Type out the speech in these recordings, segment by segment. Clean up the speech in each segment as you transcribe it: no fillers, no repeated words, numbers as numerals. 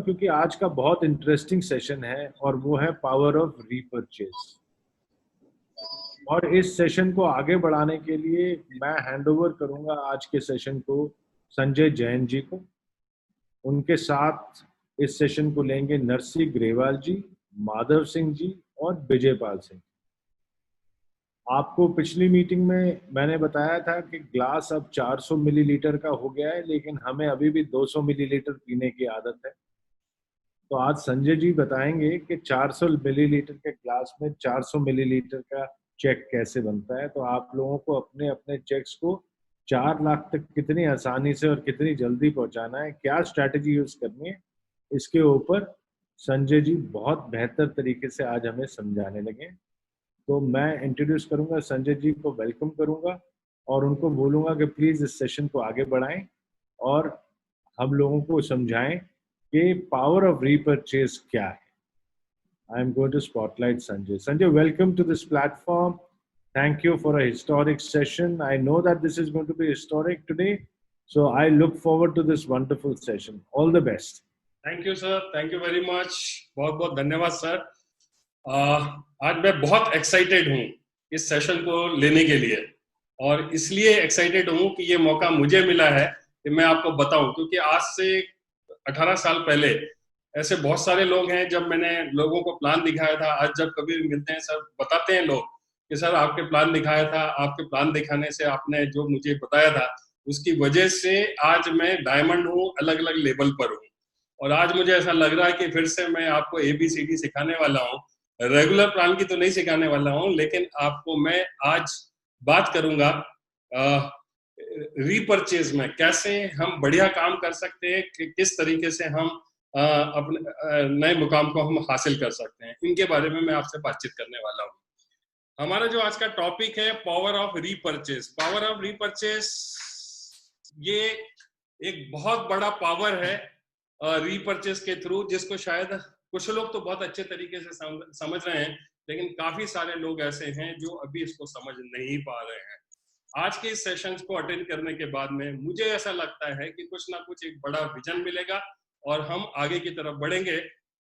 क्योंकि आज का बहुत इंटरेस्टिंग सेशन है और वो है पावर ऑफ रीपरचेज। और इस सेशन को आगे बढ़ाने के लिए मैं हैंड ओवर करूंगा आज के सेशन को संजय जैन जी को। उनके साथ इस सेशन को लेंगे नरसिंह ग्रेवाल जी, माधव सिंह जी और विजय पाल सिंह। आपको पिछली मीटिंग में मैंने बताया था कि ग्लास अब 400 मिलीलीटर का हो गया है, लेकिन हमें अभी भी 200 मिलीलीटर पीने की आदत है। तो आज संजय जी बताएंगे कि 400 मिलीलीटर के ग्लास में 400 मिलीलीटर का चेक कैसे बनता है। तो आप लोगों को अपने अपने चेक्स को 4 लाख तक कितनी आसानी से और कितनी जल्दी पहुंचाना है, क्या स्ट्रैटेजी यूज करनी है, इसके ऊपर संजय जी बहुत बेहतर तरीके से आज हमें समझाने लगे। तो मैं इंट्रोड्यूस करूंगा संजय जी को, वेलकम करूंगा और उनको बोलूंगा कि प्लीज इस सेशन को आगे बढ़ाएं और हम लोगों को समझाएं कि पावर ऑफ रीपरचेज क्या है। I am going to spotlight Sanjay. Sanjay, welcome to this platform. Thank you for a historic session. I know that this is going to be historic today, so I look forward to this wonderful session. All the best. Thank you, sir. Thank you very much. बहुत बहुत धन्यवाद sir. आज मैं बहुत excited हूँ इस session को लेने के लिए, और इसलिए एक्साइटेड हूँ कि ये मौका मुझे मिला है कि मैं आपको बताऊं, क्योंकि आज से 18 साल पहले ऐसे बहुत सारे लोग हैं, जब मैंने लोगों को प्लान दिखाया था, आज जब कभी भी मिलते हैं सर बताते हैं लोग कि सर आपके प्लान दिखाया था, आपके प्लान दिखाने से आपने जो मुझे बताया था उसकी वजह से आज मैं डायमंड हूँ, अलग अलग लेवल पर हूँ। और आज मुझे ऐसा लग रहा है कि फिर से मैं आपको ABCD सिखाने वाला हूँ। रेगुलर प्लान की तो नहीं सिखाने वाला हूँ, लेकिन आपको मैं आज बात करूंगा रीपरचेज में कैसे हम बढ़िया काम कर सकते हैं, कि किस तरीके से हम अपने नए मुकाम को हम हासिल कर सकते हैं, इनके बारे में मैं आपसे बातचीत करने वाला हूँ। हमारा जो आज का टॉपिक है power of repurchase. Power of repurchase ये एक बहुत बड़ा पावर है रीपरचेज के थ्रू, जिसको शायद कुछ लोग तो बहुत अच्छे तरीके से समझ रहे हैं, लेकिन काफी सारे लोग ऐसे हैं जो अभी इसको समझ नहीं पा रहे हैं। आज के इस सेशंस को अटेंड करने के बाद में मुझे ऐसा लगता है कि कुछ ना कुछ एक बड़ा विजन मिलेगा और हम आगे की तरफ बढ़ेंगे।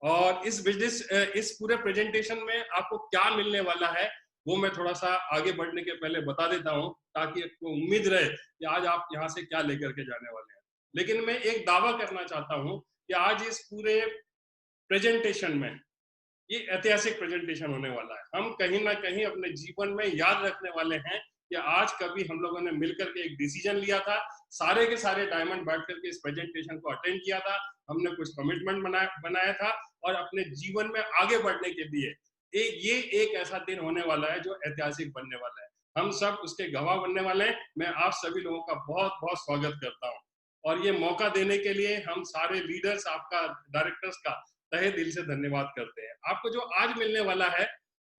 और इस पूरे प्रेजेंटेशन में आपको क्या मिलने वाला है वो मैं थोड़ा सा आगे बढ़ने के पहले बता देता हूं, ताकि आपको उम्मीद रहे कि आज आप यहाँ से क्या लेकर के जाने वाले हैं। लेकिन मैं एक दावा करना चाहता हूं कि आज इस पूरे प्रेजेंटेशन में ये ऐतिहासिक प्रेजेंटेशन होने वाला है। हम कहीं ना कहीं अपने जीवन में याद रखने वाले हैं कि आज कभी हम लोगों ने मिलकर के एक डिसीजन लिया था, सारे के सारे डायमंड बैठ करके इस प्रेजेंटेशन को अटेंड किया था, हमने कुछ कमिटमेंट बनाया था और अपने जीवन में आगे बढ़ने के लिए ये एक ऐसा दिन होने वाला है जो ऐतिहासिक बनने वाला है। हम सब उसके गवाह बनने वाले हैं। मैं आप सभी लोगों का बहुत बहुत स्वागत करता हूँ, और ये मौका देने के लिए हम सारे लीडर्स, आपका डायरेक्टर्स का तहे दिल से धन्यवाद करते हैं। आपको जो आज मिलने वाला है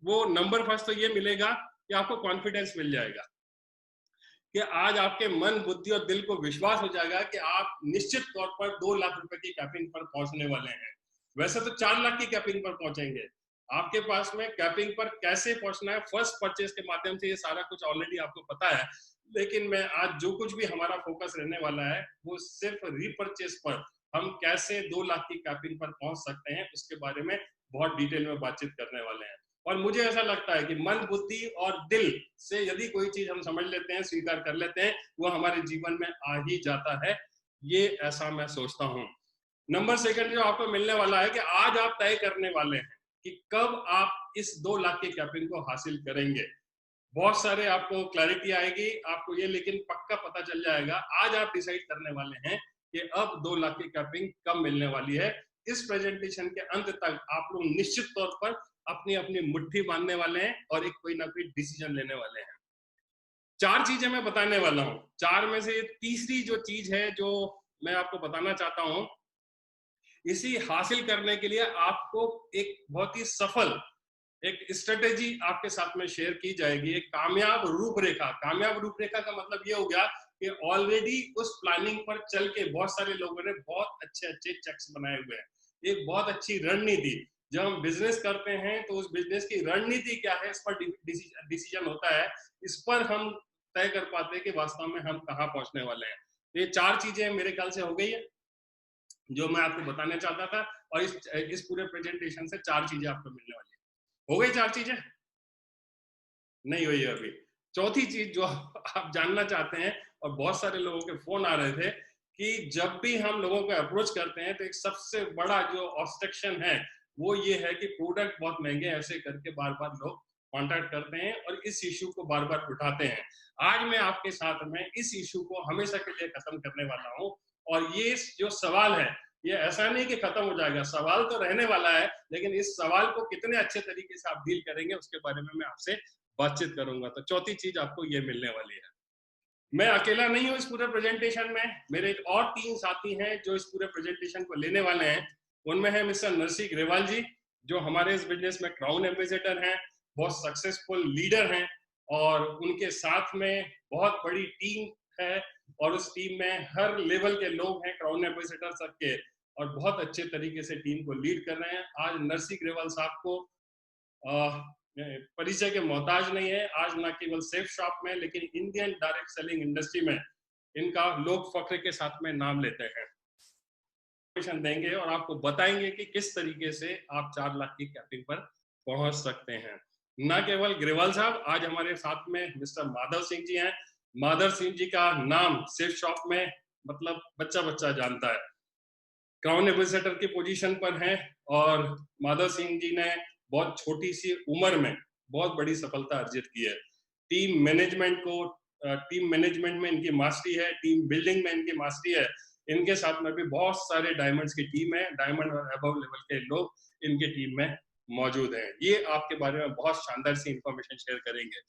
वो नंबर फर्स्ट तो ये मिलेगा कि आपको कॉन्फिडेंस मिल जाएगा, कि आज आपके मन, बुद्धि और दिल को विश्वास हो जाएगा कि आप निश्चित तौर पर 2 लाख रुपए की कैपिंग पर पहुंचने वाले हैं। वैसे तो 4 लाख की कैपिंग पर पहुंचेंगे। आपके पास में कैपिंग पर कैसे पहुंचना है, फर्स्ट परचेज के माध्यम से, ये सारा कुछ ऑलरेडी आपको पता है। लेकिन मैं आज जो कुछ भी हमारा फोकस रहने वाला है वो सिर्फ रीपरचेज पर, हम कैसे 2 लाख की कैपिंग पर पहुंच सकते हैं उसके बारे में बहुत डिटेल में बातचीत करने वाले हैं। और मुझे ऐसा लगता है कि मन, बुद्धि और दिल से यदि कोई चीज हम समझ लेते हैं, स्वीकार कर लेते हैं, वो हमारे जीवन में आ ही जाता है। ये ऐसा मैं सोचता हूँ। नंबर सेकंड जो आपको मिलने वाला है कि आज आप तय करने वाले हैं कि कब आप इस 2 लाख की कैपिंग को हासिल करेंगे। बहुत सारे आपको क्लैरिटी आएगी, आपको ये लेकिन पक्का पता चल जाएगा। आज आप डिसाइड करने वाले हैं कि अब 2 लाख की कैपिंग कब मिलने वाली है। इस प्रेजेंटेशन के अंत तक आप लोग निश्चित तौर पर अपनी अपनी मुट्ठी बांधने वाले हैं और एक कोई ना कोई डिसीजन लेने वाले हैं। 4 चीजें मैं बताने वाला हूं। 4 में से तीसरी जो चीज है जो मैं आपको बताना चाहता हूं, इसी हासिल करने के लिए आपको एक बहुत ही सफल एक स्ट्रेटेजी आपके साथ में शेयर की जाएगी, एक कामयाब रूपरेखा। कामयाब रूपरेखा का मतलब ये हो गया कि ऑलरेडी उस प्लानिंग पर चल के बहुत सारे लोगों ने बहुत अच्छे अच्छे चेक्स बनाए हुए हैं। एक बहुत अच्छी रणनीति, जब हम बिजनेस करते हैं तो उस बिजनेस की रणनीति क्या है, इस पर डिसीजन होता है। इस पर हम तय कर पाते हैं कि वास्तव में हम कहाँ पहुंचने वाले हैं। ये 4 चीजें मेरे ख्याल से हो गई है। जो मैं आपको बताना चाहता था। और इस पूरे प्रेजेंटेशन से 4 चीजें आपको मिलने वाली है। हो गई 4 चीजें? नहीं हुई है अभी। चौथी चीज जो आप जानना चाहते हैं, और बहुत सारे लोगों के फोन आ रहे थे कि जब भी हम लोगों को अप्रोच करते हैं तो एक सबसे बड़ा जो ऑब्स्ट्रक्शन है वो ये है कि प्रोडक्ट बहुत महंगे, ऐसे करके बार बार लोग कांटेक्ट करते हैं और इस इशू को बार बार उठाते हैं। आज मैं आपके साथ में इस इशू को हमेशा के लिए खत्म करने वाला हूँ। और ये जो सवाल है, ये ऐसा नहीं कि खत्म हो जाएगा, सवाल तो रहने वाला है, लेकिन इस सवाल को कितने अच्छे तरीके से आप डील करेंगे उसके बारे में मैं आपसे बातचीत करूंगा। तो चौथी चीज आपको ये मिलने वाली है। मैं अकेला नहीं हूं इस पूरे प्रेजेंटेशन में, मेरे और 3 साथी हैं जो इस पूरे प्रेजेंटेशन को लेने वाले हैं। उनमें है मिस्टर नरसिंह ग्रेवाल जी, जो हमारे इस बिजनेस में क्राउन एम्बेसडर हैं, बहुत सक्सेसफुल लीडर हैं, और उनके साथ में बहुत बड़ी टीम है, और उस टीम में हर लेवल के लोग हैं क्राउन एम्बेसडर तक के, और बहुत अच्छे तरीके से टीम को लीड कर रहे हैं। आज नरसिंह ग्रेवाल साहब को परिचय के मोहताज नहीं है। आज न केवल सेफ शॉप में, लेकिन इंडियन डायरेक्ट सेलिंग इंडस्ट्री में इनका लोग फख्र के साथ में नाम लेते हैं। देंगे और आपको बताएंगे कि किस तरीके से आप 4 लाख की कैपिंग पर पहुंच सकते हैं। न केवल ग्रेवाल साहब, आज हमारे साथ में मिस्टर माधव सिंह जी हैं। माधव सिंह जी का नाम सेफ शॉप में मतलब बच्चा बच्चा जानता है, क्राउन एम्बेसडर की पोजीशन पर हैं, और माधव सिंह जी ने बहुत छोटी सी उम्र में बहुत बड़ी सफलता अर्जित की है। टीम मैनेजमेंट में इनकी मास्टरी है, टीम बिल्डिंग में इनकी मास्टरी है। इनके साथ में भी बहुत सारे डायमंड्स की टीम है, डायमंड और अबव लेवल के लोग इनके टीम में मौजूद हैं। ये आपके बारे में बहुत शानदार सी इंफॉर्मेशन शेयर करेंगे।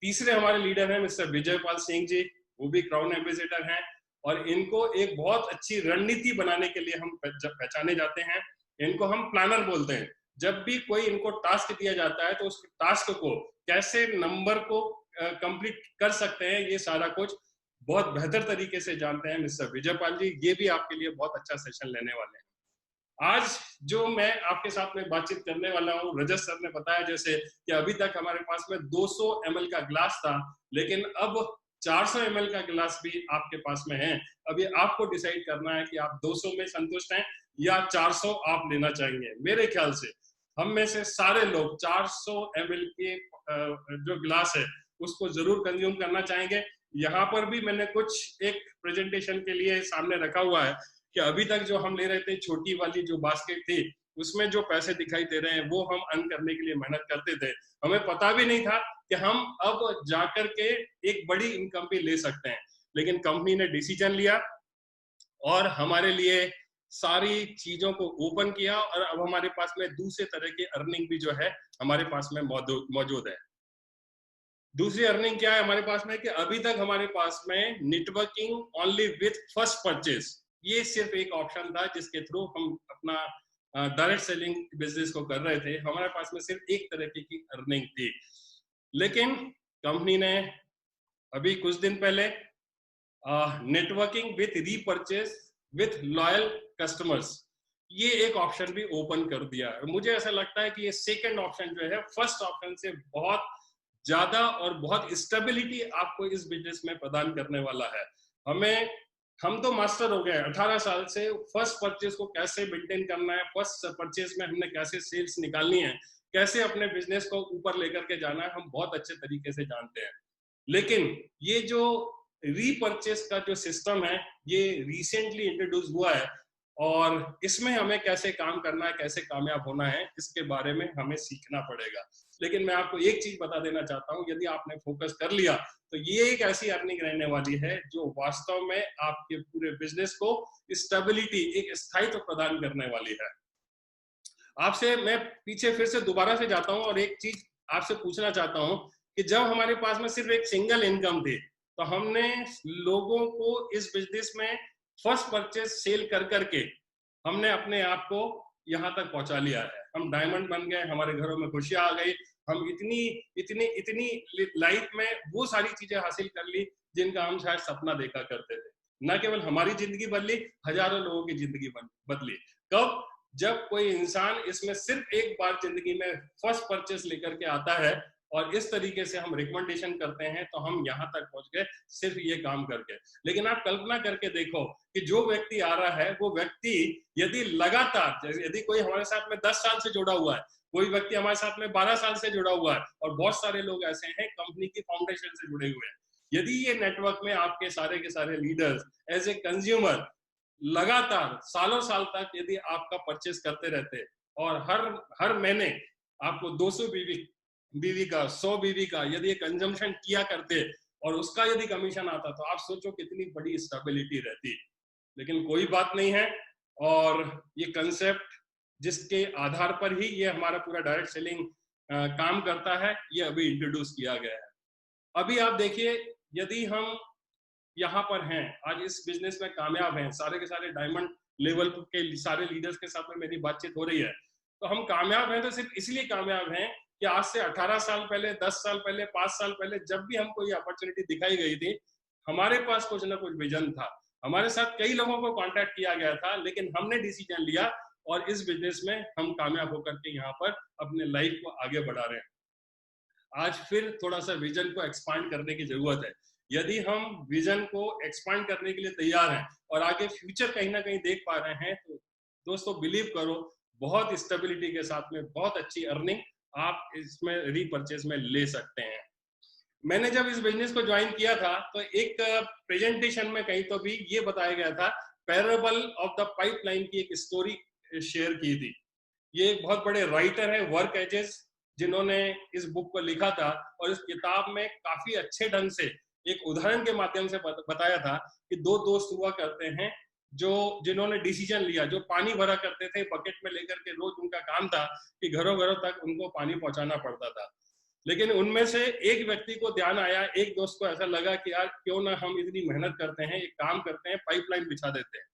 तीसरे हमारे लीडर हैं मिस्टर विजयपाल सिंह जी, वो भी क्राउन एम्बेसडर हैं, और इनको एक बहुत अच्छी रणनीति बनाने के लिए हम पहचाने जाते हैं। इनको हम प्लानर बोलते हैं। जब भी कोई इनको टास्क दिया जाता है तो उस टास्क को कैसे नंबर को कंप्लीट कर सकते हैं, ये सारा कुछ बहुत बेहतर तरीके से जानते हैं मिस्टर विजयपाल जी। ये भी आपके लिए बहुत अच्छा सेशन लेने वाले हैं। आज जो मैं आपके साथ में बातचीत करने वाला हूँ, रजत सर ने बताया जैसे कि अभी तक हमारे पास में 200 ml का ग्लास था, लेकिन अब 400 ml का गिलास भी आपके पास में है। अभी आपको डिसाइड करना है कि आप 200 में संतुष्ट हैं या 400 आप लेना चाहेंगे। मेरे ख्याल से हम में से सारे लोग 400 ml के जो गिलास है उसको जरूर कंज्यूम करना चाहेंगे। यहाँ पर भी मैंने कुछ एक प्रेजेंटेशन के लिए सामने रखा हुआ है कि अभी तक जो हम ले रहे थे छोटी वाली जो बास्केट थी, उसमें जो पैसे दिखाई दे रहे हैं वो हम अर्न करने के लिए मेहनत करते थे। हमें पता भी नहीं था कि हम अब जाकर के एक बड़ी इनकम भी ले सकते हैं, लेकिन कंपनी ने डिसीजन लिया और हमारे लिए सारी चीजों को ओपन किया, और अब हमारे पास में दूसरे तरह की अर्निंग भी जो है हमारे पास में मौजूद है। दूसरी अर्निंग क्या है हमारे पास में कि अभी तक हमारे पास में networking only with first purchase, ये सिर्फ एक ऑप्शन था जिसके थ्रू हम अपना डायरेक्ट सेलिंग बिजनेस को कर रहे थे। हमारे पास में सिर्फ एक तरह की अर्निंग थी, लेकिन कंपनी ने अभी कुछ दिन पहले networking with repurchase with loyal customers, ये एक ऑप्शन भी ओपन कर दिया। मुझे ऐसा लगता है कि ये सेकंड ऑप्शन जो है फर्स्ट ऑप्शन से बहुत ज्यादा और बहुत स्टेबिलिटी आपको इस बिजनेस में प्रदान करने वाला है। हम तो मास्टर हो गए 18 साल से, फर्स्ट परचेज को कैसे मेंटेन करना है, फर्स्ट परचेज में हमने कैसे सेल्स निकालनी है, कैसे अपने बिजनेस को ऊपर लेकर के जाना है, हम बहुत अच्छे तरीके से जानते हैं। लेकिन ये जो रीपरचेज का जो सिस्टम है ये रिसेंटली इंट्रोड्यूस हुआ है, और इसमें हमें कैसे काम करना है, कैसे कामयाब होना है, इसके बारे में हमें सीखना पड़ेगा। लेकिन मैं आपको एक चीज बता देना चाहता हूं, यदि आपने फोकस कर लिया तो ये एक ऐसी अर्निंग रहने वाली है जो वास्तव में आपके पूरे बिजनेस को स्टेबिलिटी, एक स्थायित्व प्रदान करने वाली है। आपसे मैं पीछे फिर से दोबारा से जाता हूं और एक चीज आपसे पूछना चाहता हूं कि जब हमारे पास में सिर्फ एक सिंगल इनकम थी तो हमने लोगों को इस बिजनेस में फर्स्ट परचेज सेल कर करके हमने अपने आप को यहाँ तक पहुंचा लिया है। हम डायमंड बन गए, हमारे घरों में खुशियां आ गई, हम इतनी इतनी इतनी लाइफ में वो सारी चीजें हासिल कर ली जिनका हम शायद सपना देखा करते थे। न केवल हमारी जिंदगी बदली, हजारों लोगों की जिंदगी बदली। कब? जब कोई इंसान इसमें सिर्फ एक बार जिंदगी में फर्स्ट परचेस लेकर के आता है और इस तरीके से हम रिकमेंडेशन करते हैं, तो हम यहाँ तक पहुंच गए सिर्फ ये काम करके। लेकिन आप कल्पना करके देखो कि जो व्यक्ति आ रहा है, वो व्यक्ति यदि लगातार, जैसे यदि कोई हमारे साथ में 10 साल से जुड़ा हुआ है, कोई व्यक्ति हमारे साथ में 12 साल से जुड़ा हुआ है, और बहुत सारे लोग ऐसे हैं कंपनी की फाउंडेशन से जुड़े हुए हैं, यदि ये नेटवर्क में आपके सारे के सारे लीडर्स एज ए कंज्यूमर लगातार सालों साल तक यदि आपका परचेस करते रहते, और हर महीने आपको 200 बीवी का 100 बीवी का यदि ये कंजम्पशन किया करते, और उसका यदि कमीशन आता, तो आप सोचो कितनी बड़ी स्टेबिलिटी रहती। लेकिन कोई बात नहीं है, और ये कंसेप्ट जिसके आधार पर ही ये हमारा पूरा डायरेक्ट सेलिंग काम करता है, ये अभी इंट्रोड्यूस किया गया है। अभी आप देखिए, यदि हम यहाँ पर हैं, आज इस बिजनेस में कामयाब हैं, सारे के सारे डायमंड लेवल के सारे लीडर्स के साथ में मेरी बातचीत हो रही है, तो हम कामयाब हैं तो सिर्फ इसलिए कामयाब हैं कि आज से 18 साल पहले, 10 साल पहले, 5 साल पहले जब भी हमको ये अपॉर्चुनिटी दिखाई गई थी, हमारे पास कुछ ना कुछ विजन था, हमारे साथ कई लोगों को कांटेक्ट किया गया था, लेकिन हमने डिसीजन लिया और इस बिजनेस में हम कामयाब होकर के यहाँ पर अपने लाइफ को आगे बढ़ा रहे हैं। आज फिर थोड़ा सा विजन को एक्सपांड करने की जरूरत है। यदि हम विजन को एक्सपांड करने के लिए तैयार हैं और आगे फ्यूचर कहीं ना कहीं देख पा रहे हैं, तो दोस्तों बिलीव करो, बहुत स्टेबिलिटी के साथ में बहुत अच्छी अर्निंग आप इसमें रीपरचेज में ले सकते हैं। मैंने जब इस बिजनेस को ज्वाइन किया था, तो एक प्रेजेंटेशन में कहीं तो भी ये बताया गया था, पैराबल ऑफ द पाइपलाइन की एक स्टोरी शेयर की थी। ये एक बहुत बड़े राइटर है, वर्क एजेस, जिन्होंने इस बुक को लिखा था, और इस किताब में काफी अच्छे ढंग से एक उदाहरण के माध्यम से बताया था कि दो दोस्त हुआ करते हैं जिन्होंने डिसीजन लिया, जो पानी भरा करते थे बकेट में लेकर के, रोज उनका काम था कि घरों घरों तक उनको पानी पहुंचाना पड़ता था। लेकिन उनमें से एक व्यक्ति को ध्यान आया, एक दोस्त को ऐसा लगा कि यार क्यों ना हम इतनी मेहनत करते हैं, एक काम करते हैं, पाइपलाइन बिछा देते हैं।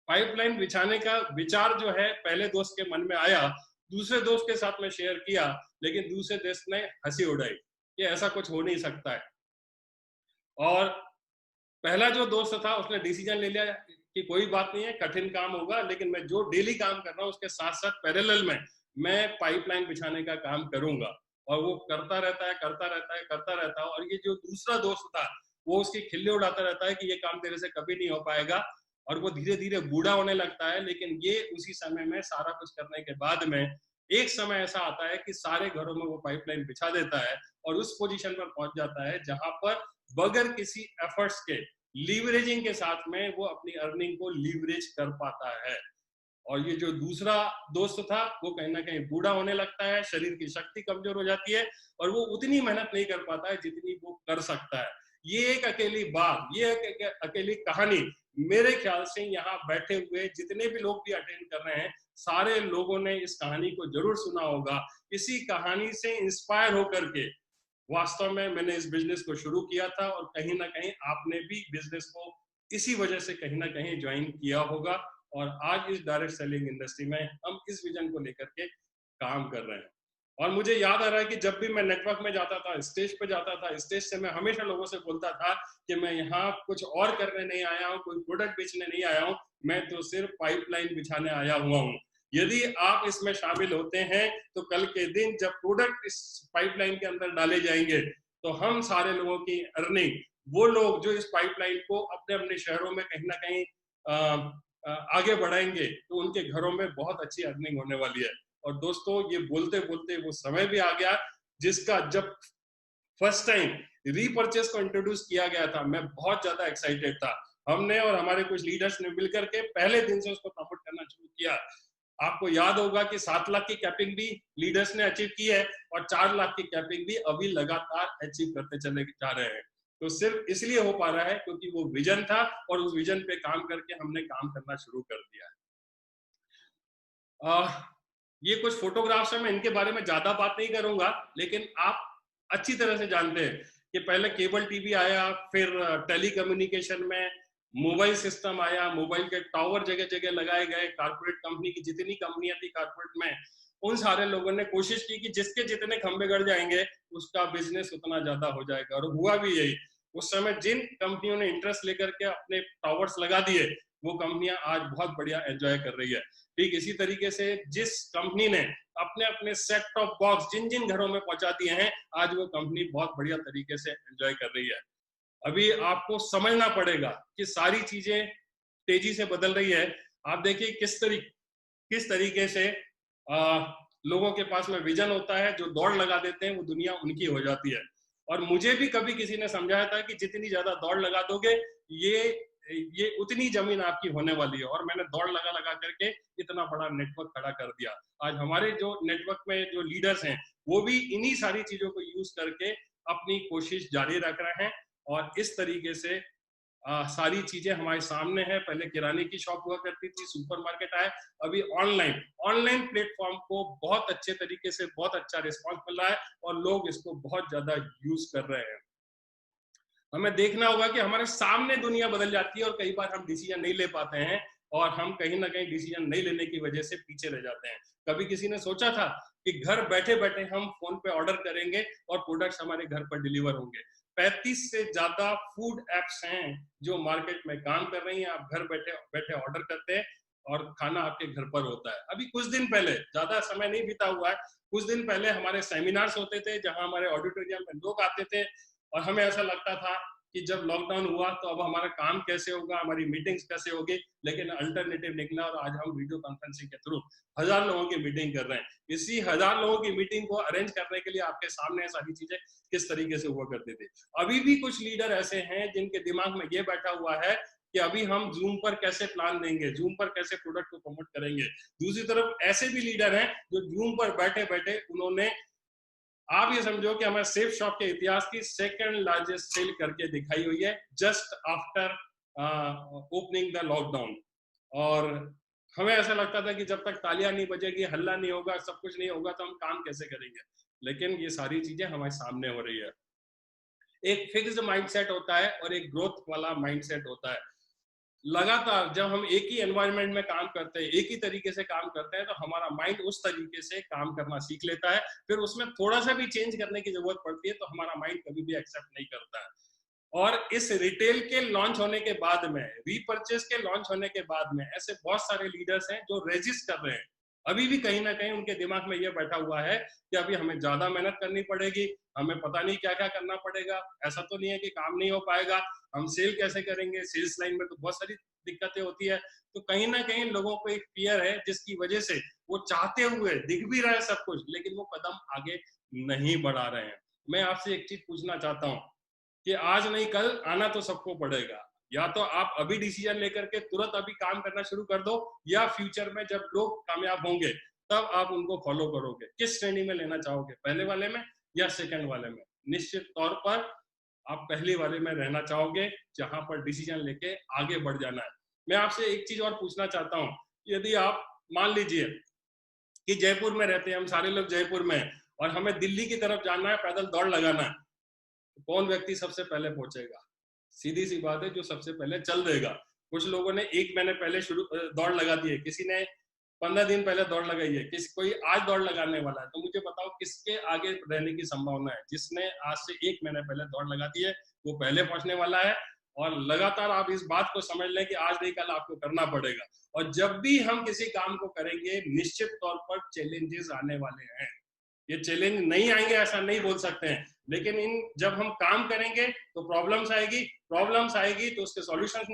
पाइपलाइन बिछाने का विचार जो है पहले दोस्त के मन में आया, दूसरे दोस्त के साथ में शेयर किया, लेकिन दूसरे दोस्त ने हंसी उड़ाई कि ऐसा कुछ हो नहीं सकता है। और पहला जो दोस्त था उसने डिसीजन ले लिया कि कोई बात नहीं है, कठिन काम होगा, लेकिन मैं जो डेली काम कर रहा हूँ उसके साथ साथ पैरेलल में मैं पाइपलाइन बिछाने का काम करूंगा। और वो करता रहता है, करता रहता है, करता रहता है, और ये जो दूसरा दोस्त था वो उसकी खिल्ली उड़ाता रहता है कि ये काम तेरे से कभी नहीं हो पाएगा, और वो धीरे धीरे बूढ़ा होने लगता है। लेकिन ये उसी समय में सारा कुछ करने के बाद में एक समय ऐसा आता है कि सारे घरों में वो पाइपलाइन बिछा देता है, और उस पोजीशन पर पहुंच जाता है जहां पर बगैर किसी एफर्ट्स के, लीवरेजिंग के साथ में वो अपनी अर्निंग को लीवरेज कर पाता है। और ये जो दूसरा दोस्त था वो कहीं ना कहीं बूढ़ा होने लगता है, शरीर की शक्ति कमजोर हो जाती है, और वो उतनी मेहनत नहीं कर पाता है जितनी वो कर सकता है। ये एक अकेली बात, ये एक अकेली कहानी, मेरे ख्याल से यहाँ बैठे हुए जितने भी लोग भी अटेंड कर रहे हैं, सारे लोगों ने इस कहानी को जरूर सुना होगा। इसी कहानी से इंस्पायर होकर के वास्तव में मैंने इस बिजनेस को शुरू किया था, और कहीं ना कहीं आपने भी बिजनेस को इसी वजह से कहीं ना कहीं ज्वाइन किया होगा, और आज इस डायरेक्ट सेलिंग इंडस्ट्री में हम इस विजन को लेकर के काम कर रहे हैं। और मुझे याद आ रहा है कि जब भी मैं नेटवर्क में जाता था, स्टेज पे जाता था, स्टेज से मैं हमेशा लोगों से बोलता था कि मैं यहाँ कुछ और करने नहीं आया हूँ, कोई प्रोडक्ट बेचने नहीं आया हूँ, मैं तो सिर्फ पाइपलाइन बिछाने आया हुआ हूँ। यदि आप इसमें शामिल होते हैं तो कल के दिन जब प्रोडक्ट इस पाइपलाइन के अंदर डाले जाएंगे, तो हम सारे लोगों की अर्निंग, वो लोग जो इस पाइपलाइन को अपने अपने शहरों में कहीं ना कहीं आगे बढ़ाएंगे, तो उनके घरों में बहुत अच्छी अर्निंग होने वाली है। और दोस्तों, ये बोलते बोलते वो समय भी आ गया जिसका जब फर्स्ट टाइम रीपरचेस को इंट्रोड्यूस किया गया था, मैं बहुत ज्यादा एक्साइटेड था। हमने और हमारे कुछ लीडर्स ने मिलकर के पहले दिन से उसको प्रमोट करना शुरू किया। आपको याद होगा कि 7 लाख की कैपिंग भी लीडर्स ने अचीव की है, और 4 लाख की कैपिंग भी अभी लगातार अचीव करते चले जा रहे हैं। तो सिर्फ इसलिए हो पा रहा है क्योंकि वो विजन था, और उस विजन पे काम करके हमने काम करना शुरू कर दिया है। ये कुछ फोटोग्राफ्स हैं, मैं इनके बारे में ज्यादा बात नहीं करूंगा, लेकिन आप अच्छी तरह से जानते हैं कि पहले केबल टीवी आया, फिर टेलीकम्युनिकेशन में मोबाइल सिस्टम आया, मोबाइल के टावर जगह जगह लगाए गए, कारपोरेट कंपनी की जितनी कंपनियां थी कारपोरेट में, उन सारे लोगों ने कोशिश की कि जिसके जितने खंभे गड़ जाएंगे उसका बिजनेस उतना ज्यादा हो जाएगा, और हुआ भी यही। उस समय जिन कंपनियों ने इंटरेस्ट लेकर के अपने टावर्स लगा दिए, वो कंपनियां आज बहुत बढ़िया एंजॉय कर रही है। ठीक इसी तरीके से जिस कंपनी ने अपने अपने सेट टॉप बॉक्स जिन जिन घरों में पहुंचा दिए हैं, आज वो कंपनी बहुत बढ़िया तरीके से एंजॉय कर रही है। अभी आपको समझना पड़ेगा कि सारी चीजें तेजी से बदल रही है। आप देखिए किस तरीके से लोगों के पास में विजन होता है, जो दौड़ लगा देते हैं वो दुनिया उनकी हो जाती है। और मुझे भी कभी किसी ने समझाया था कि जितनी ज्यादा दौड़ लगा दोगे ये उतनी जमीन आपकी होने वाली है, और मैंने दौड़ लगा लगा करके इतना बड़ा नेटवर्क खड़ा कर दिया। आज हमारे जो नेटवर्क में जो लीडर्स हैं वो भी इन्हीं सारी चीजों को यूज करके अपनी कोशिश जारी रख रहे हैं, और इस तरीके से सारी चीजें हमारे सामने है। पहले किराने की शॉप हुआ करती थी, सुपरमार्केट आया, अभी ऑनलाइन प्लेटफॉर्म को बहुत अच्छे तरीके से बहुत अच्छा रिस्पांस मिल रहा है और लोग इसको बहुत ज्यादा यूज कर रहे हैं। हमें देखना होगा कि हमारे सामने दुनिया बदल जाती है और कई बार हम डिसीजन नहीं ले पाते हैं, और हम कहीं ना कहीं डिसीजन नहीं लेने की वजह से पीछे रह जाते हैं। कभी किसी ने सोचा था कि घर बैठे बैठे हम फोन पे ऑर्डर करेंगे और प्रोडक्ट्स हमारे घर पर डिलीवर होंगे? 35 से ज्यादा फूड एप्स हैं जो मार्केट में काम कर रही हैं। आप घर बैठे बैठे ऑर्डर करते हैं और खाना आपके घर पर होता है। अभी कुछ दिन पहले, ज्यादा समय नहीं बीता हुआ है, कुछ दिन पहले हमारे सेमिनार्स होते थे जहां हमारे ऑडिटोरियम में लोग आते थे और हमें ऐसा लगता था कि जब लॉकडाउन हुआ तो अब हमारा काम कैसे होगा, हमारी मीटिंग्स कैसे होगी, लेकिन अल्टरनेटिव निकला और आज हम वीडियो कॉन्फ्रेंसिंग के थ्रू 1000 लोगों की मीटिंग कर रहे हैं। इसी 1000 लोगों की मीटिंग को अरेंज करने के लिए आपके सामने सारी चीजें किस तरीके से हुआ करती थी। अभी भी कुछ लीडर ऐसे हैं जिनके दिमाग में ये बैठा हुआ है कि अभी हम जूम पर कैसे प्लान देंगे, जूम पर कैसे प्रोडक्ट को प्रमोट करेंगे। दूसरी तरफ ऐसे भी लीडर हैं जो जूम पर बैठे बैठे उन्होंने, आप ये समझो कि हमारे सेफ शॉप के इतिहास की सेकंड लार्जेस्ट सेल करके दिखाई हुई है just after opening the lockdown. और हमें ऐसा लगता था कि जब तक तालियां नहीं बजेगी, हल्ला नहीं होगा, सब कुछ नहीं होगा तो हम काम कैसे करेंगे, लेकिन ये सारी चीजें हमारे सामने हो रही है। एक फिक्स्ड माइंडसेट होता है और एक ग्रोथ वाला माइंडसेट होता है। लगातार जब हम एक ही एनवायरनमेंट में काम करते हैं, एक ही तरीके से काम करते हैं, तो हमारा माइंड उस तरीके से काम करना सीख लेता है। फिर उसमें थोड़ा सा भी चेंज करने की जरूरत पड़ती है तो हमारा माइंड कभी भी एक्सेप्ट नहीं करता है। और इस रिटेल के लॉन्च होने के बाद में, रीपर्चेस के लॉन्च होने के बाद में, ऐसे बहुत सारे लीडर्स हैं जो रेजिस्ट कर रहे हैं। अभी भी कहीं ना कहीं उनके दिमाग में ये बैठा हुआ है कि अभी हमें ज्यादा मेहनत करनी पड़ेगी, हमें पता नहीं क्या क्या करना पड़ेगा, ऐसा तो नहीं है कि काम नहीं हो पाएगा, हम सेल कैसे करेंगे, सेल्स लाइन में तो बहुत सारी दिक्कतें होती है। तो कहीं ना कहीं लोगों को एक फियर है जिसकी वजह से वो चाहते हुए, दिख भी रहा है सब कुछ, लेकिन वो कदम आगे नहीं बढ़ा रहे हैं। मैं आपसे एक चीज पूछना चाहता हूँ कि आज नहीं कल आना तो सबको पड़ेगा। या तो आप अभी डिसीजन लेकर के तुरंत अभी काम करना शुरू कर दो, या फ्यूचर में जब लोग कामयाब होंगे तब आप उनको फॉलो करोगे। किस श्रेणी में लेना चाहोगे, पहले वाले में या सेकंड वाले में? निश्चित तौर पर आप पहले वाले में रहना चाहोगे जहां पर डिसीजन लेके आगे बढ़ जाना है। मैं आपसे एक चीज और पूछना चाहता हूँ, यदि आप मान लीजिए कि जयपुर में रहते हैं, हम सारे लोग जयपुर में हैं और हमें दिल्ली की तरफ जाना है, पैदल दौड़ लगाना है, तो कौन व्यक्ति सबसे पहले पहुंचेगा? सीधी सी बात है, जो सबसे पहले चल देगा। कुछ लोगों ने 1 महीने पहले शुरू दौड़ लगा दी है, किसी ने 15 दिन पहले दौड़ लगाई है, कोई आज दौड़ लगाने वाला है। तो मुझे बताओ किसके आगे रहने की संभावना है? जिसने आज से 1 महीने पहले दौड़ लगा दी है वो पहले पहुंचने वाला है। और लगातार आप इस बात को समझ लें कि आज नहीं कल आपको करना पड़ेगा। और जब भी हम किसी काम को करेंगे निश्चित तौर पर चैलेंजेस आने वाले हैं। ये चैलेंज नहीं आएंगे ऐसा नहीं बोल सकते हैं, लेकिन जब हम काम करेंगे तो प्रॉब्लम्स आएगी तो उसके सॉल्यूशंस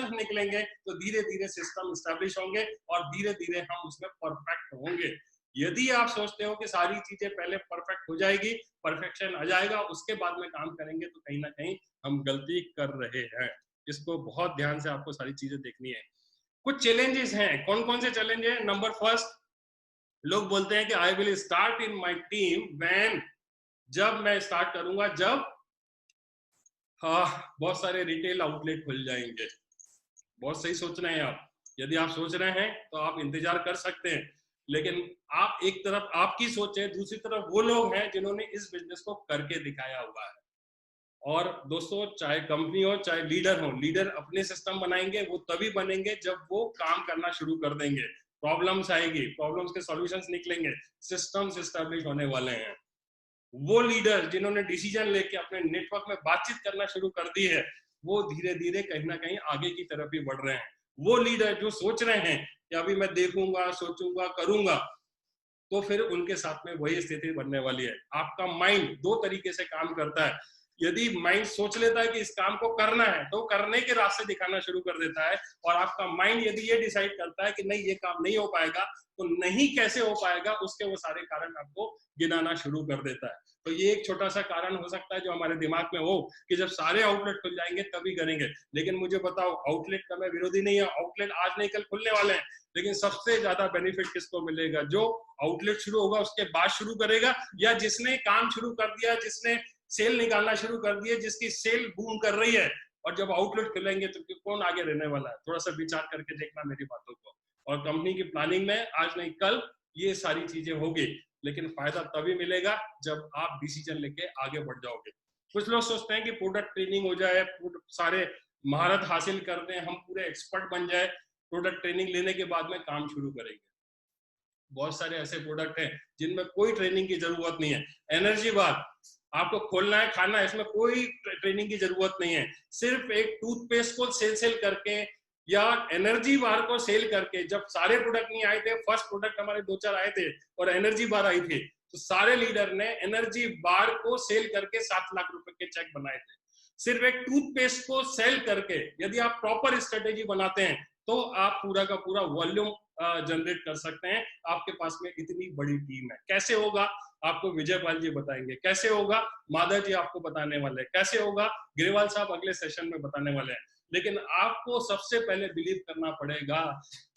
निकलेंगे तो धीरे धीरे सिस्टम एस्टैब्लिश होंगे और धीरे धीरे हम उसमें परफेक्ट होंगे। यदि आप सोचते हो कि सारी चीजें पहले परफेक्ट हो जाएगी, परफेक्शन आ जाएगा, उसके बाद में काम करेंगे, तो कहीं ना कहीं हम गलती कर रहे हैं। इसको बहुत ध्यान से आपको सारी चीजें देखनी है। कुछ चैलेंजेस हैं। कौन कौन से चैलेंज है? नंबर फर्स्ट, लोग बोलते हैं कि I will start in my team when, जब मैं स्टार्ट करूंगा जब बहुत सारे रिटेल आउटलेट खुल जाएंगे। बहुत सही सोच रहे हैं आप। यदि आप सोच रहे हैं तो आप इंतजार कर सकते हैं, लेकिन आप एक तरफ आपकी सोच है, दूसरी तरफ वो लोग हैं जिन्होंने इस बिजनेस को करके दिखाया हुआ है। और दोस्तों, चाहे कंपनी हो चाहे लीडर हो, लीडर अपने सिस्टम बनाएंगे, वो तभी बनेंगे जब वो काम करना शुरू कर देंगे। प्रॉब्लम्स आएगी, प्रॉब्लम्स के सॉल्यूशंस निकलेंगे, सिस्टम्स एस्टैब्लिश होने वाले हैं। वो लीडर जिन्होंने डिसीजन लेके अपने नेटवर्क में बातचीत करना शुरू कर दी है, वो धीरे धीरे कहीं ना कहीं आगे की तरफ ही बढ़ रहे हैं। वो लीडर जो सोच रहे हैं कि अभी मैं देखूंगा, सोचूंगा, करूंगा, तो फिर उनके साथ में वही स्थिति बनने वाली है। आपका माइंड दो तरीके से काम करता है। यदि माइंड सोच लेता है कि इस काम को करना है, तो करने के रास्ते दिखाना शुरू कर देता है। और आपका माइंड यदि ये डिसाइड करता है कि नहीं, ये काम नहीं हो पाएगा, तो नहीं कैसे हो पाएगा, उसके वो सारे कारण आपको गिनाना शुरू कर देता है। तो ये एक छोटा सा कारण हो सकता है जो हमारे दिमाग में हो कि जब सारे आउटलेट खुल जाएंगे तभी करेंगे। लेकिन मुझे बताओ, आउटलेट का मैं विरोधी नहीं है, आउटलेट आज नहीं कल खुलने वाले हैं, लेकिन सबसे ज्यादा बेनिफिट किसको मिलेगा? जो आउटलेट शुरू होगा उसके बाद शुरू करेगा, या जिसने काम शुरू कर दिया, जिसने सेल निकालना शुरू कर दिया, जिसकी सेल बूम कर रही है। और जब आउटलेट खुलेंगे तो कौन आगे रहने वाला है? थोड़ा सा विचार करके देखना मेरी बातों को। और कंपनी की प्लानिंग में आज नहीं कल ये सारी चीजें होगी, लेकिन फायदा तभी मिलेगा जब आप डिसीजन लेके आगे बढ़ जाओगे। कुछ लोग सोचते हैं कि प्रोडक्ट ट्रेनिंग हो जाए, सारे महारत हासिल कर दें, हम पूरे एक्सपर्ट बन जाए, प्रोडक्ट ट्रेनिंग लेने के बाद में काम शुरू करेंगे। बहुत सारे ऐसे प्रोडक्ट हैं जिनमें कोई ट्रेनिंग की जरूरत नहीं है। एनर्जी बार आपको खोलना है, खाना है, इसमें कोई ट्रेनिंग की जरूरत नहीं है। सिर्फ एक टूथपेस्ट को सेल करके या एनर्जी बार को सेल करके, जब सारे प्रोडक्ट नहीं आए थे, फर्स्ट प्रोडक्ट हमारे 2-4 आए थे और एनर्जी बार आई थी, तो सारे लीडर ने एनर्जी बार को सेल करके 7 लाख रुपए के चेक बनाए थे। सिर्फ एक टूथपेस्ट को सेल करके यदि आप प्रॉपर स्ट्रेटेजी बनाते हैं तो आप पूरा का पूरा वॉल्यूम जनरेट कर सकते हैं। आपके पास में इतनी बड़ी टीम है। कैसे होगा आपको विजय पाल जी बताएंगे, कैसे होगा माधव जी आपको बताने वाले हैं, कैसे होगा ग्रेवाल साहब अगले सेशन में बताने वाले हैं। लेकिन आपको सबसे पहले बिलीव करना पड़ेगा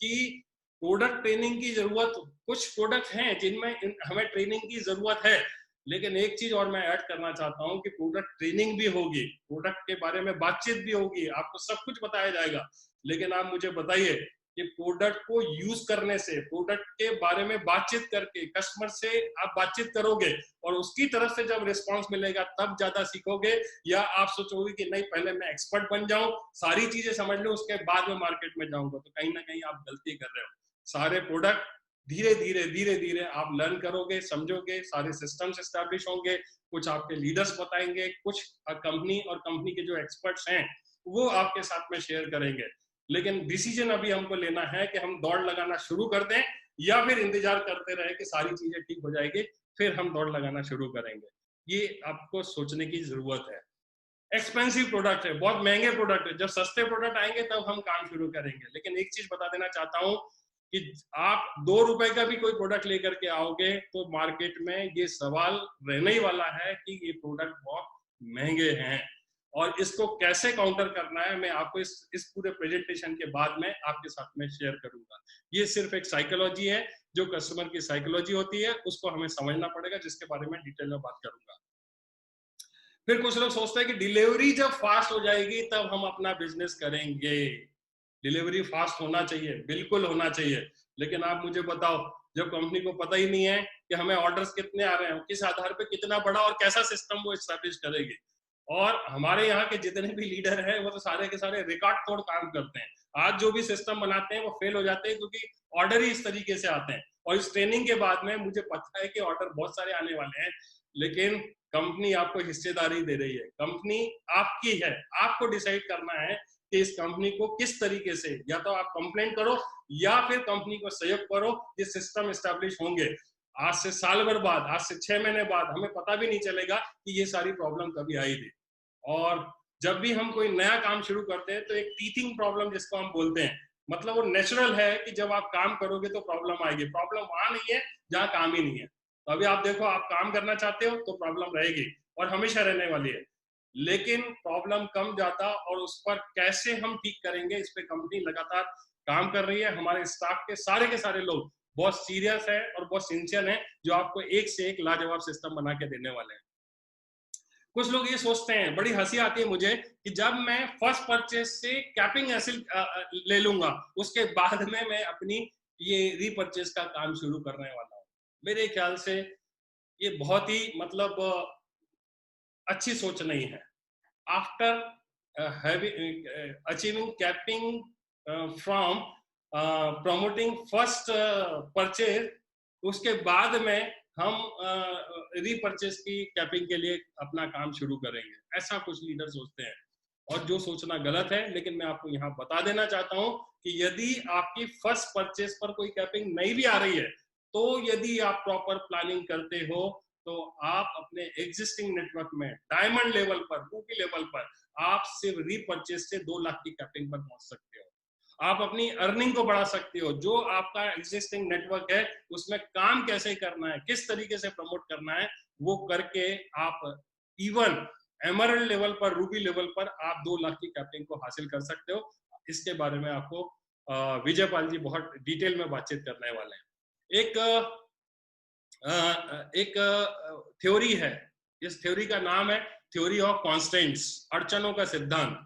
कि प्रोडक्ट ट्रेनिंग की जरूरत, कुछ प्रोडक्ट हैं जिनमें हमें ट्रेनिंग की जरूरत है। लेकिन एक चीज और मैं ऐड करना चाहता हूं कि प्रोडक्ट ट्रेनिंग भी होगी, प्रोडक्ट के बारे में बातचीत भी होगी, आपको सब कुछ बताया जाएगा। लेकिन आप मुझे बताइए कि प्रोडक्ट को यूज करने से, प्रोडक्ट के बारे में बातचीत करके कस्टमर से आप बातचीत करोगे और उसकी तरफ से जब रिस्पांस मिलेगा तब ज्यादा सीखोगे, या आप सोचोगे कि नहीं पहले मैं एक्सपर्ट बन जाऊं, सारी चीजें समझ लूं, उसके बाद में मार्केट में जाऊंगा, तो कहीं ना कहीं आप गलती कर रहे हो। सारे प्रोडक्ट धीरे धीरे आप लर्न करोगे, समझोगे, सारे सिस्टम्स एस्टैब्लिश होंगे, कुछ आपके लीडर्स बताएंगे, कुछ कंपनी और कंपनी के जो एक्सपर्ट्स हैं वो आपके साथ में शेयर करेंगे। लेकिन डिसीजन अभी हमको लेना है कि हम दौड़ लगाना शुरू कर दें या फिर इंतजार करते रहे कि सारी चीजें ठीक हो जाएगी फिर हम दौड़ लगाना शुरू करेंगे। ये आपको सोचने की जरूरत है। एक्सपेंसिव प्रोडक्ट है, बहुत महंगे प्रोडक्ट है, जब सस्ते प्रोडक्ट आएंगे तब हम काम शुरू करेंगे। लेकिन एक चीज बता देना चाहता हूँ कि आप 2 रुपए का भी कोई प्रोडक्ट लेकर के आओगे तो मार्केट में ये सवाल रहने ही वाला है कि ये प्रोडक्ट बहुत महंगे हैं। और इसको कैसे काउंटर करना है मैं आपको इस पूरे प्रेजेंटेशन के बाद में आपके साथ में शेयर करूंगा। ये सिर्फ एक साइकोलॉजी है, जो कस्टमर की साइकोलॉजी होती है उसको हमें समझना पड़ेगा, जिसके बारे में डिटेल में बात करूंगा। फिर कुछ लोग सोचते हैं कि डिलीवरी जब फास्ट हो जाएगी तब हम अपना बिजनेस करेंगे। डिलीवरी फास्ट होना चाहिए, बिल्कुल होना चाहिए, लेकिन आप मुझे बताओ, जब कंपनी को पता ही नहीं है कि हमें ऑर्डर्स कितने आ रहे हैं, किस आधार पे कितना बड़ा और कैसा सिस्टम वो एस्टैब्लिश करेगी। और हमारे यहाँ के जितने भी लीडर हैं वो तो सारे के सारे रिकॉर्ड तोड़ काम करते हैं। आज जो भी सिस्टम बनाते हैं वो फेल हो जाते हैं क्योंकि ऑर्डर ही इस तरीके से आते हैं। और इस ट्रेनिंग के बाद में मुझे पता है कि ऑर्डर बहुत सारे आने वाले हैं, लेकिन कंपनी आपको हिस्सेदारी दे रही है, कंपनी आपकी है, आपको डिसाइड करना है कि इस कंपनी को किस तरीके से, या तो आप कंप्लेंट करो या फिर कंपनी को सहयोग करो, ये सिस्टम एस्टैब्लिश होंगे। आज से साल भर बाद, आज से 6 महीने बाद हमें पता भी नहीं चलेगा कि ये सारी प्रॉब्लम कभी आई थी। और जब भी हम कोई नया काम शुरू करते हैं तो एक टीथिंग प्रॉब्लम जिसको हम बोलते हैं, मतलब वो नेचुरल है कि जब आप काम करोगे तो प्रॉब्लम आएगी। प्रॉब्लम वहां नहीं है जहाँ काम ही नहीं है। तो अभी आप देखो, आप काम करना चाहते हो तो प्रॉब्लम रहेगी और हमेशा रहने वाली है, लेकिन प्रॉब्लम कम जाता और उस पर कैसे हम ठीक करेंगे इस पे कंपनी लगातार काम कर रही है। हमारे स्टाफ के सारे लोग बहुत सीरियस है और बहुत सिंसियर है, जो आपको एक से एक लाजवाब सिस्टम बना के देने वाले हैं। कुछ लोग ये सोचते हैं, बड़ी हंसी आती है मुझे, कि जब मैं फर्स्ट परचेज से कैपिंग एसिड ले लूंगा उसके बाद में मैं अपनी ये रीपरचेज का काम शुरू करने वाला हूँ। मेरे ख्याल से ये बहुत ही मतलब अच्छी सोच नहीं है। After achieving capping from promoting first purchase, उसके बाद में हम रीपरचेज की कैपिंग के लिए अपना काम शुरू करेंगे, ऐसा कुछ लीडर सोचते हैं। और जो सोचना गलत है। लेकिन मैं आपको यहाँ बता देना चाहता हूँ कि यदि आपकी फर्स्ट परचेज पर कोई कैपिंग नहीं भी आ रही है, तो यदि आप प्रॉपर प्लानिंग करते हो तो आप अपने एग्जिस्टिंग नेटवर्क में डायमंड लेवल पर, रूबी लेवल पर आप सिर्फ रीपरचेज से 2 लाख की कैपिंग पर पहुंच सकते हो। आप अपनी अर्निंग को बढ़ा सकते हो। जो आपका एग्जिस्टिंग नेटवर्क है उसमें काम कैसे करना है, किस तरीके से प्रमोट करना है, वो करके आप इवन एमरल्ड लेवल पर, रूबी लेवल पर आप 2 लाख की कैपिंग को हासिल कर सकते हो। इसके बारे में आपको विजय पाल जी बहुत डिटेल में बातचीत करने वाले हैं। एक थ्योरी है, इस थ्योरी का नाम है थ्योरी ऑफ कॉन्स्टेंट्स, अड़चनों का सिद्धांत।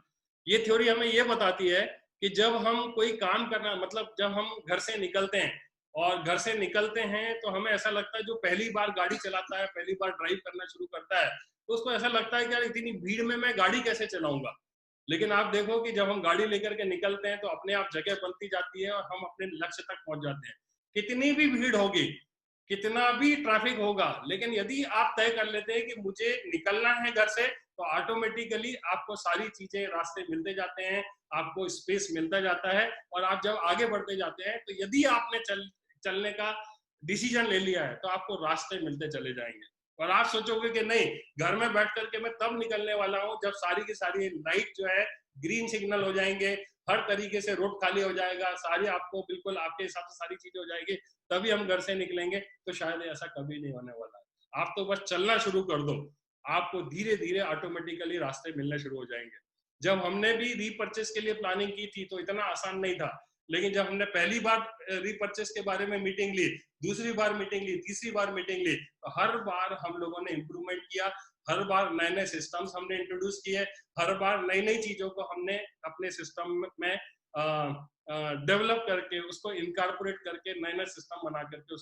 ये थ्योरी हमें ये बताती है कि जब हम कोई काम करना, मतलब जब हम घर से निकलते हैं और घर से निकलते हैं तो हमें ऐसा लगता है, जो पहली बार गाड़ी चलाता है, पहली बार ड्राइव करना शुरू करता है, तो उसको ऐसा लगता है कि यार इतनी भीड़ में मैं गाड़ी कैसे चलाऊंगा। लेकिन आप देखो कि जब हम गाड़ी लेकर के निकलते हैं तो अपने आप जगह बनती जाती है और हम अपने लक्ष्य तक पहुंच जाते हैं। कितनी भी भीड़ होगी, कितना भी ट्रैफिक होगा, लेकिन यदि आप तय कर लेते हैं कि मुझे निकलना है घर से, तो ऑटोमेटिकली आपको सारी चीजें, रास्ते मिलते जाते हैं, आपको स्पेस मिलता जाता है। और आप जब आगे बढ़ते जाते हैं तो यदि आपने चलने का डिसीजन ले लिया है तो आपको रास्ते मिलते चले जाएंगे। और आप सोचोगे कि नहीं, घर में बैठ करके मैं तब निकलने वाला हूँ जब सारी की सारी लाइट जो है ग्रीन सिग्नल हो जाएंगे, हर तरीके से रोड खाली हो जाएगा, सारी आपको बिल्कुल आपके हिसाब से सारी चीजें हो जाएगी, तभी हम घर से निकलेंगे। तो शायद ऐसा कभी नहीं होने वाला है। आप तो बस चलना शुरू कर दो, आपको धीरे धीरे ऑटोमेटिकली रास्ते मिलने शुरू हो जाएंगे। जब हमने भी रीपर्चेस के लिए प्लानिंग की थी तो इतना आसान नहीं था, लेकिन जब हमने पहली बार रीपर्चेस के बारे में मीटिंग ली, दूसरी बार मीटिंग ली, तीसरी बार मीटिंग ली, तो हर बार हम लोगों ने इंप्रूवमेंट किया, हर बार नए नए सिस्टम्स हमने इंट्रोड्यूस किए, हर बार नई नई चीजों को हमने अपने सिस्टम में डेवलप करके, उसको इनकॉर्पोरेट करके, नए नए सिस्टम बना करके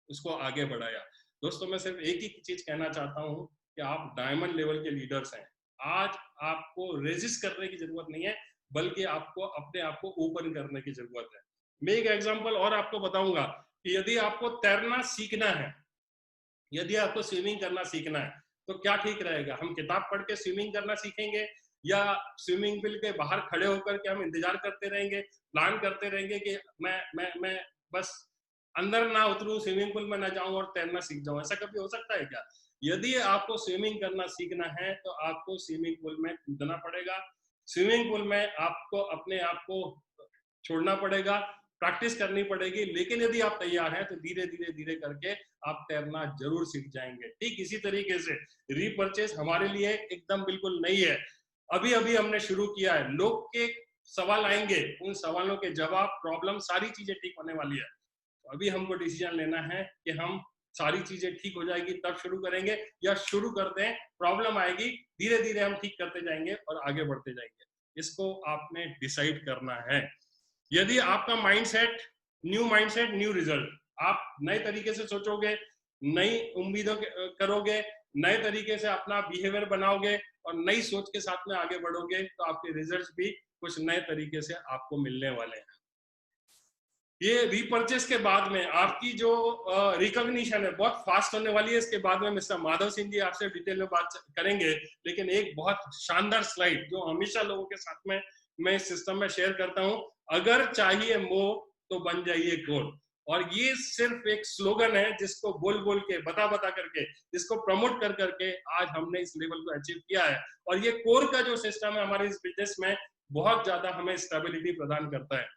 उसको आगे बढ़ाया। दोस्तों, मैं सिर्फ एक ही चीज कहना चाहता हूँ कि आप डायमंड लेवल के लीडर्स हैं। आज आपको रेजिस्ट करने की जरूरत नहीं है, बल्कि आपको अपने आप को ओपन करने की जरूरत है। मैं एक एग्जांपल और आपको बताऊंगा कि यदि आपको तैरना सीखना है, यदि आपको स्विमिंग करना सीखना है, तो क्या ठीक रहेगा? हम किताब पढ़ के स्विमिंग करना सीखेंगे, या स्विमिंग पूल के बाहर खड़े होकर के हम इंतजार करते रहेंगे, प्लान करते रहेंगे कि मैं बस अंदर ना उतरूं, स्विमिंग पूल में ना जाऊं और तैरना सीख जाऊं? ऐसा कभी हो सकता है क्या? यदि आपको स्विमिंग करना सीखना है तो आपको स्विमिंग पूल में कूदना पड़ेगा, स्विमिंग पूल में आपको अपने आप को छोड़ना पड़ेगा, प्रैक्टिस करनी पड़ेगी। लेकिन यदि आप तैयार हैं तो धीरे धीरे धीरे करके आप तैरना जरूर सीख जाएंगे। ठीक इसी तरीके से रीपर्चेस हमारे लिए एकदम बिल्कुल नई है, अभी अभी हमने शुरू किया है। लोग के सवाल आएंगे, उन सवालों के जवाब, प्रॉब्लम, सारी चीजें ठीक होने वाली है। तो अभी हमको डिसीजन लेना है कि हम सारी चीजें ठीक हो जाएगी तब शुरू करेंगे, या शुरू करते हैं, प्रॉब्लम आएगी, धीरे धीरे हम ठीक करते जाएंगे और आगे बढ़ते जाएंगे। इसको आपने डिसाइड करना है। यदि आपका माइंडसेट न्यू रिजल्ट, आप नए तरीके से सोचोगे, नई उम्मीदों करोगे, नए तरीके से अपना बिहेवियर बनाओगे और नई सोच के साथ में आगे बढ़ोगे, तो आपके रिजल्ट्स भी कुछ नए तरीके से आपको मिलने वाले हैं। ये रीपर्चेस के बाद में आपकी जो रिकॉग्निशन है बहुत फास्ट होने वाली है। इसके बाद में मिस्टर माधव सिंह जी आपसे डिटेल में बात करेंगे, लेकिन एक बहुत शानदार स्लाइड जो हमेशा लोगों के साथ में मैं इस सिस्टम में शेयर करता हूं, अगर चाहिए मोह तो बन जाइए कोर। और ये सिर्फ एक स्लोगन है जिसको बोल बोल के, बता बता करके, जिसको प्रमोट कर करके आज हमने इस लेवल को अचीव किया है। और ये कोर का जो सिस्टम है हमारे इस बिजनेस में बहुत ज्यादा हमें स्टेबिलिटी प्रदान करता है।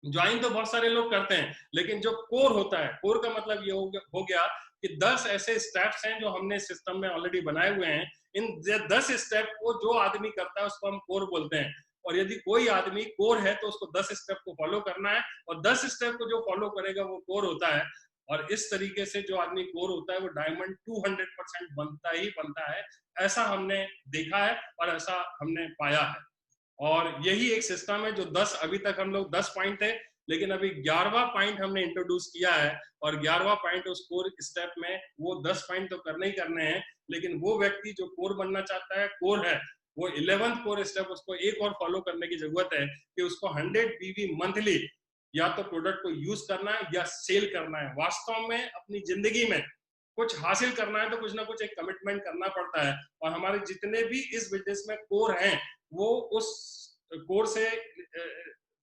ज्वाइन तो बहुत सारे लोग करते हैं, लेकिन जो कोर होता है, कोर का मतलब ये हो गया कि 10 ऐसे स्टेप्स हैं जो हमने सिस्टम में ऑलरेडी बनाए हुए हैं। इन 10 स्टेप को जो आदमी करता है उसको हम कोर बोलते हैं। और यदि कोई आदमी कोर है तो उसको 10 स्टेप को फॉलो करना है, और 10 स्टेप को जो फॉलो करेगा वो कोर होता है। और इस तरीके से जो आदमी कोर होता है वो डायमंड 200% बनता ही बनता है। ऐसा हमने देखा है और ऐसा हमने पाया है। और यही एक सिस्टम है जो 10, अभी तक हम लोग 10 पॉइंट थे, लेकिन अभी 11वां पॉइंट हमने इंट्रोड्यूस किया है। और 11वां पॉइंट उस कोर स्टेप में, वो 10 पॉइंट तो करने ही करने हैं, लेकिन वो व्यक्ति जो कोर बनना चाहता है, कोर है, वो 11th कोर स्टेप उसको एक और फॉलो करने की जरूरत है कि उसको 100 PV मंथली या तो प्रोडक्ट को यूज करना है या सेल करना है। वास्तव में अपनी जिंदगी में कुछ हासिल करना है तो कुछ ना कुछ एक कमिटमेंट करना पड़ता है, और हमारे जितने भी इस बिजनेस में कोर हैं वो उस कोर से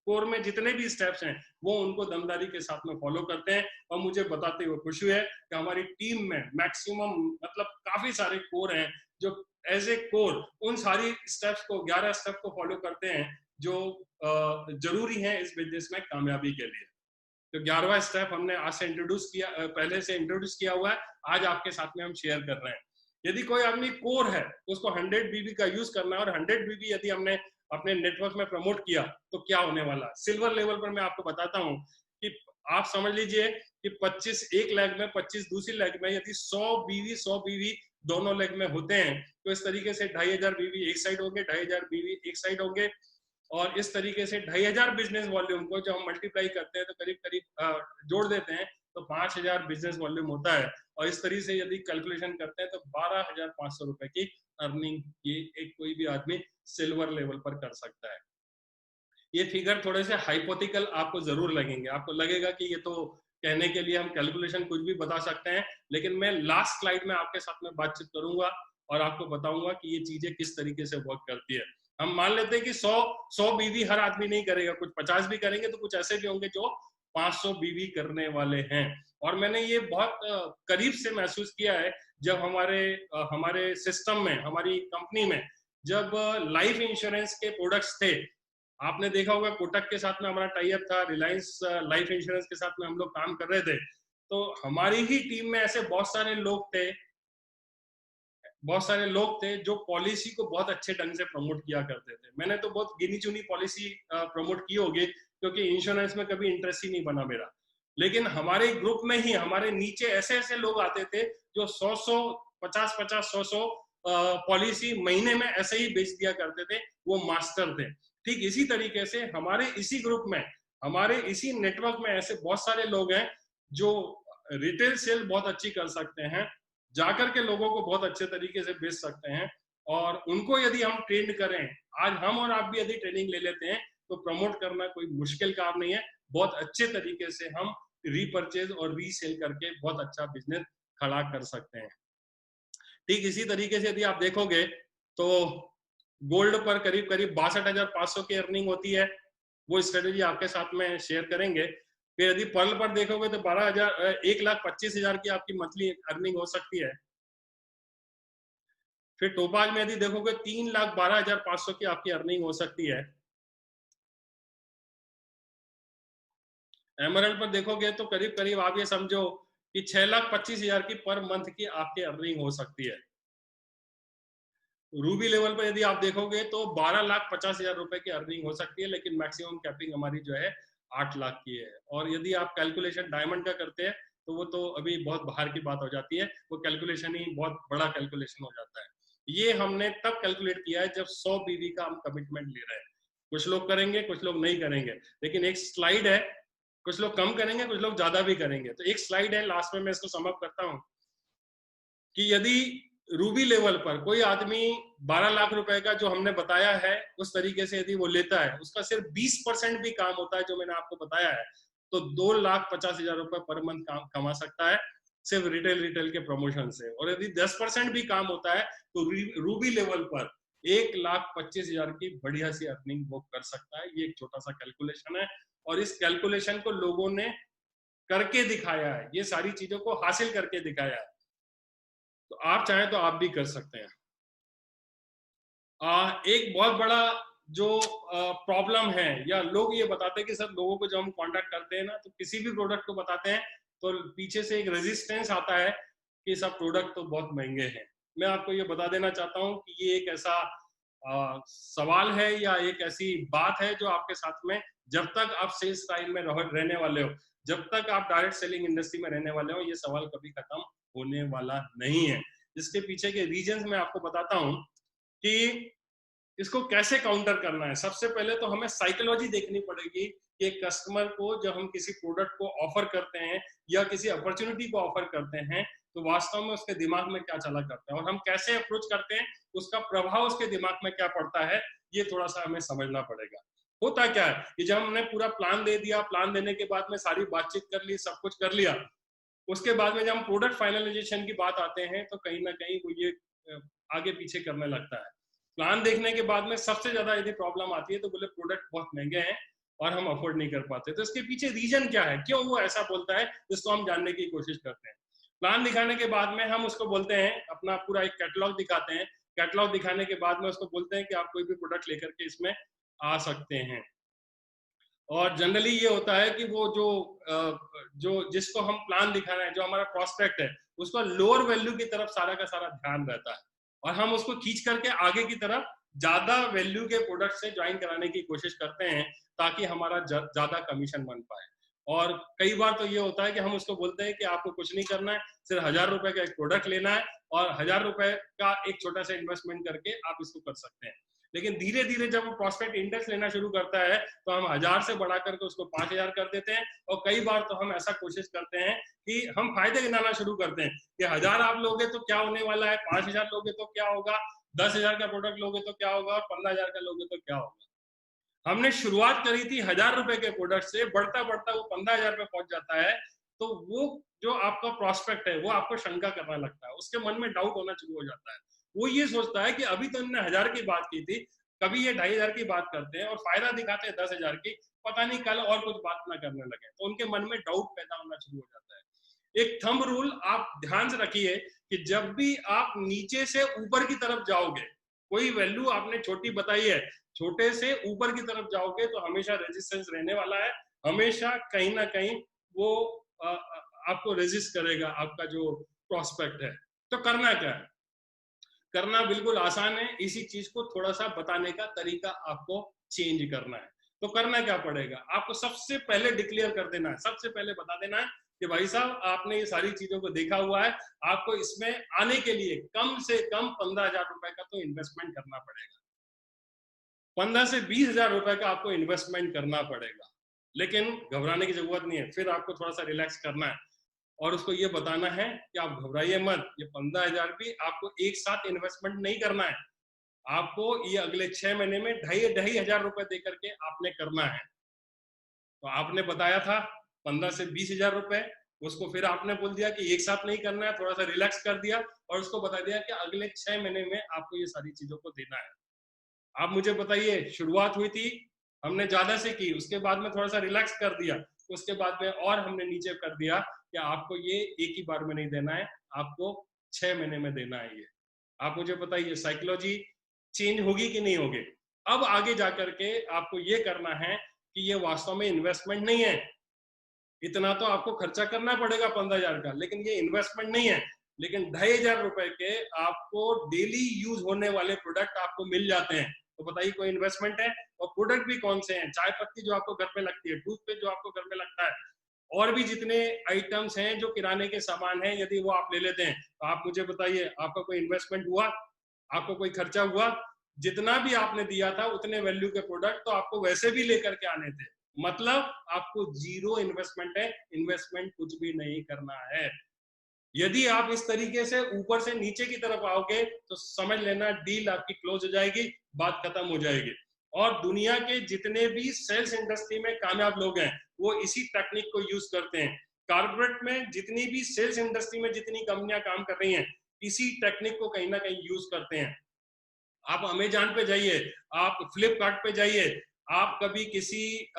कोर में जितने भी स्टेप्स हैं वो उनको दमदारी के साथ में फॉलो करते हैं। और मुझे बताते हुए खुशी है कि हमारी टीम में मैक्सिमम मतलब काफी सारे कोर हैं जो एज ए कोर उन सारी स्टेप्स को 11 स्टेप को फॉलो करते हैं जो जरूरी है इस बिजनेस में कामयाबी के लिए। तो 11वां स्टेप हमने आज से इंट्रोड्यूस किया, पहले से इंट्रोड्यूस किया हुआ है, आज आपके साथ में हम शेयर कर रहे हैं। यदि कोई आदमी कोर है उसको 100 बीबी का यूज करना है, और 100 बीबी यदि हमने अपने नेटवर्क में प्रमोट किया तो क्या होने वाला। सिल्वर लेवल पर मैं आपको बताता हूं कि आप समझ लीजिए कि 25 एक लेग में, 25 दूसरी लेग में, यदि 100 बीवी दोनों लेग में होते हैं तो इस तरीके से 2500 बीवी एक साइड होंगे, 2500 बीवी एक साइड होंगे, और इस तरीके से 2500 बिजनेस वॉल्यूम को जब हम मल्टीप्लाई करते हैं तो करीब करीब जोड़ देते हैं तो 5000 बिजनेस वॉल्यूम होता है। और इस तरीके से यदि कैलकुलेशन करते हैं तो 12,500 रुपए की अर्निंग ये एक कोई भी आदमी सिल्वर लेवल पर कर सकता है। ये फिगर थोड़े से हाइपोथेटिकल आपको जरूर लगेंगे, आपको लगेगा कि ये तो कहने के लिए हम कैलकुलेशन कुछ भी बता सकते हैं, लेकिन मैं लास्ट स्लाइड में आपके साथ में बातचीत करूंगा और आपको बताऊंगा कि ये चीजें किस तरीके से वर्क करती है। हम मान लेते हैं कि 100 बीवी हर आदमी नहीं करेगा, कुछ 50 भी करेंगे, तो कुछ ऐसे भी होंगे जो 500 बीवी करने वाले हैं। और मैंने ये बहुत करीब से महसूस किया है जब हमारे सिस्टम में, हमारी कंपनी में जब लाइफ इंश्योरेंस के प्रोडक्ट्स थे। आपने देखा होगा कोटक के साथ में हमारा टाई अप था, रिलायंस लाइफ इंश्योरेंस के साथ में हम लोग काम कर रहे थे। तो हमारी ही टीम में ऐसे बहुत सारे लोग थे जो पॉलिसी को बहुत अच्छे ढंग से प्रमोट किया करते थे। मैंने तो बहुत गिनी चुनी पॉलिसी प्रमोट की होगी क्योंकि इंश्योरेंस में कभी इंटरेस्ट ही नहीं बना मेरा। लेकिन हमारे ग्रुप में ही हमारे नीचे ऐसे ऐसे लोग आते थे जो 100 50 100 पॉलिसी महीने में ऐसे ही बेच दिया करते थे, वो मास्टर थे। ठीक इसी तरीके से हमारे इसी ग्रुप में, हमारे इसी नेटवर्क में ऐसे बहुत सारे लोग हैं जो रिटेल सेल बहुत अच्छी कर सकते हैं, जाकर के लोगों को बहुत अच्छे तरीके से बेच सकते हैं। और उनको यदि हम ट्रेन करें, आज हम और आप भी यदि ट्रेनिंग ले लेते हैं तो प्रमोट करना कोई मुश्किल काम नहीं है। बहुत अच्छे तरीके से हम रीपरचेज और रीसेल करके बहुत अच्छा बिजनेस खड़ा कर सकते हैं। ठीक इसी तरीके से यदि आप देखोगे तो गोल्ड पर करीब करीब 62,500 की अर्निंग होती है, वो स्ट्रेटेजी आपके साथ में शेयर करेंगे। फिर यदि पर्ल पर देखोगे तो 1,25,000 की आपकी मंथली अर्निंग हो सकती है। फिर टोपाज में यदि देखोगे 3,12,500 की आपकी अर्निंग हो सकती है। एमरल्ड पर देखोगे तो करीब करीब आप ये समझो कि 6,25,000 की पर मंथ की आपकी अर्निंग हो सकती है। रूबी लेवल पर यदि आप देखोगे तो 12,50,000 रुपए की अर्निंग हो सकती है, लेकिन मैक्सिमम कैपिंग हमारी जो है 8 लाख की है। और यदि आप कैलकुलेशन डायमंड का करते हैं तो वो तो अभी बहुत बाहर की बात हो जाती है, वो कैलकुलेशन ही बहुत बड़ा कैलकुलेशन हो जाता है। ये हमने तब कैलकुलेट किया है जब 100 बीवी का हम कमिटमेंट ले रहे हैं। कुछ लोग करेंगे, कुछ लोग नहीं करेंगे, लेकिन एक स्लाइड है, कुछ लोग कम करेंगे, कुछ लोग ज्यादा भी करेंगे। तो एक स्लाइड है, लास्ट में मैं इसको सम अप करता हूं कि यदि रूबी लेवल पर कोई आदमी 12 लाख रुपए का जो हमने बताया है उस तरीके से यदि वो लेता है, उसका सिर्फ 20% भी काम होता है जो मैंने आपको बताया है, तो 2,50,000 रुपए पर मंथ काम कमा सकता है सिर्फ रिटेल के प्रमोशन से। और यदि 10% भी काम होता है तो रूबी लेवल पर 1,25,000 की बढ़िया सी अर्निंग वो कर सकता है। ये एक छोटा सा कैलकुलेशन है और इस कैलकुलेशन को लोगों ने करके दिखाया है, ये सारी चीजों को हासिल करके दिखाया है। तो आप चाहें तो आप भी कर सकते हैं। एक बहुत बड़ा जो प्रॉब्लम है, या लोग ये बताते हैं कि सर लोगों को जब हम कांटेक्ट करते हैं ना तो किसी भी प्रोडक्ट को बताते हैं तो पीछे से एक रेजिस्टेंस आता है कि सब प्रोडक्ट तो बहुत महंगे हैं। मैं आपको ये बता देना चाहता हूँ कि ये एक ऐसा सवाल है या एक ऐसी बात है जो आपके साथ में, जब तक आप सेल्स टाइम में रहने वाले हो, जब तक आप डायरेक्ट सेलिंग इंडस्ट्री में रहने वाले हो, ये सवाल कभी खत्म होने वाला नहीं है। इसके पीछे के रीजंस मैं आपको बताता हूं कि इसको कैसे काउंटर करना है। सबसे पहले तो हमें साइकोलॉजी देखनी पड़ेगी कि कस्टमर को जब हम किसी प्रोडक्ट को ऑफर करते हैं या किसी अपॉर्चुनिटी को ऑफर करते हैं तो वास्तव में उसके दिमाग में क्या चला करता है और हम कैसे अप्रोच करते हैं, उसका प्रभाव उसके दिमाग में क्या पड़ता है, ये थोड़ा सा हमें समझना पड़ेगा। होता क्या है कि जब हमने पूरा प्लान दे दिया, प्लान देने के बाद में सारी बातचीत कर ली, सब कुछ कर लिया, उसके बाद में जब हम प्रोडक्ट फाइनलाइजेशन की बात आते हैं तो कहीं ना कहीं वो ये आगे पीछे करने लगता है। प्लान देखने के बाद में सबसे ज्यादा यदि प्रॉब्लम आती है तो बोले प्रोडक्ट बहुत महंगे हैं और हम अफोर्ड नहीं कर पाते। तो इसके पीछे रीजन क्या है, क्यों वो ऐसा बोलता है, जिसको हम जानने की कोशिश करते हैं। प्लान दिखाने के बाद में हम उसको बोलते हैं, अपना पूरा एक कैटलॉग दिखाते हैं, कैटलॉग दिखाने के बाद में उसको बोलते हैं कि आप कोई भी प्रोडक्ट लेकर के इसमें आ सकते हैं। और जनरली ये होता है कि वो जो जिसको हम प्लान दिखा रहे हैं, जो हमारा प्रोस्पेक्ट है, उसका लोअर वैल्यू की तरफ सारा का सारा ध्यान रहता है और हम उसको खींच करके आगे की तरफ ज्यादा वैल्यू के प्रोडक्ट से ज्वाइन कराने की कोशिश करते हैं ताकि हमारा ज्यादा कमीशन बन पाए। और कई बार तो ये होता है कि हम उसको बोलते हैं कि आपको कुछ नहीं करना है, सिर्फ 1000 रुपए का एक प्रोडक्ट लेना है और 1000 रुपए का एक छोटा सा इन्वेस्टमेंट करके आप इसको कर सकते हैं। लेकिन धीरे धीरे जब वो प्रोस्पेक्ट इंडेक्स लेना शुरू करता है तो हम 1000 से बढ़ा करके उसको 5000 कर देते हैं। और कई बार तो हम ऐसा कोशिश करते हैं कि हम फायदे गिनाना शुरू करते हैं कि 1000 आप लोगे तो क्या होने वाला है, 5000 लोगे तो क्या होगा, 10,000 का प्रोडक्ट लोगे तो क्या होगा और 15,000 का लोगे तो क्या होगा। हमने शुरुआत करी थी 1000 रुपए के प्रोडक्ट से, बढ़ता बढ़ता वो 15,000 पे पहुंच जाता है। तो वो जो आपका प्रोस्पेक्ट है वो आपको शंका करना लगता है, उसके मन में डाउट होना शुरू हो जाता है। वो ये सोचता है कि अभी तो इन्होंने 1000 की बात की थी, कभी ये 2500 की बात करते हैं और फायदा दिखाते हैं 10,000 की, पता नहीं कल और कुछ बात ना करने लगे। तो उनके मन में डाउट पैदा होना शुरू हो जाता है। एक थंब रूल आप ध्यान से रखिए कि जब भी आप नीचे से ऊपर की तरफ जाओगे, कोई वैल्यू आपने छोटी बताई है, छोटे से ऊपर की तरफ जाओगे तो हमेशा रेजिस्टेंस रहने वाला है, हमेशा कहीं ना कहीं वो आपको रेजिस्ट करेगा, आपका जो प्रोस्पेक्ट है। तो करना क्या है, करना बिल्कुल आसान है, इसी चीज को थोड़ा सा बताने का तरीका आपको चेंज करना है। तो करना क्या पड़ेगा, आपको सबसे पहले डिक्लेयर कर देना है, सबसे पहले बता देना है कि भाई साहब आपने ये सारी चीजों को देखा हुआ है, आपको इसमें आने के लिए कम से कम 15,000 रुपए का तो इन्वेस्टमेंट करना पड़ेगा। 15 से 20,000 रुपए का आपको इन्वेस्टमेंट करना पड़ेगा। लेकिन घबराने की जरूरत नहीं है, फिर आपको थोड़ा सा रिलैक्स करना है और उसको ये बताना है कि आप घबराइए मत, ये 15,000 भी आपको एक साथ इन्वेस्टमेंट नहीं करना है, आपको ये अगले 6 महीने में 2,500 रुपए दे करके आपने करना है। तो आपने बताया था 15 से 20,000 रुपए, उसको फिर आपने बोल दिया कि एक साथ नहीं करना है, थोड़ा सा रिलैक्स कर दिया और उसको बता दिया कि अगले 6 महीने में आपको ये सारी चीजों को देना है। आप मुझे बताइए, शुरुआत हुई थी, हमने ज्यादा से की, उसके बाद में थोड़ा सा रिलैक्स कर दिया, उसके बाद में और हमने नीचे कर दिया कि आपको ये एक ही बार में नहीं देना है, आपको 6 महीने में देना है। ये आप मुझे बताइए साइकोलॉजी चेंज होगी कि नहीं होगी। अब आगे जाकर के आपको ये करना है कि ये वास्तव में इन्वेस्टमेंट नहीं है, इतना तो आपको खर्चा करना पड़ेगा 15,000 का, लेकिन ये इन्वेस्टमेंट नहीं है। लेकिन 2,500 रुपए के आपको डेली यूज होने वाले प्रोडक्ट आपको मिल जाते हैं। तो बताइए कोई इन्वेस्टमेंट है। और प्रोडक्ट भी कौन से हैं, चाय पत्ती जो आपको घर में लगती है, टूथपेस्ट जो आपको घर में लगता है, और भी जितने आइटम्स हैं जो किराने के सामान हैं, यदि वो आप ले लेते हैं तो आप मुझे बताइए आपका कोई इन्वेस्टमेंट हुआ, आपको कोई खर्चा हुआ, जितना भी आपने दिया था उतने वैल्यू के प्रोडक्ट तो आपको वैसे भी लेकर के आने थे, मतलब आपको जीरो इन्वेस्टमेंट है, इन्वेस्टमेंट कुछ भी नहीं करना है। यदि आप इस तरीके से ऊपर से नीचे की तरफ आओगे तो समझ लेना डील आपकी क्लोज हो जाएगी, बात खत्म हो जाएगी। और दुनिया के जितने भी सेल्स इंडस्ट्री में कामयाब लोग हैं वो इसी टेक्निक को यूज करते हैं। कॉर्पोरेट में जितनी भी सेल्स इंडस्ट्री में जितनी कंपनियां काम कर रही हैं इसी टेक्निक को कहीं ना कहीं यूज करते हैं। आप अमेजॉन पे जाइए, आप फ्लिपकार्ट पे जाइए, आप कभी किसी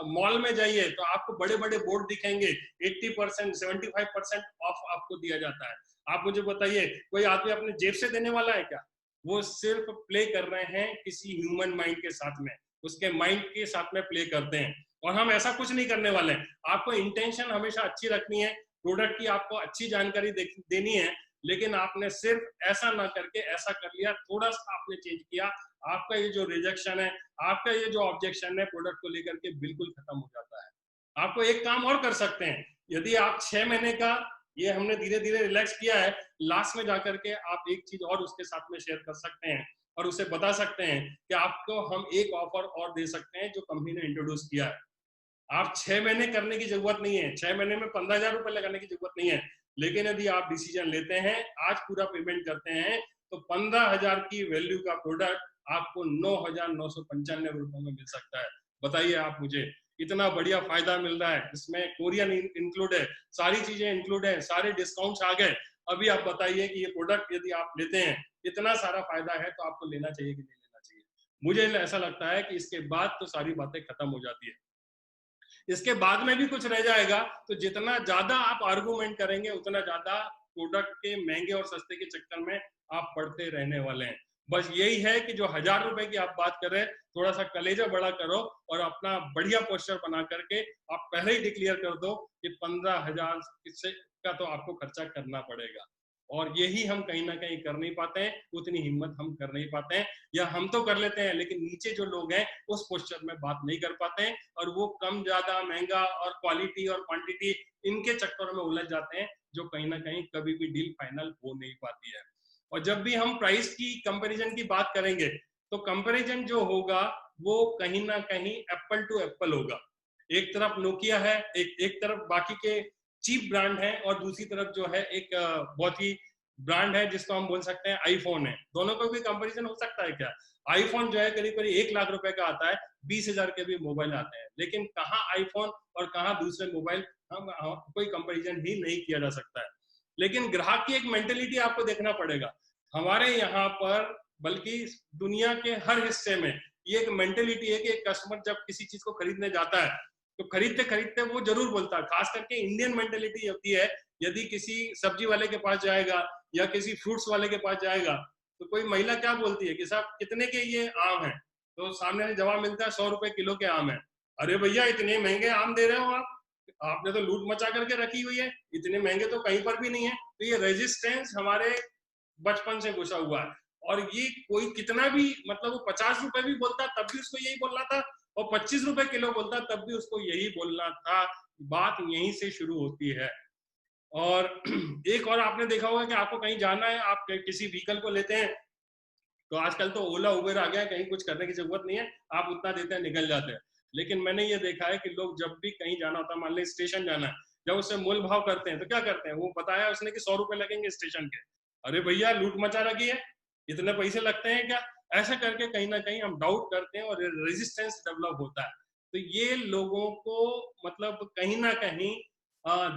मॉल में जाइए तो आपको बड़े बड़े बोर्ड दिखेंगे, 80%, 75% ऑफ आपको दिया जाता है। आप मुझे बताइए कोई आदमी अपने जेब से देने वाला है क्या? वो सिर्फ प्ले कर रहे हैं किसी ह्यूमन माइंड के साथ में, उसके माइंड के साथ में प्ले करते हैं। और हम ऐसा कुछ नहीं करने वाले हैं। आपको इंटेंशन हमेशा अच्छी रखनी है, प्रोडक्ट की आपको अच्छी जानकारी देनी है, लेकिन आपने सिर्फ ऐसा ना करके ऐसा कर लिया, थोड़ा सा आपने चेंज किया, आपका ये जो रिजेक्शन है, आपका ये जो ऑब्जेक्शन है प्रोडक्ट को लेकर के बिल्कुल खत्म हो जाता है। आपको एक काम और कर सकते हैं, यदि आप 6 महीने का ये हमने धीरे धीरे रिलैक्स किया है, लास्ट में जाकर के आप एक चीज और उसके साथ में शेयर कर सकते हैं और उसे बता सकते हैं कि आपको हम एक ऑफर और दे सकते हैं जो कंपनी ने इंट्रोड्यूस किया है। आप 6 महीने करने की जरूरत नहीं है, 6 महीने में 15,000 रुपए लगाने की जरूरत नहीं है, लेकिन यदि आप डिसीजन लेते हैं, आज पूरा पेमेंट करते हैं, तो 15,000 की वैल्यू का प्रोडक्ट आपको 9,995 रुपए में मिल सकता है। बताइए आप मुझे, इतना बढ़िया फायदा मिल रहा है, इसमें कोरियन इंक्लूड है, सारी चीजें इंक्लूड है, सारे डिस्काउंट्स आ गए, अभी आप बताइए कि ये प्रोडक्ट यदि आप लेते हैं, इतना सारा फायदा है, तो आपको लेना चाहिए कि नहीं लेना चाहिए? मुझे ऐसा लगता है कि इसके बाद तो सारी बातें खत्म हो जाती है। इसके बाद में भी कुछ रह जाएगा, तो जितना ज्यादा आप आर्गुमेंट करेंगे उतना ज्यादा प्रोडक्ट के महंगे और सस्ते के चक्कर में आप पड़ते रहने वाले हैं। बस यही है कि जो 1000 रुपए की आप बात कर रहे हैं, थोड़ा सा कलेजा बड़ा करो और अपना बढ़िया पोस्टर बना करके आप पहले ही डिक्लेयर कर दो कि 15,000 का तो आपको खर्चा करना पड़ेगा। और यही हम कहीं ना कहीं कर नहीं पाते हैं, उतनी हिम्मत हम कर नहीं पाते हैं, या हम तो कर लेते हैं लेकिन नीचे जो लोग हैं उस पोस्चर में बात नहीं कर पाते हैं, और वो कम ज्यादा महंगा और क्वालिटी और क्वांटिटी इनके चक्कर में उलझ जाते हैं, जो कहीं ना कहीं कभी भी डील फाइनल हो नहीं पाती है। और जब भी हम प्राइस की कंपैरिजन की बात करेंगे, तो कंपैरिजन जो होगा वो कहीं ना कहीं एप्पल टू एप्पल होगा। एक तरफ नोकिया है, एक तरफ बाकी के चीप ब्रांड है, और दूसरी तरफ जो है एक बहुत ही ब्रांड है जिसको हम बोल सकते हैं आईफोन है। दोनों को भी कंपैरिजन हो सकता है क्या? आईफोन जो है करीब करीब 1 लाख रुपए का आता है, 20,000 के भी मोबाइल आते हैं, लेकिन कहाँ आईफोन और कहाँ दूसरे मोबाइल, हम कोई कंपैरिजन ही नहीं किया जा सकता है। लेकिन ग्राहक की एक मेंटेलिटी आपको देखना पड़ेगा। हमारे यहाँ पर, बल्कि दुनिया के हर हिस्से में ये एक मेंटेलिटी है कि एक कस्टमर जब किसी चीज को खरीदने जाता है, तो खरीदते खरीदते वो जरूर बोलता है, खास करके इंडियन मेंटेलिटी होती है, यदि किसी सब्जी वाले के पास जाएगा या किसी फ्रूट्स वाले के पास जाएगा, तो कोई महिला क्या बोलती है कि साहब कितने के ये आम है, तो सामने से जवाब मिलता है 100 रुपए किलो के आम है। अरे भैया इतने महंगे आम दे रहे हो आप, आपने तो लूट मचा करके रखी हुई है, इतने महंगे तो कहीं पर भी नहीं है। तो ये रेजिस्टेंस हमारे बचपन से घुसा हुआ है, और ये कोई कितना भी, मतलब वो 50 रुपए भी बोलता तब भी उसको यही बोलना था, और 25 रुपए किलो बोलता तब भी उसको यही बोलना था। बात यहीं से शुरू होती है। और एक और आपने देखा होगा कि आपको कहीं जाना है, आप किसी व्हीकल को लेते हैं, तो आजकल तो ओला उबेर आ गया है, कहीं कुछ करने की जरूरत नहीं है, आप उतना देते हैं निकल जाते हैं। लेकिन मैंने ये देखा है कि लोग जब भी कहीं जाना होता है, मान लीजिए स्टेशन जाना है, जब उससे मोल भाव करते हैं तो क्या करते हैं, वो बताया उसने कि 100 रुपए लगेंगे स्टेशन के, अरे भैया लूट मचा रखी है, इतने पैसे लगते हैं क्या? ऐसा करके कहीं ना कहीं हम डाउट करते हैं और रेजिस्टेंस डेवलप होता है। तो ये लोगों को मतलब कहीं ना कहीं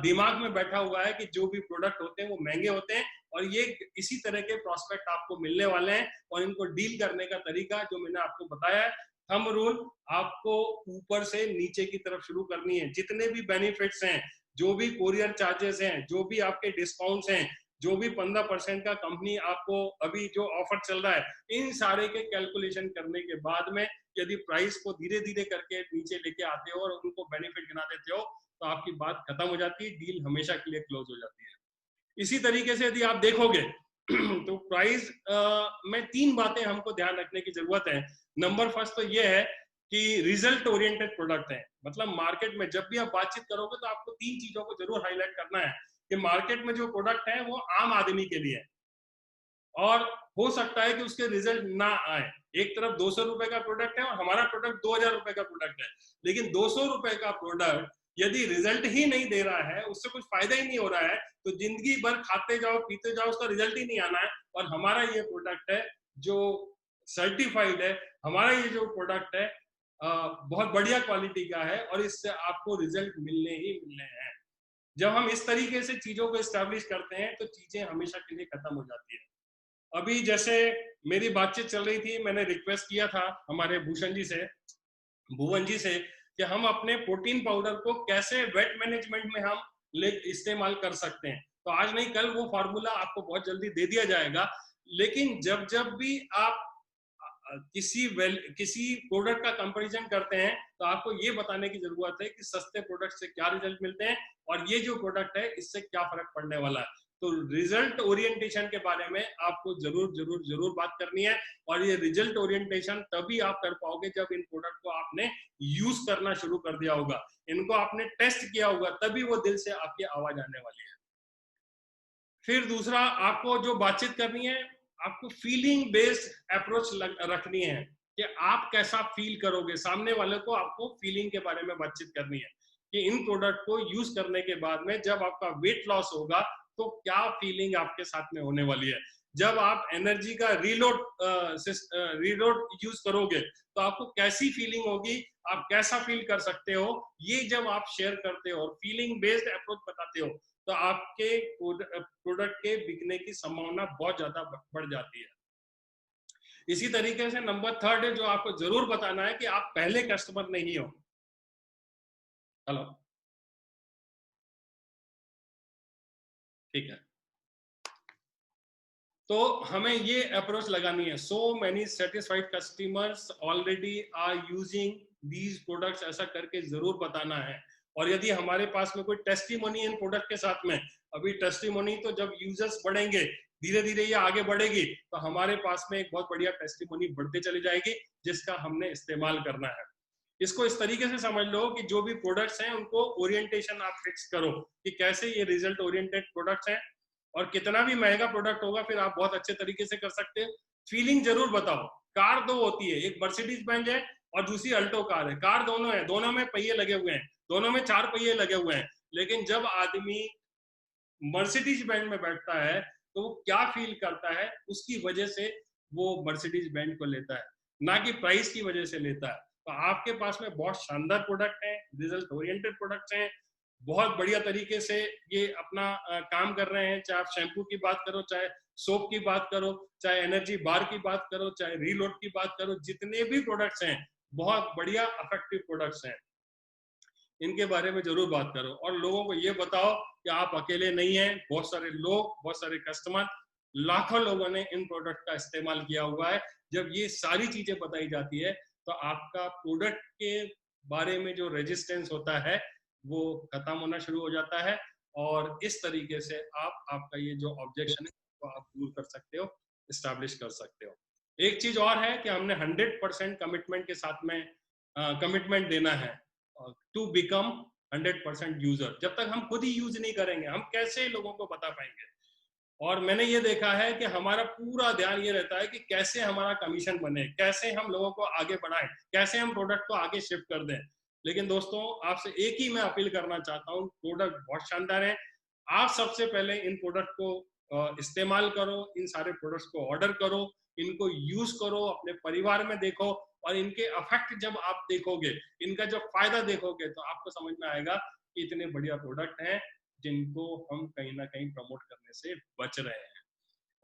दिमाग में बैठा हुआ है कि जो भी प्रोडक्ट होते हैं वो महंगे होते हैं, और ये इसी तरह के प्रोस्पेक्ट आपको मिलने वाले हैं, और इनको डील करने का तरीका जो मैंने आपको बताया है, थंब रूल आपको ऊपर से नीचे की तरफ शुरू करनी है। जितने भी बेनिफिट्स हैं, जो भी कोरियर चार्जेस हैं, जो भी आपके डिस्काउंट्स हैं, जो भी 15% का कंपनी आपको अभी जो ऑफर चल रहा है, इन सारे के कैलकुलेशन करने के बाद में यदि प्राइस को धीरे धीरे करके नीचे लेके आते हो और उनको बेनिफिट गिना देते हो, तो आपकी बात खत्म हो जाती है, डील हमेशा के लिए क्लोज हो जाती है। इसी तरीके से यदि आप देखोगे तो प्राइस में 3 बातें हमको ध्यान रखने की जरूरत है। नंबर फर्स्ट तो ये है कि रिजल्ट ओरिएंटेड प्रोडक्ट है, मतलब मार्केट में जब भी आप बातचीत करोगे तो आपको 3 चीजों को जरूर हाईलाइट करना है कि मार्केट में जो प्रोडक्ट है वो आम आदमी के लिए है, और हो सकता है कि उसके रिजल्ट ना आए। एक तरफ 200 रुपए का प्रोडक्ट है और हमारा प्रोडक्ट 2000 रुपए का प्रोडक्ट है, लेकिन 200 रुपए का प्रोडक्ट यदि रिजल्ट ही नहीं दे रहा है, उससे कुछ फायदा ही नहीं हो रहा है, तो जिंदगी भर खाते जाओ पीते जाओ, उसका रिजल्ट ही नहीं आना है। और हमारा ये प्रोडक्ट है जो सर्टिफाइड है, हमारा ये जो प्रोडक्ट है बहुत बढ़िया क्वालिटी का है, और इससे आपको रिजल्ट मिलने ही मिलने हैं। जब हम इस तरीके से चीजों को एस्टैब्लिश करते हैं तो चीजें हमेशा के लिए खत्म हो जाती है। अभी जैसे मेरी बातचीत चल रही थी, मैंने रिक्वेस्ट किया था हमारे भूषण जी से, भुवन जी से, कि हम अपने प्रोटीन पाउडर को कैसे वेट मैनेजमेंट में हम इस्तेमाल कर सकते हैं। तो आज नहीं कल वो फार्मूला आपको बहुत जल्दी दे दिया जाएगा। लेकिन जब जब भी आप किसी प्रोडक्ट का कंपैरिजन करते हैं, तो आपको ये बताने की जरूरत है कि सस्ते प्रोडक्ट से क्या रिजल्ट मिलते हैं और ये जो प्रोडक्ट है इससे क्या फर्क पड़ने वाला है। तो रिजल्ट ओरिएंटेशन के बारे में आपको जरूर जरूर जरूर बात करनी है, और ये रिजल्ट ओरिएंटेशन तभी आप कर पाओगे जब इन प्रोडक्ट को आपने यूज करना शुरू कर दिया होगा, इनको आपने टेस्ट किया होगा, तभी वो दिल से आपकी आवाज आने वाली है। फिर दूसरा, आपको जो बातचीत करनी है, आपको फीलिंग बेस्ड अप्रोच रखनी है कि आप कैसा फील करोगे। सामने वाले को आपको फीलिंग के बारे में बातचीत करनी है कि इन प्रोडक्ट को यूज करने के बाद में जब आपका वेट लॉस होगा तो क्या फीलिंग आपके साथ में होने वाली है। जब आप एनर्जी का रीलोड यूज करोगे तो आपको कैसी फीलिंग होगी, आप कैसा फील कर सकते हो, ये जब आप शेयर करते हो और फीलिंग बेस्ड अप्रोच बताते हो तो आपके प्रोडक्ट के बिकने की संभावना बहुत ज्यादा बढ़ जाती है। इसी तरीके से नंबर थर्ड है जो आपको जरूर बताना है कि आप पहले कस्टमर नहीं हो। हेलो, ठीक है, तो हमें ये अप्रोच लगानी है। So many satisfied customers already are using these products, ऐसा करके जरूर बताना है। और यदि हमारे पास में कोई टेस्टिमोनी इन प्रोडक्ट के साथ में, अभी टेस्टिमोनी तो जब यूजर्स बढ़ेंगे धीरे धीरे ये आगे बढ़ेगी तो हमारे पास में एक बहुत बढ़िया टेस्टिमोनी बढ़ते चली जाएगी जिसका हमने इस्तेमाल करना है। इसको इस तरीके से समझ लो कि जो भी प्रोडक्ट्स हैं उनको ओरिएंटेशन आप फिक्स करो कि कैसे ये रिजल्ट ओरिएंटेड प्रोडक्ट्स हैं, और कितना भी महंगा प्रोडक्ट होगा फिर आप बहुत अच्छे तरीके से कर सकते हैं। फीलिंग जरूर बताओ। कार दो होती है, एक मर्सिडीज बेंज है और दूसरी अल्टो कार है। कार दोनों है, दोनों में पहिए लगे हुए हैं, दोनों में 4 पहिए लगे हुए हैं, लेकिन जब आदमी मर्सिडीज बेंज में बैठता है तो वो क्या फील करता है उसकी वजह से वो मर्सिडीज बेंज को लेता है, ना कि प्राइस की वजह से लेता है। तो आपके पास में बहुत शानदार प्रोडक्ट है, रिजल्ट ओरिएंटेड प्रोडक्ट्स हैं, बहुत बढ़िया तरीके से ये अपना काम कर रहे हैं। चाहे आप शैम्पू की बात करो, चाहे सोप की बात करो, चाहे एनर्जी बार की बात करो, चाहे रीलोड की बात करो, जितने भी प्रोडक्ट्स हैं बहुत बढ़िया इफेक्टिव प्रोडक्ट्स हैं, इनके बारे में जरूर बात करो। और लोगों को ये बताओ कि आप अकेले नहीं हैं, बहुत सारे लोग, बहुत सारे कस्टमर, लाखों लोगों ने इन प्रोडक्ट का इस्तेमाल किया हुआ है। जब ये सारी चीजें बताई जाती है तो आपका प्रोडक्ट के बारे में जो रेजिस्टेंस होता है वो खत्म होना शुरू हो जाता है, और इस तरीके से आप आपका ये जो ऑब्जेक्शन है वो आप दूर कर सकते हो, इस्टेब्लिश कर सकते हो। एक चीज और है कि हमने 100% कमिटमेंट के साथ में कमिटमेंट देना है टू बिकम 100% यूजर। जब तक हम खुद ही यूज नहीं करेंगे हम कैसे लोगों को बता पाएंगे। और मैंने ये देखा है कि हमारा पूरा ध्यान ये रहता है कि कैसे हमारा कमीशन बने, कैसे हम लोगों को आगे बढ़ाएं, कैसे हम प्रोडक्ट को आगे शिफ्ट कर दें। लेकिन दोस्तों आपसे एक ही मैं अपील करना चाहता हूँ, प्रोडक्ट बहुत शानदार है, आप सबसे पहले इन प्रोडक्ट को इस्तेमाल करो, इन सारे प्रोडक्ट्स को ऑर्डर करो, इनको यूज करो, अपने परिवार में देखो, और इनके इफेक्ट जब आप देखोगे, इनका जब फायदा देखोगे तो आपको समझ में आएगा कि इतने बढ़िया प्रोडक्ट हैं जिनको हम कहीं ना कहीं प्रमोट करने से बच रहे हैं।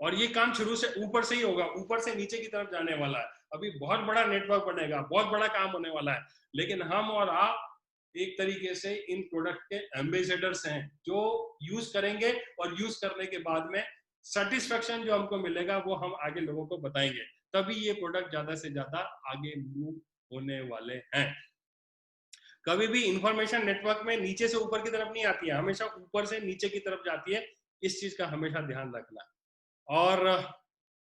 और ये काम शुरू से ऊपर से ही होगा, ऊपर से नीचे की तरफ जाने वाला है। अभी बहुत बड़ा नेटवर्क बनेगा, बहुत बड़ा काम होने वाला है, लेकिन हम और आप एक तरीके से इन प्रोडक्ट के एम्बेसडर्स हैं जो यूज करेंगे, और यूज करने के बाद में सेटिस्फेक्शन जो हमको मिलेगा वो हम आगे लोगों को बताएंगे, तभी ये प्रोडक्ट ज्यादा से ज्यादा आगे मूव होने वाले हैं। कभी भी इंफॉर्मेशन नेटवर्क में नीचे से ऊपर की तरफ नहीं आती है, हमेशा ऊपर से नीचे की तरफ जाती है। इस चीज का हमेशा ध्यान रखना। और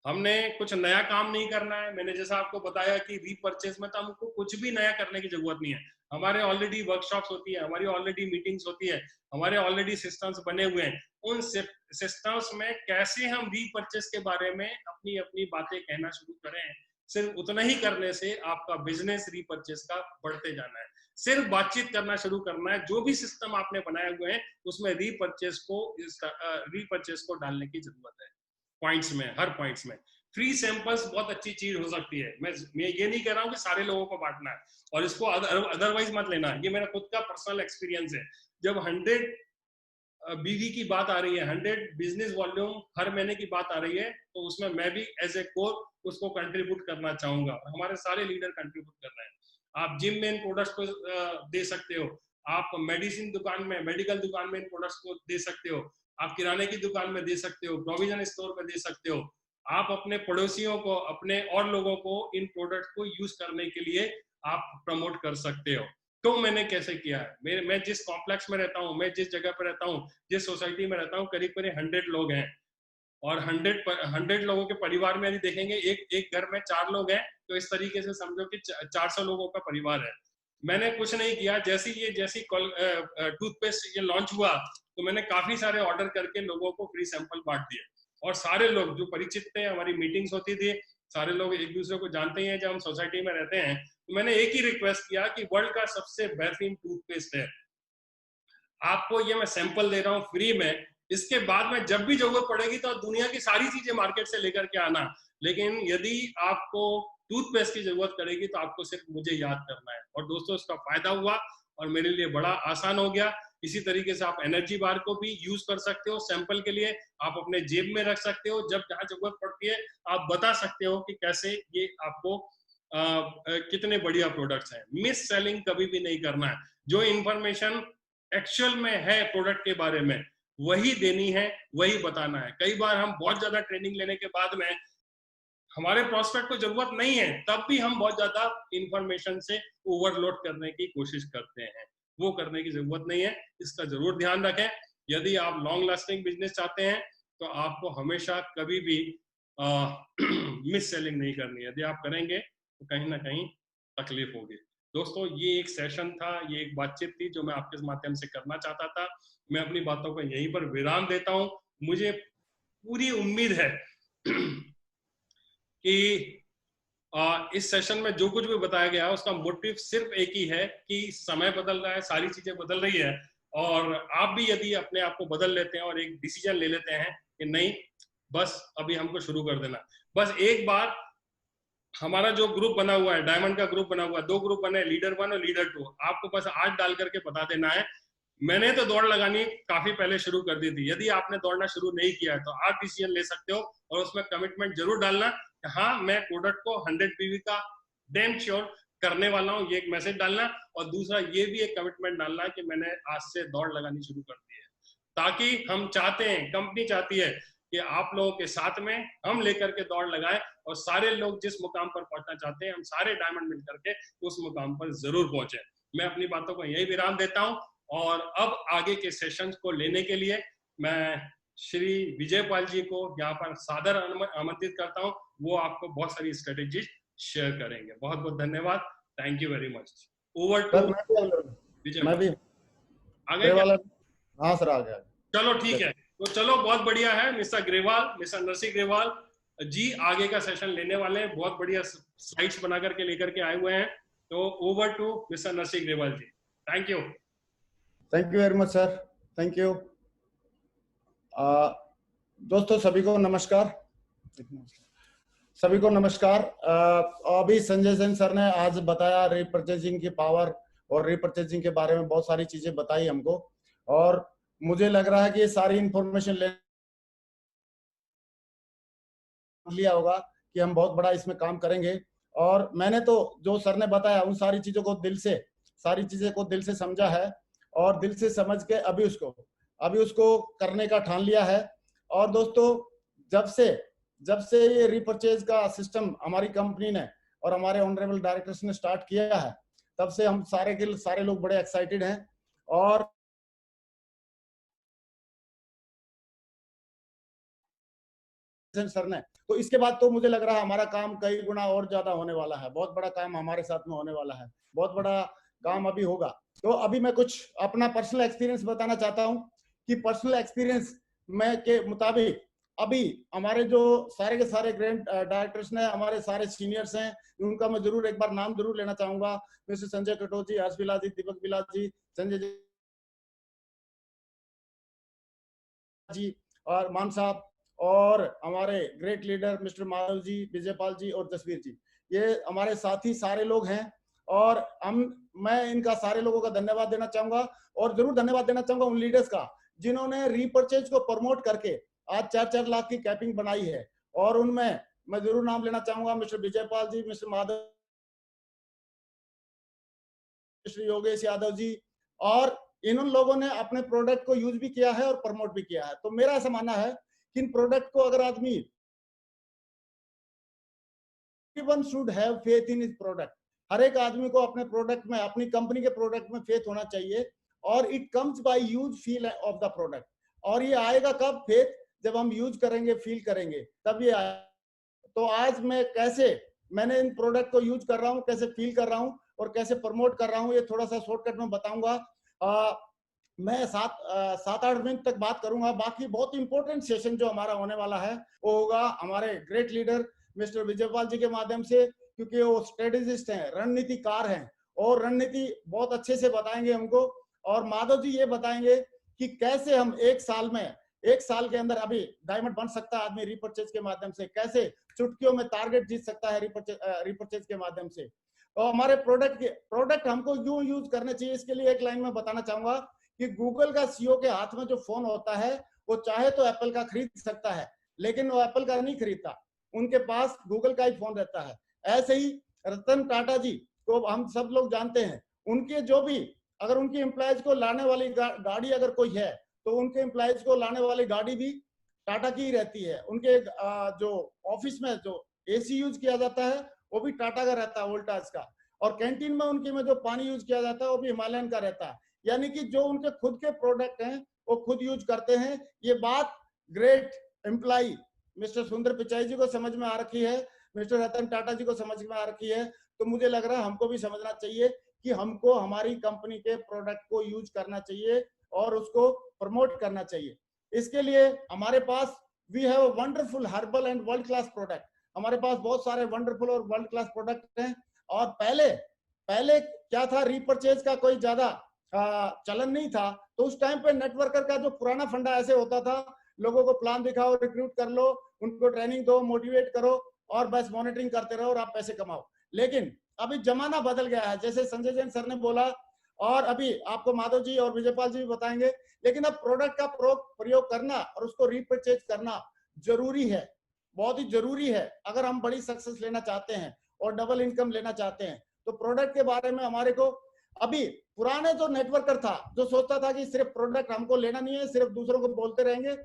हमने कुछ नया काम नहीं करना है। मैंने जैसा आपको बताया कि रीपरचेज में तो हमको कुछ भी नया करने की जरूरत नहीं है। हमारे ऑलरेडी वर्कशॉप्स होती है, हमारी ऑलरेडी मीटिंग्स होती है, हमारे ऑलरेडी सिस्टम्स बने हुए हैं। उन सिस्टम्स में कैसे हम रीपरचेज के बारे में अपनी अपनी बातें कहना शुरू करें, सिर्फ उतना ही करने से आपका बिजनेस रीपरचेज का बढ़ते जाना है। सिर्फ बातचीत करना शुरू करना है, जो भी सिस्टम आपने बनाए हुए हैं उसमें रीपरचेज को डालने की जरूरत है। पॉइंट्स में, हर पॉइंट्स में फ्री सैंपल्स बहुत अच्छी चीज हो सकती है। मैं ये नहीं कह रहा हूँ कि सारे लोगों को बांटना है, और इसको अदरवाइज मत लेना। ये मेरा खुद का पर्सनल एक्सपीरियंस है। जब 100 बीवी की बात आ रही है, 100 बिजनेस वॉल्यूम हर महीने की बात आ रही है, तो उसमें मैं भी एज ए कोर उसको कंट्रीब्यूट करना चाहूंगा। हमारे सारे लीडर कंट्रीब्यूट कर रहे हैं। आप जिम में इन प्रोडक्ट्स को दे सकते हो, आप मेडिसिन दुकान में, मेडिकल दुकान में इन प्रोडक्ट्स को दे सकते हो, आप किराने की दुकान में दे सकते हो, प्रोविजन स्टोर में दे सकते हो। आप अपने पड़ोसियों को, अपने और लोगों को इन प्रोडक्ट को यूज करने के लिए आप प्रमोट कर सकते हो। तो मैंने कैसे किया है, मैं जिस कॉम्प्लेक्स में रहता हूँ, मैं जिस जगह पर रहता हूँ, जिस सोसाइटी में रहता हूँ, करीब करीब 100 लोग हैं, और 100 लोगों के परिवार में यदि देखेंगे एक घर में 4 लोग हैं, तो इस तरीके से समझो कि 400 लोगों का परिवार है। मैंने कुछ नहीं किया, जैसी टूथपेस्ट ये लॉन्च हुआ तो मैंने काफी सारे ऑर्डर करके लोगों को फ्री सैंपल बांट दिए, और सारे लोग जो परिचित थे, हमारी मीटिंग्स होती थी, सारे लोग एक दूसरे को जानते ही हैं जब हम सोसाइटी में रहते हैं, तो मैंने एक ही रिक्वेस्ट किया कि वर्ल्ड का सबसे बेहतरीन टूथपेस्ट है, आपको ये मैं सैंपल दे रहा हूँ फ्री में, इसके बाद में जब भी जरूरत पड़ेगी तो दुनिया की सारी चीजें मार्केट से लेकर के आना, लेकिन यदि आपको टूथपेस्ट की जरूरत पड़ेगी तो आपको सिर्फ मुझे याद करना है। और दोस्तों इसका फायदा हुआ और मेरे लिए बड़ा आसान हो गया। इसी तरीके से आप एनर्जी बार को भी यूज कर सकते हो सैंपल के लिए, आप अपने जेब में रख सकते हो, जब जहां जरूरत पड़ती है आप बता सकते हो कि कैसे ये आपको कितने बढ़िया प्रोडक्ट्स हैं। मिस सेलिंग कभी भी नहीं करना है, जो इंफॉर्मेशन एक्चुअल में है प्रोडक्ट के बारे में वही देनी है, वही बताना है। कई बार हम बहुत ज्यादा ट्रेनिंग लेने के बाद में हमारे प्रोस्पेक्ट को जरूरत नहीं है, तब भी हम बहुत ज्यादा इंफॉर्मेशन से ओवरलोड करने की कोशिश करते हैं, वो करने की जरूरत नहीं है। इसका जरूर ध्यान रखें। यदि आप लॉन्ग लास्टिंग बिजनेस चाहते हैं तो आपको हमेशा कभी भी मिस सेलिंग नहीं करनी है। यदि आप करेंगे तो कहीं ना कहीं तकलीफ होगी। दोस्तों ये एक सेशन था, ये एक बातचीत थी जो मैं आपके माध्यम से करना चाहता था। मैं अपनी बातों को यहीं पर विराम देता हूं। मुझे पूरी उम्मीद है कि इस सेशन में जो कुछ भी बताया गया उसका मोटिव सिर्फ एक ही है कि समय बदल रहा है, सारी चीजें बदल रही है, और आप भी यदि अपने आप को बदल लेते हैं और एक डिसीजन ले लेते हैं कि नहीं बस अभी हमको शुरू कर देना। बस एक बार हमारा जो ग्रुप बना हुआ है, डायमंड का ग्रुप बना हुआ है, 2 ग्रुप बने, लीडर 1 और लीडर 2, आपको बस आज डाल करके बता देना है। मैंने तो दौड़ लगानी काफी पहले शुरू कर दी थी। यदि आपने दौड़ना शुरू नहीं किया है तो आप डिसीजन ले सकते हो और उसमें कमिटमेंट जरूर डालना, हाँ मैं प्रोडक्ट को 100 पीवी का डैम श्योर करने वाला हूँ, ये एक मैसेज डालना। और दूसरा ये भी एक कमिटमेंट डालना कि मैंने आज से दौड़ लगानी शुरू कर दी है, ताकि हम चाहते हैं, कंपनी चाहती है कि आप लोगों के साथ में हम लेकर के दौड़ लगाएं और सारे लोग जिस मुकाम पर पहुंचना चाहते हैं हम सारे डायमंड मिल करके उस मुकाम पर जरूर पहुंचे। मैं अपनी बातों को यही विराम देता हूं और अब आगे के सेशंस को लेने के लिए मैं श्री विजयपाल जी को यहाँ पर सादर आमंत्रित करता हूँ। वो आपको बहुत सारी स्ट्रेटेजीज शेयर करेंगे। बहुत बहुत धन्यवाद। Thank you very much. Over to Vijay. मैं भी आ गए क्या? हाँ सर आ गया। चलो ठीक है, तो चलो बहुत बढ़िया है। मिस्टर ग्रेवाल, मिस्टर नरसिंह ग्रेवाल जी आगे का सेशन लेने वाले हैं, बहुत बढ़िया स्लाइड्स बना करके लेकर के आए हुए हैं। तो over to mister Narsingh Grewal ji. Thank you. Thank you very much sir, thank you. दोस्तों सभी को नमस्कार, सभी को नमस्कार। अभी संजय सेन सर ने आज बताया रीपरचेजिंग की पावर और रीपरचेजिंग के बारे में बहुत सारी चीजें बताई हमको, और मुझे लग रहा है कि ये सारी इंफॉर्मेशन ले लिया होगा कि हम बहुत बड़ा इसमें काम करेंगे। और मैंने तो जो सर ने बताया उन सारी चीजों को सारी चीजें को दिल से समझा है और दिल से समझ के अभी उसको करने का ठान लिया है। और दोस्तों जब से ये रीपरचेज का सिस्टम हमारी कंपनी ने और हमारे ऑनरेबल डायरेक्टर्स ने स्टार्ट किया है, तब से हम सारे लोग बड़े एक्साइटेड हैं। और सर ने तो इसके बाद तो मुझे लग रहा है हमारा काम कई गुना और ज्यादा होने वाला है, बहुत बड़ा काम हमारे साथ में होने वाला है, बहुत बड़ा काम अभी होगा। तो अभी मैं कुछ अपना पर्सनल एक्सपीरियंस बताना चाहता हूं कि पर्सनल एक्सपीरियंस में के मुताबिक अभी हमारे जो सारे के सारे ग्रैंड डायरेक्टर्स ने, हमारे सारे सीनियर्स हैं, उनका मैं जरूर एक बार नाम जरूर लेना चाहूंगा। मिस्टर संजय कटोच जी, हर्ष बिलास जी, दीपक बिलास जी, संजय जी और मान साहब, और हमारे great leader mister Madhav ji, Vijaypal जी और जसवीर जी, ये हमारे साथी सारे लोग हैं। और मैं इनका सारे लोगों का धन्यवाद देना चाहूंगा, और जरूर धन्यवाद देना चाहूंगा उन लीडर्स का जिन्होंने रीपरचेज को प्रमोट करके आज 4-4 लाख की कैपिंग बनाई है। और उनमें मैं जरूर नाम लेना चाहूंगा मिस्टर विजयपाल जी, मिस्टर माधव, मिस्टर योगेश यादव जी, और इन लोगों ने अपने प्रोडक्ट को यूज भी किया है और प्रमोट भी किया है। तो मेरा ऐसा मानना है कि इन प्रोडक्ट को अगर आदमी everyone should have faith in his product, हर एक आदमी को अपने प्रोडक्ट में, अपनी कंपनी के प्रोडक्ट में फेथ होना चाहिए। और it comes by use feel of the product. और ये आएगा कब? फेथ जब हम यूज करेंगे, फील करेंगे, तब ये आएगा। तो आज मैंने इन प्रोडक्ट को यूज कर रहा हूँ, कैसे फील कर रहा हूँ और कैसे प्रमोट कर रहा हूँ, ये थोड़ा सा शॉर्टकट में बताऊंगा। मैं 7-8 मिनट तक बात करूंगा। बाकी बहुत इंपॉर्टेंट सेशन जो हमारा होने वाला है वो होगा हमारे ग्रेट लीडर मिस्टर विजयपाल जी के माध्यम से, क्योंकि वो स्ट्रेटेजिस्ट हैं, रणनीतिकार हैं और रणनीति बहुत अच्छे से बताएंगे हमको। और माधव जी ये बताएंगे कि कैसे हम एक साल में 1 साल के अंदर अभी डायमंड बन सकता है आदमी रिपर्चेज के माध्यम से, कैसे चुटकियों में टारगेट जीत सकता है रिपर्चेज के माध्यम से। तो हमारे प्रोडक्ट हमको क्यों यूज करने चाहिए, इसके लिए एक लाइन में बताना चाहूंगा कि गूगल का सीईओ के हाथ में जो फोन होता है वो चाहे तो एप्पल का खरीद सकता है, लेकिन वो एप्पल का नहीं खरीदता, उनके पास गूगल का ही फोन रहता है। ऐसे ही रतन टाटा जी को हम सब लोग जानते हैं, उनके जो भी अगर उनकी एम्प्लॉयज को लाने वाली गाड़ी अगर कोई है तो उनके एम्प्लॉयज को लाने वाली गाड़ी भी टाटा की ही रहती है। उनके जो ऑफिस में जो एसी यूज किया जाता है वो भी टाटा का रहता है, वोल्टास का। और कैंटीन में उनके में जो पानी यूज किया जाता है वो भी हिमालयन का रहता है। यानी कि जो उनके खुद के प्रोडक्ट हैं वो खुद यूज करते हैं। ये बात ग्रेट एम्प्लॉय मिस्टर सुंदर पिचाई जी को समझ में आ रखी है, मिस्टर रतन टाटा जी को समझ में आ रखी है। तो मुझे लग रहा है हमको भी समझना चाहिए कि हमको हमारी कंपनी के प्रोडक्ट को यूज करना चाहिए और उसको प्रमोट करना चाहिए। इसके लिए हमारे पास we have wonderful herbal and world class product. हमारे पास बहुत सारे वंडरफुल और वर्ल्ड क्लास प्रोडक्ट हैं। और पहले क्या था, रीपरचेज का कोई ज्यादा चलन नहीं था, तो उस टाइम पे नेटवर्कर का जो पुराना फंडा ऐसे होता था, लोगों को प्लान दिखाओ, रिक्रूट कर लो, उनको ट्रेनिंग दो, मोटिवेट करो और बस मॉनिटरिंग करते रहो और आप पैसे कमाओ। लेकिन अभी जमाना बदल गया है, जैसे संजय जैन सर ने बोला और अभी आपको माधव जी और विजयपाल जी भी बताएंगे। लेकिन अब प्रोडक्ट का प्रयोग करना और उसको रीपरचेज करना जरूरी है, बहुत ही जरूरी है। अगर हम बड़ी सक्सेस लेना चाहते हैं और डबल इनकम लेना चाहते हैं तो प्रोडक्ट के बारे में हमारे को, अभी पुराने जो नेटवर्कर था जो सोचता था कि सिर्फ प्रोडक्ट हमको लेना नहीं है, सिर्फ दूसरों को बोलते रहेंगे,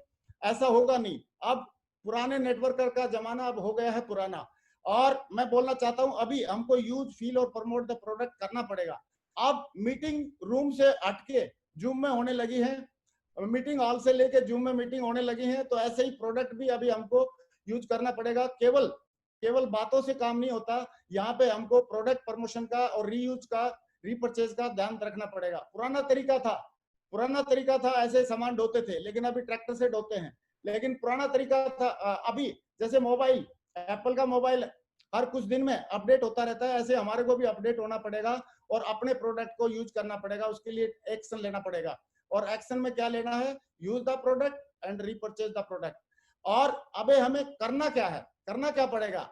ऐसा होगा नहीं। अब पुराने नेटवर्कर का जमाना अब हो गया है पुराना। और मैं बोलना चाहता हूं अभी हमको यूज, फील और प्रमोट द प्रोडक्ट करना पड़ेगा। अब मीटिंग रूम से हटके जूम में होने लगी है, मीटिंग हॉल से लेके जूम में मीटिंग होने लगी है। तो ऐसे ही प्रोडक्ट भी अभी हमको यूज करना पड़ेगा। केवल बातों से काम नहीं होता, यहाँ पे हमको प्रोडक्ट प्रमोशन का और रीयूज का, रीपरचेज का ध्यान रखना पड़ेगा। पुराना तरीका था ऐसे सामान ढोते थे, लेकिन अभी ट्रैक्टर से ढोते हैं। लेकिन पुराना तरीका था, अभी जैसे मोबाइल, एप्पल का मोबाइल हर कुछ दिन में अपडेट होता रहता है, ऐसे हमारे को भी अपडेट होना पड़ेगा और अपने प्रोडक्ट को यूज करना पड़ेगा। उसके लिए एक्शन लेना पड़ेगा। और एक्शन में क्या लेना है, use the product and repurchase the product. और अबे हमें करना क्या पड़ेगा,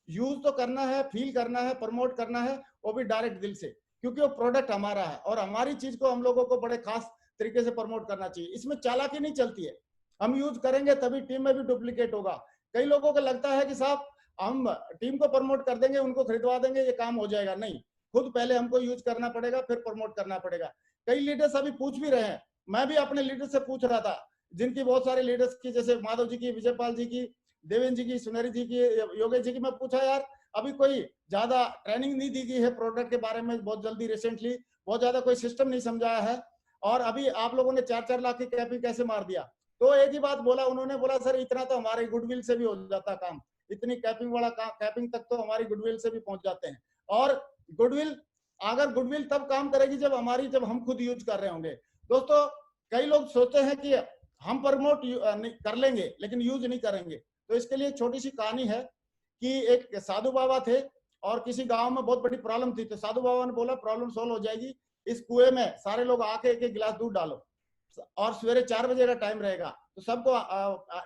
यूज तो करना है, फील करना है, प्रमोट करना है, वो भी डायरेक्ट दिल से, क्योंकि वो प्रोडक्ट हमारा है और हमारी चीज को हम लोगों को बड़े खास तरीके से प्रमोट करना चाहिए। इसमें चालाकी नहीं चलती है, हम यूज करेंगे तभी टीम में भी डुप्लीकेट होगा। कई लोगों को लगता है कि साहब हम टीम को प्रमोट कर देंगे, उनको खरीदवा देंगे, ये काम हो जाएगा। नहीं, खुद पहले हमको यूज करना पड़ेगा, फिर प्रमोट करना पड़ेगा। कई लीडर्स अभी पूछ भी रहे हैं, मैं भी अपने लीडर से पूछ रहा था, जिनकी बहुत सारे लीडर्स की, जैसे माधव जी की, विजयपाल जी की, देवेंद्र जी की, सुनेरी जी की, योगेश जी की, मैं पूछा यार अभी कोई ज्यादा ट्रेनिंग नहीं दी गई है प्रोडक्ट के बारे में, बहुत जल्दी रिसेंटली बहुत ज्यादा कोई सिस्टम नहीं समझाया है, और अभी आप लोगों ने 4-4 लाख की कैपिंग कैसे मार दिया। तो एक ही बात बोला उन्होंने, बोला सर इतना तो हमारे गुडविल से भी हो जाता काम, इतनी कैपिंग तक तो हमारी गुडविल से भी पहुंच जाते हैं। और गुडविल तब काम करेगी जब हम खुद यूज कर रहे होंगे। दोस्तों, कई लोग सोचते हैं कि हम प्रमोट कर लेंगे लेकिन यूज नहीं करेंगे। तो इसके लिए छोटी सी कहानी है कि एक साधु बाबा थे और किसी गांव में बहुत बड़ी प्रॉब्लम थी। तो साधु बाबा ने बोला प्रॉब्लम सोल्व हो जाएगी, इस कुएं में सारे लोग आके एक गिलास दूध डालो और सवेरे 4 बजे का टाइम रहेगा। तो सबको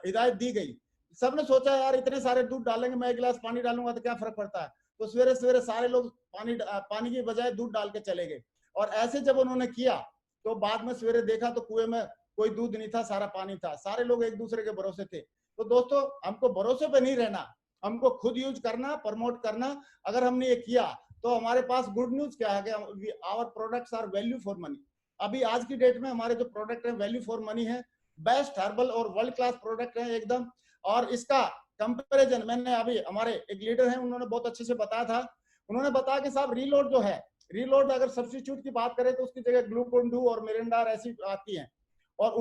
हिदायत दी गई। सबने सोचा यार इतने सारे दूध डालेंगे, मैं 1 गिलास पानी डालूंगा तो क्या फर्क पड़ता है। तो सवेरे सवेरे सारे लोग पानी की बजाय दूध डाल के चले गए। और ऐसे जब उन्होंने किया तो बाद में सवेरे देखा तो कुएं में कोई दूध नहीं था, सारा पानी था। सारे लोग एक दूसरे के भरोसे थे। तो दोस्तों, हमको भरोसे पे नहीं रहना, हमको खुद यूज करना, प्रमोट करना। अगर हमने ये किया तो हमारे पास गुड न्यूज क्या है कि our products are value for money. अभी आज की डेट में हमारे जो प्रोडक्ट है वैल्यू फॉर मनी है, बेस्ट हर्बल और वर्ल्ड क्लास प्रोडक्ट है एकदम। और इसका कंपैरिजन मैंने अभी, हमारे एक लीडर हैं उन्होंने बहुत अच्छे से बताया था। उन्होंने बताया कि साहब रीलोड जो है, रीलोड अगर सब्स्टिट्यूट की बात करें तो उसकी जगह ग्लूकोन डी और मिरिंडा ऐसी आती हैं। और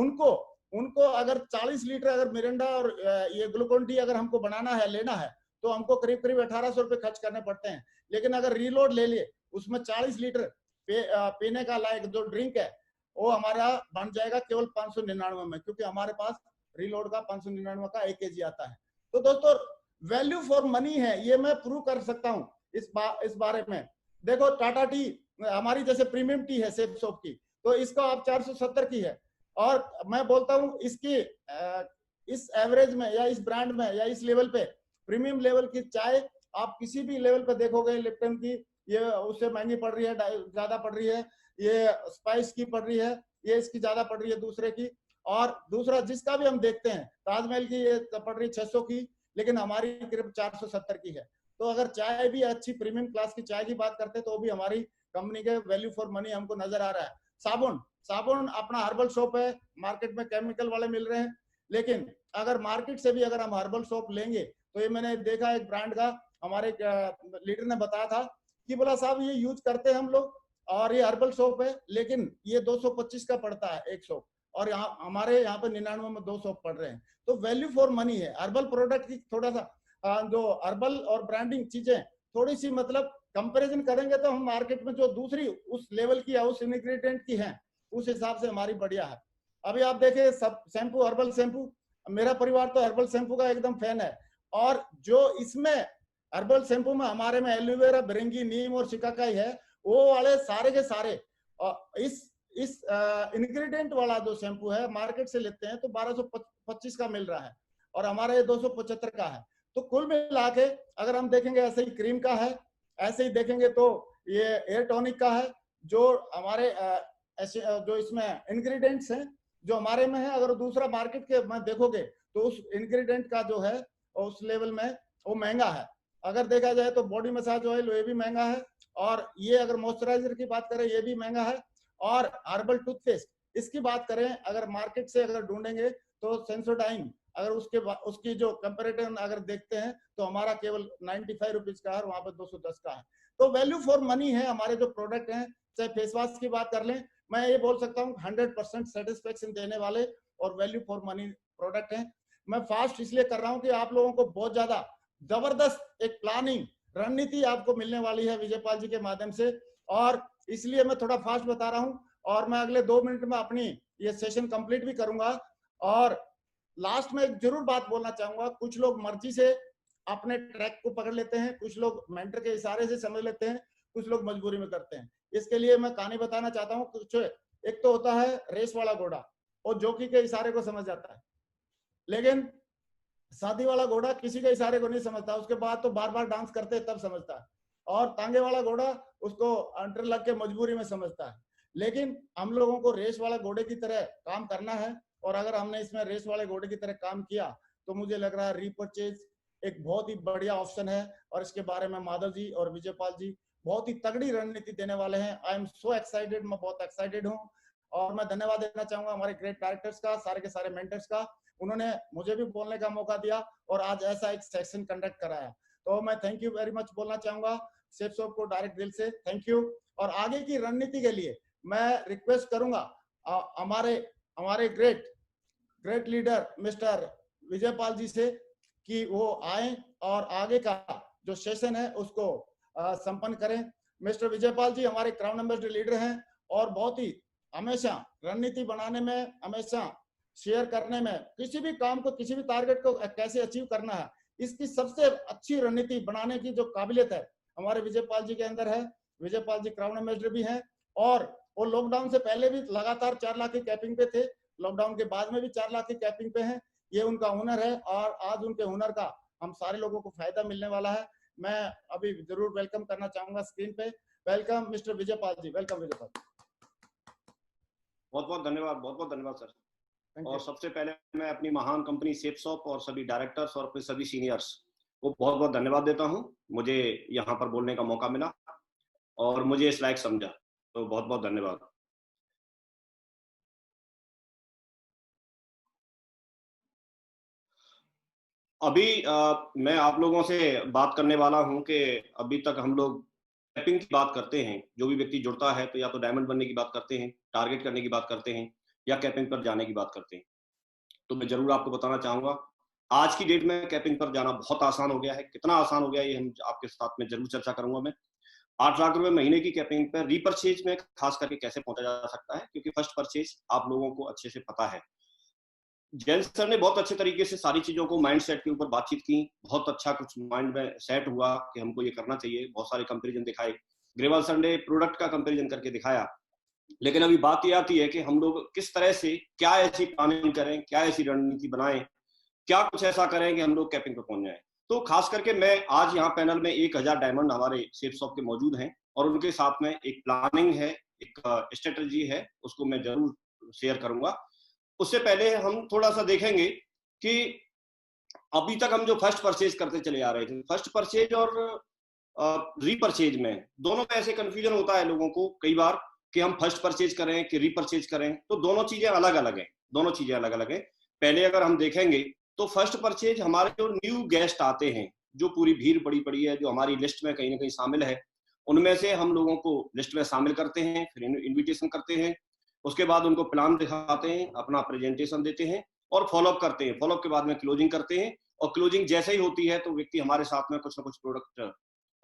उनको अगर 40 लीटर अगर मिरिंडा और ये ग्लूकोन डी अगर हमको बनाना है, लेना है, तो हमको करीब 1800 रुपए खर्च करने पड़ते हैं। लेकिन अगर रीलोड ले लिए, उसमें 40 लीटर पीने का लायक जो ड्रिंक है वो हमारा बन जाएगा केवल 599 में, क्योंकि हमारे पास रीलोड का 599 का 1 kg आता है। तो दोस्तों, वैल्यू फॉर मनी है, ये मैं प्रूव कर सकता हूँ इस बारे में। देखो टाटा टी हमारी जैसे प्रीमियम टी है सेफ सोप की, तो इसका आप 470 की है, और मैं बोलता हूँ इसकी इस एवरेज में या इस ब्रांड में या इस लेवल पे प्रीमियम लेवल की चाय आप किसी भी लेवल पे देखोगे लिप्टन की, ये उससे महंगी पड़ रही है, ज्यादा पड़ रही है, ये स्पाइस की पड़ रही है, ये इसकी ज्यादा पड़ रही है दूसरे की। और दूसरा जिसका भी हम देखते हैं, ताजमहल की ये पड़ रही 600 की, लेकिन हमारी करीब 470 की है। तो अगर चाय भी अच्छी प्रीमियम क्लास की चाय की बात करते हैं तो भी हमारी कंपनी के वैल्यू फॉर मनी हमको नजर आ रहा है। साबुन अपना हर्बल शॉप है, मार्केट में केमिकल वाले मिल रहे हैं, लेकिन अगर मार्केट से भी अगर हम हर्बल शॉप लेंगे तो ये मैंने देखा एक ब्रांड का हमारे लीडर ने बताया था कि बोला साहब ये यूज करते हैं हम लोग और ये हर्बल शॉप है, लेकिन ये 225 का पड़ता है एक शॉप, और यहाँ हमारे यहाँ पे 99 में 2 शॉप पड़ रहे हैं। तो वैल्यू फॉर मनी है हर्बल प्रोडक्ट की। थोड़ा सा जो हर्बल और ब्रांडिंग चीजें थोड़ी सी मतलब कंपैरिजन करेंगे तो हम मार्केट में जो दूसरी उस लेवल की है, उस इंग्रेडिएंट की है, उस हिसाब से हमारी बढ़िया है। अभी आप देखें सब शैम्पू, हर्बल शैम्पू, मेरा परिवार तो हर्बल शैम्पू का एकदम फैन है। और जो इसमें हर्बल शैम्पू में हमारे में एलोवेरा, भृंगी, नीम और शिकाकाई है, वो वाले सारे के सारे इस इंग्रेडिएंट वाला जो शैम्पू है मार्केट से लेते हैं तो 1225 का मिल रहा है और हमारा ये 275 का है। तो कुल मिला के अगर हम देखेंगे ऐसे ही क्रीम का है, ऐसे ही देखेंगे तो ये एयर टॉनिक का है, जो हमारे जो इसमें इंग्रेडिएंट्स हैं जो हमारे में है, अगर दूसरा मार्केट के में देखोगे तो उस इंग्रेडिएंट का जो है उस लेवल में वो महंगा है। अगर देखा जाए तो बॉडी मसाज ऑयल ये भी महंगा है, और ये अगर मॉइस्चराइजर की बात करें ये भी महंगा है, और हर्बल टूथपेस्ट इसकी बात करें अगर मार्केट से अगर ढूंढेंगे तो सेंसोडाइन, अगर उसकी जो कंपैरिजन अगर देखते हैं तो हमारा केवल 95 रुपीज का है, वहां पर 210 का है। तो वैल्यू फॉर मनी है हमारे जो प्रोडक्ट हैं। चाहे फेस वॉश की बात कर लें, मैं ये बोल सकता हूँ 100% सेटिस्फेक्शन देने वाले और वैल्यू फॉर मनी प्रोडक्ट हैं। मैं फास्ट इसलिए कर रहा हूँ कि आप लोगों को बहुत ज्यादा जबरदस्त एक प्लानिंग रणनीति आपको मिलने वाली है विजयपाल जी के माध्यम से, और इसलिए मैं थोड़ा फास्ट बता रहा हूँ। और मैं अगले 2 मिनट में अपनी ये सेशन कंप्लीट भी करूंगा। और लास्ट में एक जरूर बात बोलना चाहूंगा, कुछ लोग मर्जी से अपने ट्रैक को पकड़ लेते हैं, कुछ लोग मेंटर के इशारे से समझ लेते हैं, कुछ लोग मजबूरी में करते हैं। इसके लिए मैं कहानी बताना चाहता हूँ। कुछ एक तो होता है रेस वाला घोड़ा, और जोकी के इशारे को समझ जाता है, लेकिन शादी वाला घोड़ा किसी के इशारे को नहीं समझता, उसके बाद तो बार बार डांस करते तब समझता है। और तांगे वाला घोड़ा उसको अंटर लग के मजबूरी में समझता है। लेकिन हम लोगों को रेस वाला घोड़े की तरह काम करना है, और अगर हमने इसमें रेस वाले घोड़े की तरह काम किया तो मुझे लग रहा है रीपर्चेज एक बहुत ही बढ़िया ऑप्शन है, और इसके बारे में माधव जी और विजयपाल जी बहुत ही तगड़ी रणनीति देने वाले हैं। आई एम सो एक्साइटेड, मैं बहुत एक्साइटेड हूँ। और मैं धन्यवाद देना चाहूंगा हमारे ग्रेट डायरेक्टर्स का, सारे के सारे मेंटर्स का, उन्होंने मुझे भी बोलने का मौका दिया और आज ऐसा एक सेशन कंडक्ट कराया। तो मैं थैंक यू वेरी मच बोलना चाहूंगा शेफ शॉप को डायरेक्ट दिल से थैंक यू। और आगे की रणनीति के लिए मैं रिक्वेस्ट करूंगा हमारे ग्रेट लीडर मिस्टर विजयपाल जी से कि वो आए और आगे का जो सेशन है उसको संपन्न करें। मिस्टर विजयपाल जी हमारे क्राउन एम्बेसडर लीडर हैं, और बहुत ही हमेशा रणनीति बनाने में, हमेशा शेयर करने में, किसी भी काम को, किसी भी टारगेट को कैसे अचीव करना है, इसकी सबसे अच्छी रणनीति बनाने की जो काबिलियत है हमारे विजयपाल जी के अंदर है। विजयपाल जी क्राउन एम्बेसडर भी हैं, और वो लॉकडाउन से पहले भी लगातार 4 लाख की कैपिंग पे थे, लॉकडाउन के बाद में भी 4 लाख की कैपिंग पे हैं। ये उनका हुनर है, और आज उनके हुनर का हम सारे लोगों को फायदा मिलने वाला है। मैं अभी जरूर वेलकम करना चाहूंगा स्क्रीन पे। वेलकम मिस्टर विजयपाल जी, वेलकम विजयपाल। बहुत बहुत धन्यवाद सर। और सबसे पहले मैं अपनी महान कंपनी शेफ शॉप और सभी डायरेक्टर्स और अपने सभी सीनियर्स को बहुत बहुत धन्यवाद देता हूं, मुझे यहाँ पर बोलने का मौका मिला और मुझे इस लायक समझा, तो बहुत बहुत धन्यवाद। अभी मैं आप लोगों से बात करने वाला हूं कि अभी तक हम लोग कैपिंग की बात करते हैं, जो भी व्यक्ति जुड़ता है तो या तो डायमंड बनने की बात करते हैं, टारगेट करने की बात करते हैं, या कैपिंग पर जाने की बात करते हैं। तो मैं जरूर आपको बताना चाहूंगा आज की डेट में कैपिंग पर जाना बहुत आसान हो गया है। कितना आसान हो गया ये हम आपके साथ में जरूर चर्चा करूंगा। मैं 8 लाख रुपए महीने की कैपिंग पर रीपरचेज में खास करके कैसे पहुंचा जा सकता है, क्योंकि फर्स्ट परचेज आप लोगों को अच्छे से पता है। जैन सर ने बहुत अच्छे तरीके से सारी चीजों को माइंड सेट के ऊपर बातचीत की, बहुत अच्छा कुछ माइंड में सेट हुआ कि हमको ये करना चाहिए। बहुत सारे कंपैरिजन दिखाए, ग्रेवाल सर ने प्रोडक्ट का कंपैरिजन करके दिखाया लेकिन अभी बात ये आती है कि हम लोग किस तरह से क्या ऐसी प्लानिंग करें, क्या ऐसी रणनीति बनाएं, क्या कुछ ऐसा करें कि हम लोग कैपिंग पे पहुंच जाएं। तो खास करके मैं आज यहाँ पैनल में 1000 डायमंड हमारे सेफ शॉप के मौजूद हैं और उनके साथ में एक प्लानिंग है, एक स्ट्रेटजी है, उसको मैं जरूर शेयर करूंगा। उससे पहले हम थोड़ा सा देखेंगे कि अभी तक हम जो फर्स्ट परचेज करते चले आ रहे थे, फर्स्ट परचेज और रीपरचेज में दोनों में ऐसे कंफ्यूजन होता है लोगों को कई बार कि हम फर्स्ट परचेज करें कि रीपरचेज करें, तो दोनों चीजें अलग अलग हैं, दोनों चीजें अलग अलग हैं। पहले अगर हम देखेंगे तो फर्स्ट परचेज हमारे जो न्यू गेस्ट आते हैं, जो पूरी भीड़ पड़ी पड़ी है, जो हमारी लिस्ट में कहीं ना कहीं शामिल है, उनमें से हम लोगों को लिस्ट में शामिल करते हैं, फिर इन्विटेशन करते हैं, उसके बाद उनको प्लान दिखाते हैं, अपना प्रेजेंटेशन देते हैं और फॉलोअप करते हैं। फॉलोअप के बाद में क्लोजिंग करते हैं और क्लोजिंग जैसे ही होती है तो व्यक्ति हमारे साथ में कुछ ना कुछ प्रोडक्ट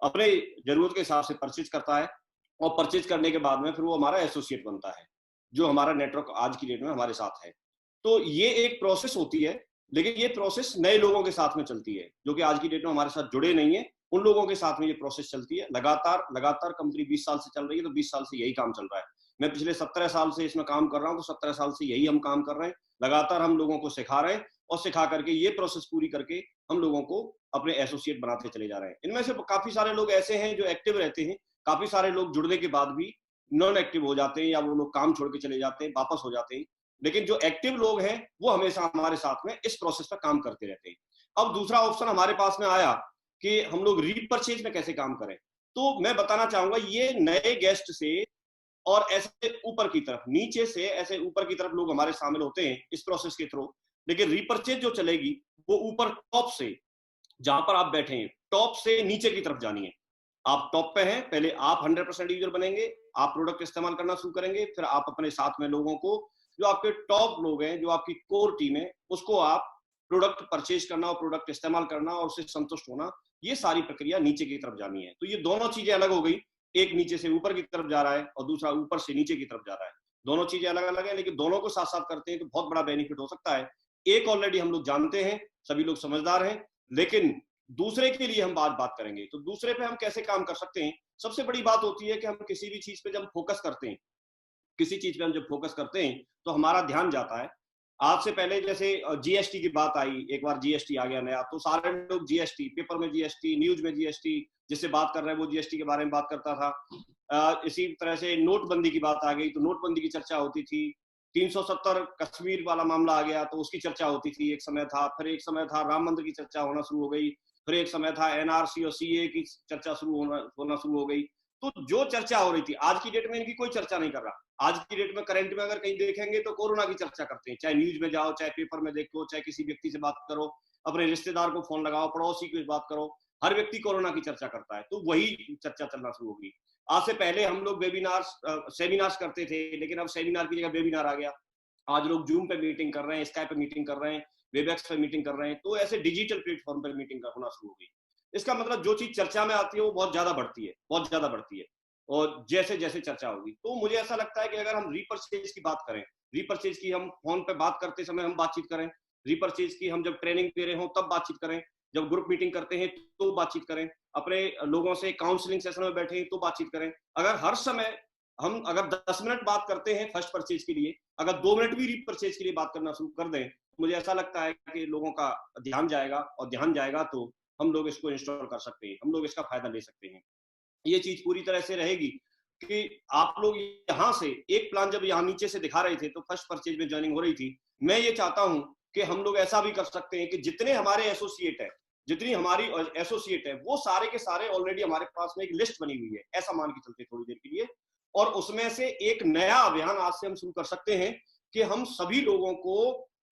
अपने जरूरत के हिसाब से परचेज करता है और परचेज करने के बाद में फिर वो हमारा एसोसिएट बनता है, जो हमारा नेटवर्क आज की डेट में हमारे साथ है। तो ये एक प्रोसेस होती है, लेकिन ये प्रोसेस नए लोगों के साथ में चलती है जो कि आज की डेट में हमारे साथ जुड़े नहीं है, उन लोगों के साथ में ये प्रोसेस चलती है। लगातार कंपनी 20 साल से चल रही है, तो 20 साल से यही काम चल रहा है। मैं पिछले 17 साल से इसमें काम कर रहा हूँ, तो 17 साल से यही हम काम कर रहे हैं। लगातार हम लोगों को सिखा रहे हैं और सिखा करके ये प्रोसेस पूरी करके हम लोगों को अपने एसोसिएट बनाते चले जा रहे हैं। इनमें से काफी सारे लोग ऐसे हैं जो एक्टिव रहते हैं, काफी सारे लोग जुड़ने के बाद भी नॉन एक्टिव हो जाते हैं या वो लोग काम छोड़ के चले जाते हैं, वापस हो जाते हैं। लेकिन जो एक्टिव लोग हैं वो हमेशा हमारे साथ में इस प्रोसेस पर काम करते रहते हैं। अब दूसरा ऑप्शन हमारे पास में आया कि हम लोग रीपरचेज में कैसे काम करें। तो मैं बताना चाहूंगा, ये नए गेस्ट से और ऐसे ऊपर की तरफ, नीचे से ऐसे ऊपर की तरफ लोग हमारे शामिल होते हैं इस प्रोसेस के थ्रू। लेकिन रीपरचेज जो चलेगी वो ऊपर टॉप से, जहां पर आप बैठे हैं, टॉप से नीचे की तरफ जानी है। आप टॉप पे हैं, पहले आप 100% यूजर बनेंगे, आप प्रोडक्ट इस्तेमाल करना शुरू करेंगे, फिर आप अपने साथ में लोगों को, जो आपके टॉप लोग हैं, जो आपकी कोर टीम है, उसको आप प्रोडक्ट परचेज करना और प्रोडक्ट इस्तेमाल करना और उससे संतुष्ट होना, ये सारी प्रक्रिया नीचे की तरफ जानी है। तो ये दोनों चीजें अलग हो गई, एक नीचे से ऊपर की तरफ जा रहा है और दूसरा ऊपर से नीचे की तरफ जा रहा है। दोनों चीजें अलग अलग है, लेकिन दोनों को साथ साथ करते हैं तो बहुत बड़ा बेनिफिट हो सकता है। एक ऑलरेडी हम लोग जानते हैं, सभी लोग समझदार हैं, लेकिन दूसरे के लिए हम बात करेंगे। तो दूसरे पे हम कैसे काम कर सकते हैं। सबसे बड़ी बात होती है कि हम किसी भी चीज पे जब फोकस करते हैं, किसी चीज पे हम जब फोकस करते हैं तो हमारा ध्यान जाता है। आज से पहले जैसे जीएसटी की बात आई, एक बार जीएसटी आ गया नया, तो सारे लोग जीएसटी, पेपर में जीएसटी, न्यूज में जीएसटी, जिससे बात कर रहे हैं वो जीएसटी के बारे में बात करता था। इसी तरह से नोटबंदी की बात आ गई तो नोटबंदी की चर्चा होती थी। 370 कश्मीर वाला मामला आ गया तो उसकी चर्चा होती थी, एक समय था। फिर एक समय था राम मंदिर की चर्चा होना शुरू हो गई, फिर एक समय था एनआरसी और सीए की चर्चा होना शुरू हो गई। तो जो चर्चा हो रही थी, आज की डेट में इनकी कोई चर्चा नहीं कर रहा। आज की डेट में करंट में अगर कहीं देखेंगे तो कोरोना की चर्चा करते हैं, चाहे न्यूज में जाओ, चाहे पेपर में देखो, चाहे किसी व्यक्ति से बात करो, अपने रिश्तेदार को फोन लगाओ, पड़ोसी की बात करो, हर व्यक्ति कोरोना की चर्चा करता है। तो वही चर्चा चलना शुरू होगी। आज से पहले हम लोग सेमिनार्स करते थे, लेकिन अब सेमिनार की जगह वेबिनार आ गया। आज लोग जूम पे मीटिंग कर रहे हैं, स्काइप पे मीटिंग कर रहे हैं, वेबएक्स पे मीटिंग कर रहे हैं। तो ऐसे डिजिटल प्लेटफॉर्म पर मीटिंग होना शुरू हो गई। इसका मतलब जो चीज चर्चा में आती है वो बहुत ज्यादा बढ़ती है, बहुत ज्यादा बढ़ती है। और जैसे जैसे चर्चा होगी, तो मुझे ऐसा लगता है कि अगर हम रीपरचेज की बात करें, रीपरचेज की हम फोन पे बात करते समय हम बातचीत करें, रीपरचेज की हम जब ट्रेनिंग दे रहे हो तब बातचीत करें, जब ग्रुप मीटिंग करते हैं तो बातचीत करें, अपने लोगों से काउंसलिंग सेशन में बैठे हैं तो बातचीत करें। अगर हर समय हम अगर 10 मिनट बात करते हैं फर्स्ट परचेज के लिए, अगर 2 मिनट भी रीपरचेज के लिए बात करना शुरू कर दें, मुझे ऐसा लगता है कि लोगों का ध्यान जाएगा, और ध्यान जाएगा तो हम लोग इसको इंस्टॉल कर सकते हैं, हम लोग इसका फायदा ले सकते हैं। ये चीज पूरी तरह से रहेगी कि आप लोग यहाँ से एक प्लान जब यहाँ नीचे से दिखा रहे थे तो फर्स्ट परचेज में ज्वाइनिंग हो रही थी। मैं ये चाहता हूँ कि हम लोग ऐसा भी कर सकते हैं कि जितने हमारे एसोसिएट है, जितनी हमारी एसोसिएट है, वो सारे के सारे ऑलरेडी हमारे पास में एक लिस्ट बनी हुई है, ऐसा मान के चलते थोड़ी देर के लिए। और उसमें से एक नया अभियान आज से हम शुरू कर सकते हैं कि हम सभी लोगों को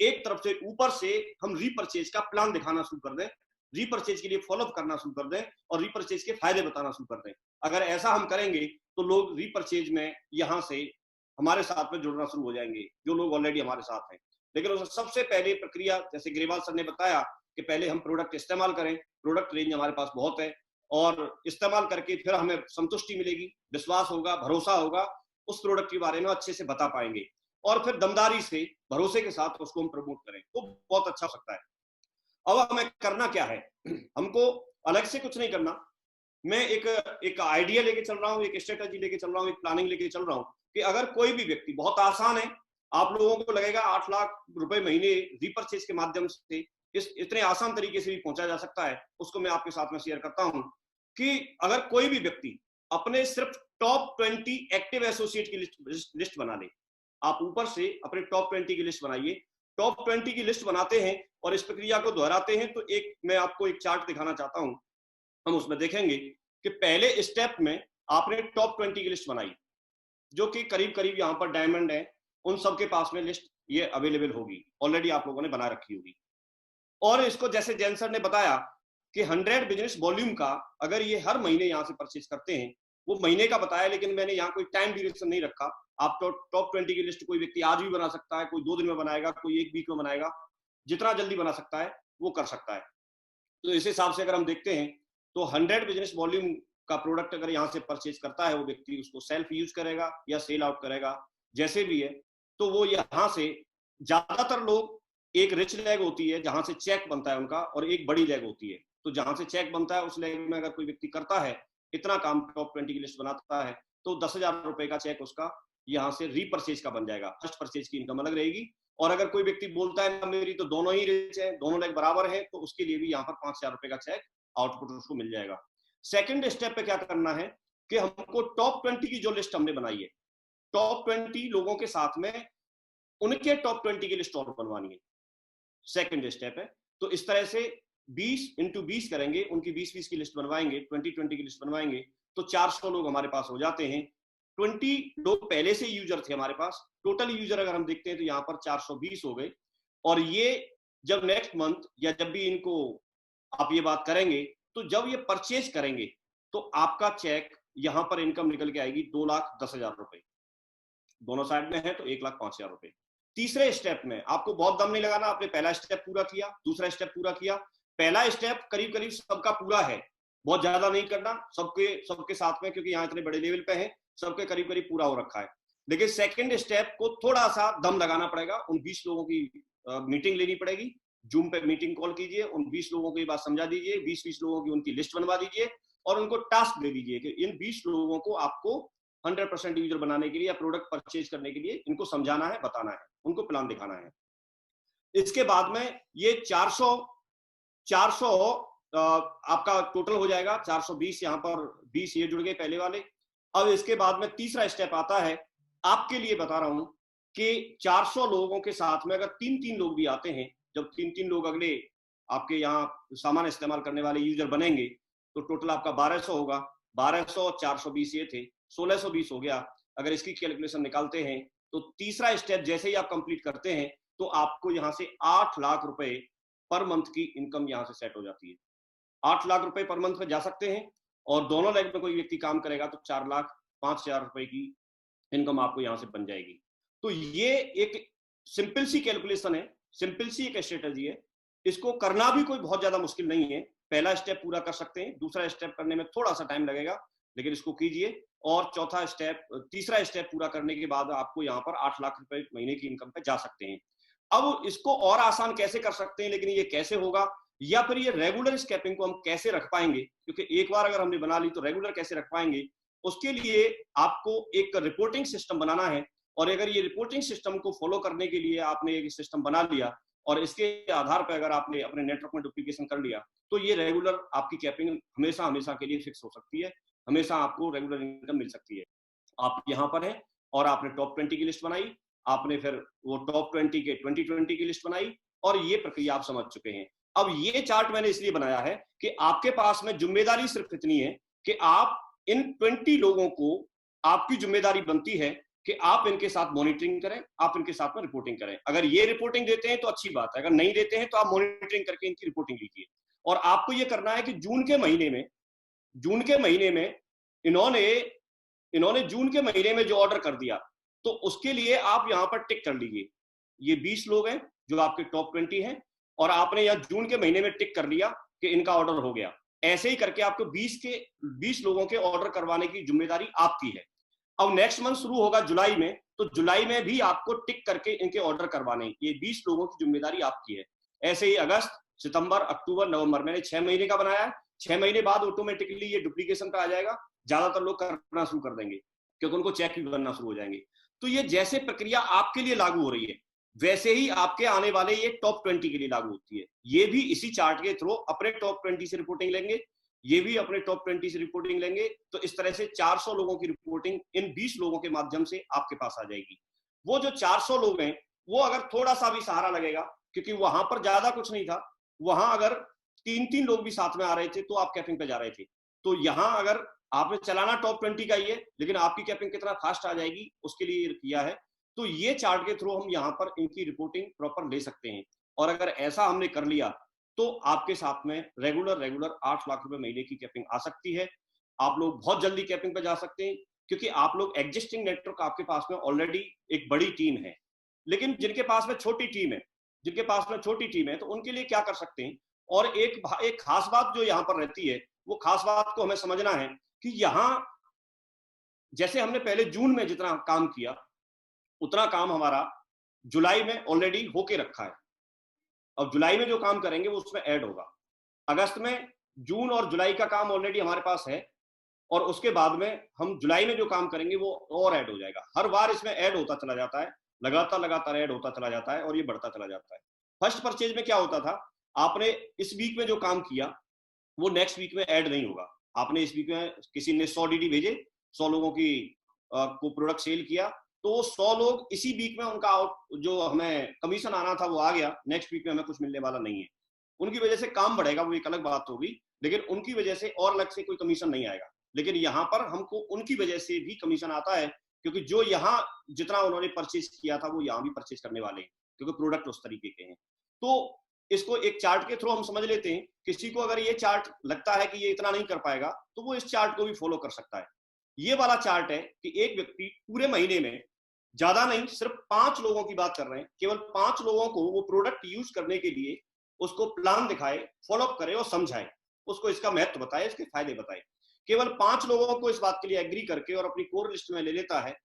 एक तरफ से ऊपर से हम रीपरचेज का प्लान दिखाना शुरू कर दें, रीपरचेज के लिए फॉलोअप करना शुरू कर दें और रीपरचेज के फायदे बताना शुरू कर दें। अगर ऐसा हम करेंगे तो लोग रीपरचेज में यहाँ से हमारे साथ में जुड़ना शुरू हो जाएंगे, जो लोग ऑलरेडी हमारे साथ हैं। लेकिन उसमें सबसे पहले प्रक्रिया, जैसे ग्रेवाल सर ने बताया, कि पहले हम प्रोडक्ट इस्तेमाल करें। प्रोडक्ट रेंज हमारे पास बहुत है और इस्तेमाल करके फिर हमें संतुष्टि मिलेगी, विश्वास होगा, भरोसा होगा, उस प्रोडक्ट के बारे में अच्छे से बता पाएंगे और फिर दमदारी से, भरोसे के साथ उसको हम प्रमोट करें तो बहुत अच्छा हो सकता है। अब हमें करना क्या है, हमको अलग से कुछ नहीं करना। मैं एक आइडिया लेके चल रहा हूँ, एक स्ट्रेटजी लेके चल रहा हूँ, एक प्लानिंग लेके चल रहा हूँ कि अगर कोई भी व्यक्ति, बहुत आसान है, आप लोगों को लगेगा 8 लाख रुपए महीने रीपर्चेज के माध्यम से इस इतने आसान तरीके से भी पहुंचा जा सकता है, उसको मैं आपके साथ में शेयर करता हूं कि अगर कोई भी व्यक्ति अपने सिर्फ टॉप 20 एक्टिव एसोसिएट की लिस्ट बना ले, आप ऊपर से अपने टॉप 20 की लिस्ट बनाइए, टॉप 20 की लिस्ट बनाते हैं और इस प्रक्रिया को दोहराते हैं, तो एक मैं आपको एक चार्ट दिखाना चाहता हूं, हम उसमें देखेंगे कि पहले स्टेप में आपने टॉप 20 की लिस्ट बनाई, जो कि करीब करीब यहाँ पर डायमंड है, उन सबके पास में लिस्ट ये अवेलेबल होगी, ऑलरेडी आप लोगों ने बना रखी होगी। और इसको जैसे जैन सर ने बताया कि 100 बिजनेस वॉल्यूम का अगर ये हर महीने यहाँ से परचेज करते हैं, वो महीने का बताया, लेकिन मैंने यहाँ कोई टाइम ड्यूरेशन नहीं रखा। आप टॉप 20 की लिस्ट कोई व्यक्ति आज भी बना सकता है, कोई 2 दिन में बनाएगा, कोई 1 वीक में बनाएगा, जितना जल्दी बना सकता है वो कर सकता है। तो इस हिसाब से अगर हम देखते हैं तो 100 बिजनेस वॉल्यूम का प्रोडक्ट अगर यहाँ से परचेज करता है वो व्यक्ति, उसको सेल्फ यूज करेगा या सेल आउट करेगा, जैसे भी है, तो वो यहाँ से ज्यादातर लोग, एक रिच लेग होती है जहां से चेक बनता है उनका, और एक बड़ी लेग होती है, तो जहां से चेक बनता है उस लेग में अगर कोई व्यक्ति करता है, इतना काम टॉप 20 की लिस्ट बनाता है, तो 10,000 रुपए का चेक उसका यहाँ से रीपरचेज का बन जाएगा। फर्स्ट परचेज की इनकम अलग रहेगी। और अगर कोई व्यक्ति बोलता है ना मेरी तो दोनों ही रिच है, दोनों लेग बराबर है, तो उसके लिए भी यहाँ पर 5,000 रुपए का चेक आउटपुट उसको मिल जाएगा। सेकंड स्टेप पे क्या करना है कि हमको टॉप 20 की जो लिस्ट हमने बनाई है, टॉप 20 लोगों के साथ में उनके टॉप 20 की लिस्ट और बनवानी है, सेकंड स्टेप है। तो इस तरह से 20 × 20 करेंगे, उनकी 20-20 की लिस्ट बनवाएंगे, 20-20 की लिस्ट बनवाएंगे, तो 400 लोग हमारे पास हो जाते हैं। 20 लोग पहले से यूजर थे हमारे पास, टोटल यूजर अगर हम देखते हैं तो यहाँ पर 420 हो गए। और ये जब नेक्स्ट मंथ या जब भी इनको आप ये बात करेंगे, तो जब ये परचेज करेंगे तो आपका चेक यहाँ पर इनकम निकल के आएगी 2,10,000 रुपए, दोनों साइड में है तो 1,05,000 रुपए। तीसरे स्टेप में आपको बहुत दम नहीं लगाना, आपने पहला स्टेप पूरा किया, दूसरा स्टेप पूरा किया, पहला स्टेप करीब करीब सबका पूरा है, बहुत ज्यादा नहीं करना सबके साथ में, क्योंकि यहाँ इतने बड़े लेवल पे हैं, सबके करीब करीब पूरा हो रखा है। लेकिन सेकंड स्टेप को थोड़ा सा दम लगाना पड़ेगा, उन 20 लोगों की मीटिंग लेनी पड़ेगी, जूम पे मीटिंग कॉल कीजिए, उन 20 लोगों को ये बात समझा दीजिए, 20-20 लोगों की उनकी लिस्ट बनवा दीजिए और उनको टास्क दे दीजिए कि इन 20 लोगों को आपको 100% यूजर बनाने के लिए या प्रोडक्ट परचेज करने के लिए इनको समझाना है, बताना है, उनको प्लान दिखाना है। इसके बाद में ये 400 आपका टोटल हो जाएगा, 420 यहाँ पर 20 ये जुड़ गए पहले वाले। अब इसके बाद में तीसरा स्टेप आता है, आपके लिए बता रहा हूं कि 400 लोगों के साथ में अगर 3-3 लोग भी आते हैं, जब 3-3 लोग अगले आपके यहाँ सामान इस्तेमाल करने वाले यूजर बनेंगे, तो टोटल आपका 1200 होगा। 1200 420 ये थे, 1620 हो गया। अगर इसकी कैलकुलेशन निकालते हैं तो तीसरा स्टेप जैसे ही आप कंप्लीट करते हैं तो आपको यहाँ से 8 लाख रुपए पर मंथ की इनकम यहाँ से सेट हो जाती है। 8 लाख रुपए पर मंथ में जा सकते हैं, और दोनों लेग में कोई व्यक्ति काम करेगा तो 4,05,000 रुपए की इनकम आपको यहाँ से बन जाएगी। तो ये एक सिंपल सी कैलकुलेशन है, सिंपल सी एक स्ट्रेटजी है, इसको करना भी कोई बहुत ज्यादा मुश्किल नहीं है। पहला स्टेप पूरा कर सकते हैं, दूसरा स्टेप करने में थोड़ा सा टाइम लगेगा, लेकिन इसको कीजिए। और तीसरा स्टेप पूरा करने के बाद आपको यहाँ पर 8 लाख रुपए महीने की इनकम पे जा सकते हैं। अब इसको और आसान कैसे कर सकते हैं, लेकिन ये कैसे होगा, या फिर ये रेगुलर स्केपिंग को हम कैसे रख पाएंगे, क्योंकि एक बार अगर हमने बना ली तो रेगुलर कैसे रख पाएंगे, उसके लिए आपको एक रिपोर्टिंग सिस्टम बनाना है। और अगर ये रिपोर्टिंग सिस्टम को फॉलो करने के लिए आपने एक सिस्टम बना लिया और इसके आधार पर अगर आपने अपने नेटवर्क में डुप्लीकेशन कर लिया, तो ये रेगुलर आपकी कैपिंग हमेशा के लिए फिक्स हो सकती है, हमेशा आपको रेगुलर इनकम मिल सकती है। आप यहाँ पर हैं और आपने टॉप 20 की लिस्ट बनाई, आपने फिर वो टॉप 20 के 2020 की लिस्ट बनाई, और ये प्रक्रिया आप समझ चुके हैं। अब ये चार्ट मैंने इसलिए बनाया है कि आपके पास में जिम्मेदारी सिर्फ इतनी है कि आप इन 20 लोगों को, आपकी जिम्मेदारी बनती है कि आप इनके साथ मॉनिटरिंग करें, आप इनके साथ में रिपोर्टिंग करें। अगर ये रिपोर्टिंग देते हैं तो अच्छी बात है, अगर नहीं देते हैं तो आप मॉनिटरिंग करके इनकी रिपोर्टिंग लीजिए। और आपको ये करना है कि जून के महीने में इन्होंने जून के महीने में जो ऑर्डर कर दिया, तो उसके लिए आप यहाँ पर टिक कर लीजिए। ये 20 लोग हैं जो आपके टॉप 20 हैं, और आपने यहाँ जून के महीने में टिक कर लिया कि इनका ऑर्डर हो गया। ऐसे ही करके आपको 20 लोगों के ऑर्डर करवाने की जिम्मेदारी आपकी है। अब नेक्स्ट मंथ शुरू होगा जुलाई में, तो जुलाई में भी आपको टिक करके इनके ऑर्डर करवाने, ये 20 लोगों की जिम्मेदारी आपकी है। ऐसे ही अगस्त, सितंबर, अक्टूबर, नवंबर, मैंने 6 महीने का बनाया है। 6 महीने बाद ऑटोमेटिकली ये डुप्लीकेशन का आ जाएगा, ज्यादातर लोग करना शुरू कर देंगे। क्योंकि उनको चेक भी बनना शुरू हो जाएंगे। तो ये जैसे प्रक्रिया आपके लिए लागू हो रही है, वैसे ही आपके आने वाले ये टॉप 20 के लिए लागू होती है। ये भी इसी चार्ट के थ्रू अपने टॉप 20 से रिपोर्टिंग लेंगे, ये भी अपने टॉप 20 से रिपोर्टिंग लेंगे। तो इस तरह से 400 लोगों की रिपोर्टिंग इन 20 लोगों के माध्यम से आपके पास आ जाएगी। वो जो 400 लोग हैं, वो अगर थोड़ा सा भी सहारा लगेगा, क्योंकि वहां पर ज्यादा कुछ नहीं था, वहां अगर 3-3 लोग भी साथ में आ रहे थे तो आप कैपिंग पे जा रहे थे। तो यहां अगर आपने चलाना टॉप 20 का ही है, लेकिन आपकी कैपिंग कितना फास्ट आ जाएगी उसके लिए किया है। तो ये चार्ट के थ्रू हम यहाँ पर इनकी रिपोर्टिंग प्रॉपर ले सकते हैं। और अगर ऐसा हमने कर लिया तो आपके साथ में रेगुलर 8 लाख रुपए महीने की कैपिंग आ सकती है। आप लोग बहुत जल्दी कैपिंग पे जा सकते हैं, क्योंकि आप लोग एग्जिस्टिंग नेटवर्क आपके पास में ऑलरेडी एक बड़ी टीम है। लेकिन जिनके पास में छोटी टीम है, तो उनके लिए क्या कर सकते हैं। और एक खास बात जो यहाँ पर रहती है, वो खास बात को हमें समझना है कि यहाँ जैसे हमने पहले जून में जितना काम किया, उतना काम हमारा जुलाई में ऑलरेडी होके रखा है। अब जुलाई में जो काम करेंगे वो उसमें ऐड होगा। अगस्त में जून और जुलाई का काम ऑलरेडी हमारे पास है, और उसके बाद में हम जुलाई में जो काम करेंगे वो और ऐड हो जाएगा। हर बार इसमें ऐड होता चला जाता है, लगातार ऐड होता चला जाता है, और ये बढ़ता चला जाता है। फर्स्ट परचेज में क्या होता था, आपने इस वीक में जो काम किया वो नेक्स्ट वीक में ऐड नहीं होगा। आपने इस वीक में किसी ने 100 डीडी भेजे, 100 लोगों की को प्रोडक्ट सेल किया, तो 100 लोग इसी वीक में उनका जो हमें कमीशन आना था वो आ गया, नेक्स्ट वीक में हमें कुछ मिलने वाला नहीं है। उनकी वजह से काम बढ़ेगा, वो एक अलग बात होगी, लेकिन उनकी वजह से और अलग से कोई कमीशन नहीं आएगा। लेकिन यहाँ पर हमको उनकी वजह से भी कमीशन आता है, क्योंकि जो यहाँ जितना उन्होंने परचेज किया था वो यहाँ भी परचेज करने वाले हैं, क्योंकि प्रोडक्ट उस तरीके के हैं। तो इसको एक चार्ट के थ्रू हम समझ लेते हैं। किसी को अगर ये चार्ट लगता है कि ये इतना नहीं कर पाएगा, तो वो इस चार्ट को भी फॉलो कर सकता है। ये वाला चार्ट है कि एक व्यक्ति पूरे महीने में, ज्यादा नहीं, सिर्फ 5 लोगों की बात कर रहे हैं, केवल 5 लोगों को वो प्रोडक्ट यूज करने के लिए उसको प्लान दिखाए, फॉलोअप करे और समझाए, उसको इसका महत्व बताए, इसके फायदे बताए। केवल 5 लोगों को इस बात के लिए एग्री करके और अपनी कोर लिस्ट में ले लेता है,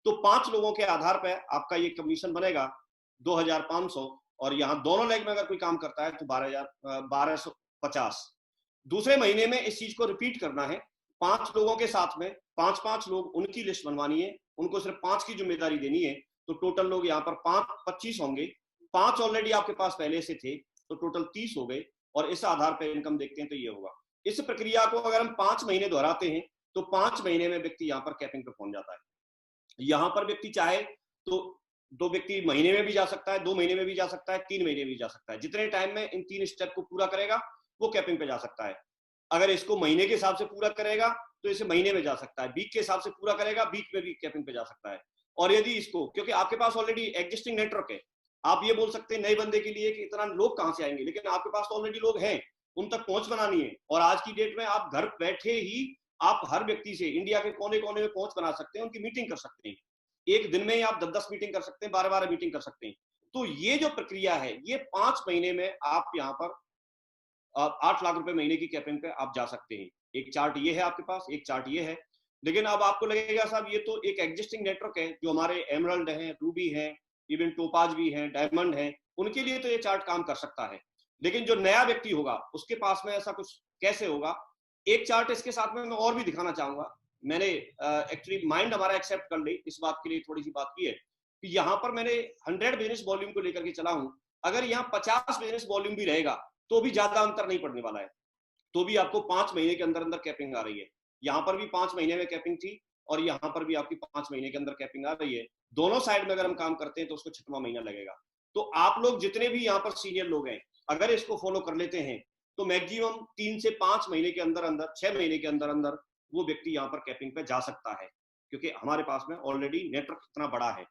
तो 5 लोगों के आधार पर आपका ये कमीशन बनेगा 2500। और यहाँ दोनों लेग में अगर कोई काम करता है तो 1250। दूसरे महीने में इस चीज को रिपीट करना है, 5 लोगों के साथ में 5-5 लोग, उनकी लिस्ट बनवानी है, उनको सिर्फ 5 की जिम्मेदारी देनी है। तो टोटल लोग यहाँ पर 25 होंगे। 5 ऑलरेडी आपके पास पहले से थे, तो टोटल 30 हो गए। और इस आधार पर इनकम देखते हैं तो ये होगा। इस प्रक्रिया को अगर हम 5 महीने दोहराते हैं तो 5 महीने में व्यक्ति यहाँ पर कैपिंग पे पहुंच जाता है। यहाँ पर व्यक्ति चाहे तो 2 व्यक्ति महीने में भी जा सकता है, 2 महीने में भी जा सकता है, 3 महीने में भी जा सकता है। जितने टाइम में इन 3 स्टेप को पूरा करेगा वो कैपिंग पे जा सकता है। अगर इसको महीने के हिसाब से पूरा करेगा तो इसे महीने में जा सकता है, वीक के हिसाब से पूरा करेगा वीक में भी कैपिंग पे जा सकता है। और यदि इसको, क्योंकि आपके पास ऑलरेडी एग्जिस्टिंग नेटवर्क है, आप ये बोल सकते हैं नए बंदे के लिए कि इतना लोग कहाँ से आएंगे, लेकिन आपके पास तो ऑलरेडी लोग हैं, उन तक पहुंच बनानी है। और आज की डेट में आप घर बैठे ही आप हर व्यक्ति से इंडिया के कोने कोने में पहुंच बना सकते हैं, उनकी मीटिंग कर सकते हैं। एक दिन में ही आप 10-10 मीटिंग कर सकते हैं, 12-12 मीटिंग कर सकते हैं। तो ये जो प्रक्रिया है, ये 5 महीने में आप यहाँ पर 8 लाख रुपए महीने की कैपिंग पे आप जा सकते हैं। एक चार्ट ये है आपके पास, एक चार्ट ये है। लेकिन अब आपको लगेगा साहब ये तो एक एग्जिस्टिंग नेटवर्क है, जो हमारे एमरल्ड है, रूबी है, इवन टोपाज भी है, डायमंड है, उनके लिए तो ये चार्ट काम कर सकता है। लेकिन जो नया व्यक्ति होगा उसके पास में ऐसा कुछ कैसे होगा। एक चार्ट इसके साथ में मैं और भी दिखाना चाहूंगा। मैंने एक्चुअली माइंड हमारा एक्सेप्ट कर ली, इस बात के लिए थोड़ी सी बात की है कि यहाँ पर मैंने 100 बिजनेस वॉल्यूम को लेकर के चला हूँ। अगर यहाँ 50 बिजनेस वॉल्यूम भी रहेगा तो भी ज्यादा अंतर नहीं पड़ने वाला है, तो भी आपको 5 महीने के अंदर अंदर कैपिंग आ रही है। यहाँ पर भी 5 महीने में कैपिंग थी और यहाँ पर भी आपकी 5 महीने के अंदर कैपिंग आ रही है। दोनों साइड में अगर हम काम करते हैं तो उसको 6वां महीना लगेगा। तो आप लोग जितने भी यहाँ पर सीनियर लोग हैं, अगर इसको फॉलो कर लेते हैं तो मैक्सिमम 3 से 5 महीने के अंदर अंदर, 6 महीने के अंदर अंदर वो व्यक्ति यहाँ पर कैपिंग पे जा सकता है, क्योंकि हमारे पास में ऑलरेडी नेटवर्क इतना बड़ा है।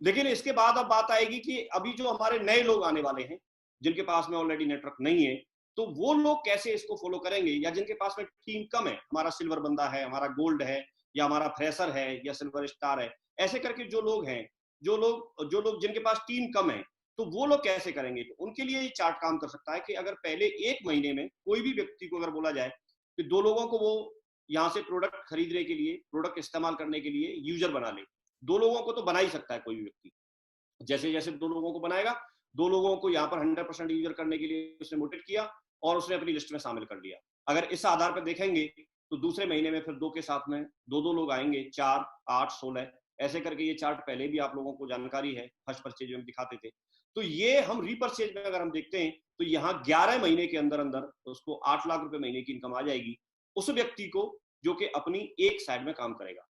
लेकिन इसके बाद अब बात आएगी कि अभी जो हमारे नए लोग आने वाले हैं, जिनके पास में ऑलरेडी नेटवर्क नहीं है, तो वो लोग कैसे इसको फॉलो करेंगे, या जिनके पास में टीम कम है, हमारा सिल्वर बंदा है, हमारा गोल्ड है, या हमारा फ्रेशर है, या सिल्वर स्टार है, ऐसे करके जो लोग हैं, जो लोग जिनके पास टीम कम है, तो वो लोग कैसे करेंगे। तो उनके लिए ये चार्ट काम कर सकता है कि अगर पहले 1 महीने में कोई भी व्यक्ति को अगर बोला जाए कि 2 लोगों को वो यहाँ से प्रोडक्ट खरीदने के लिए, प्रोडक्ट इस्तेमाल करने के लिए यूजर बना ले। 2 लोगों को तो बना ही सकता है कोई भी व्यक्ति। जैसे जैसे 2 लोगों को बनाएगा, 2 लोगों को यहाँ पर 100% यूजर करने के लिए उसने मोटिवेट किया और उसने अपनी लिस्ट में शामिल कर लिया। अगर इस आधार पर देखेंगे तो दूसरे महीने में फिर 2 के साथ में 2 लोग आएंगे, 4, 8, 16 ऐसे करके ये चार्ट पहले भी आप लोगों को जानकारी है, फर्स्ट परचेज में दिखाते थे। तो ये हम रीपरचेज में अगर हम देखते हैं तो यहाँ 11 महीने के अंदर अंदर उसको 8 लाख रुपए महीने की इनकम आ जाएगी उस व्यक्ति को जो कि अपनी एक साइड में काम करेगा।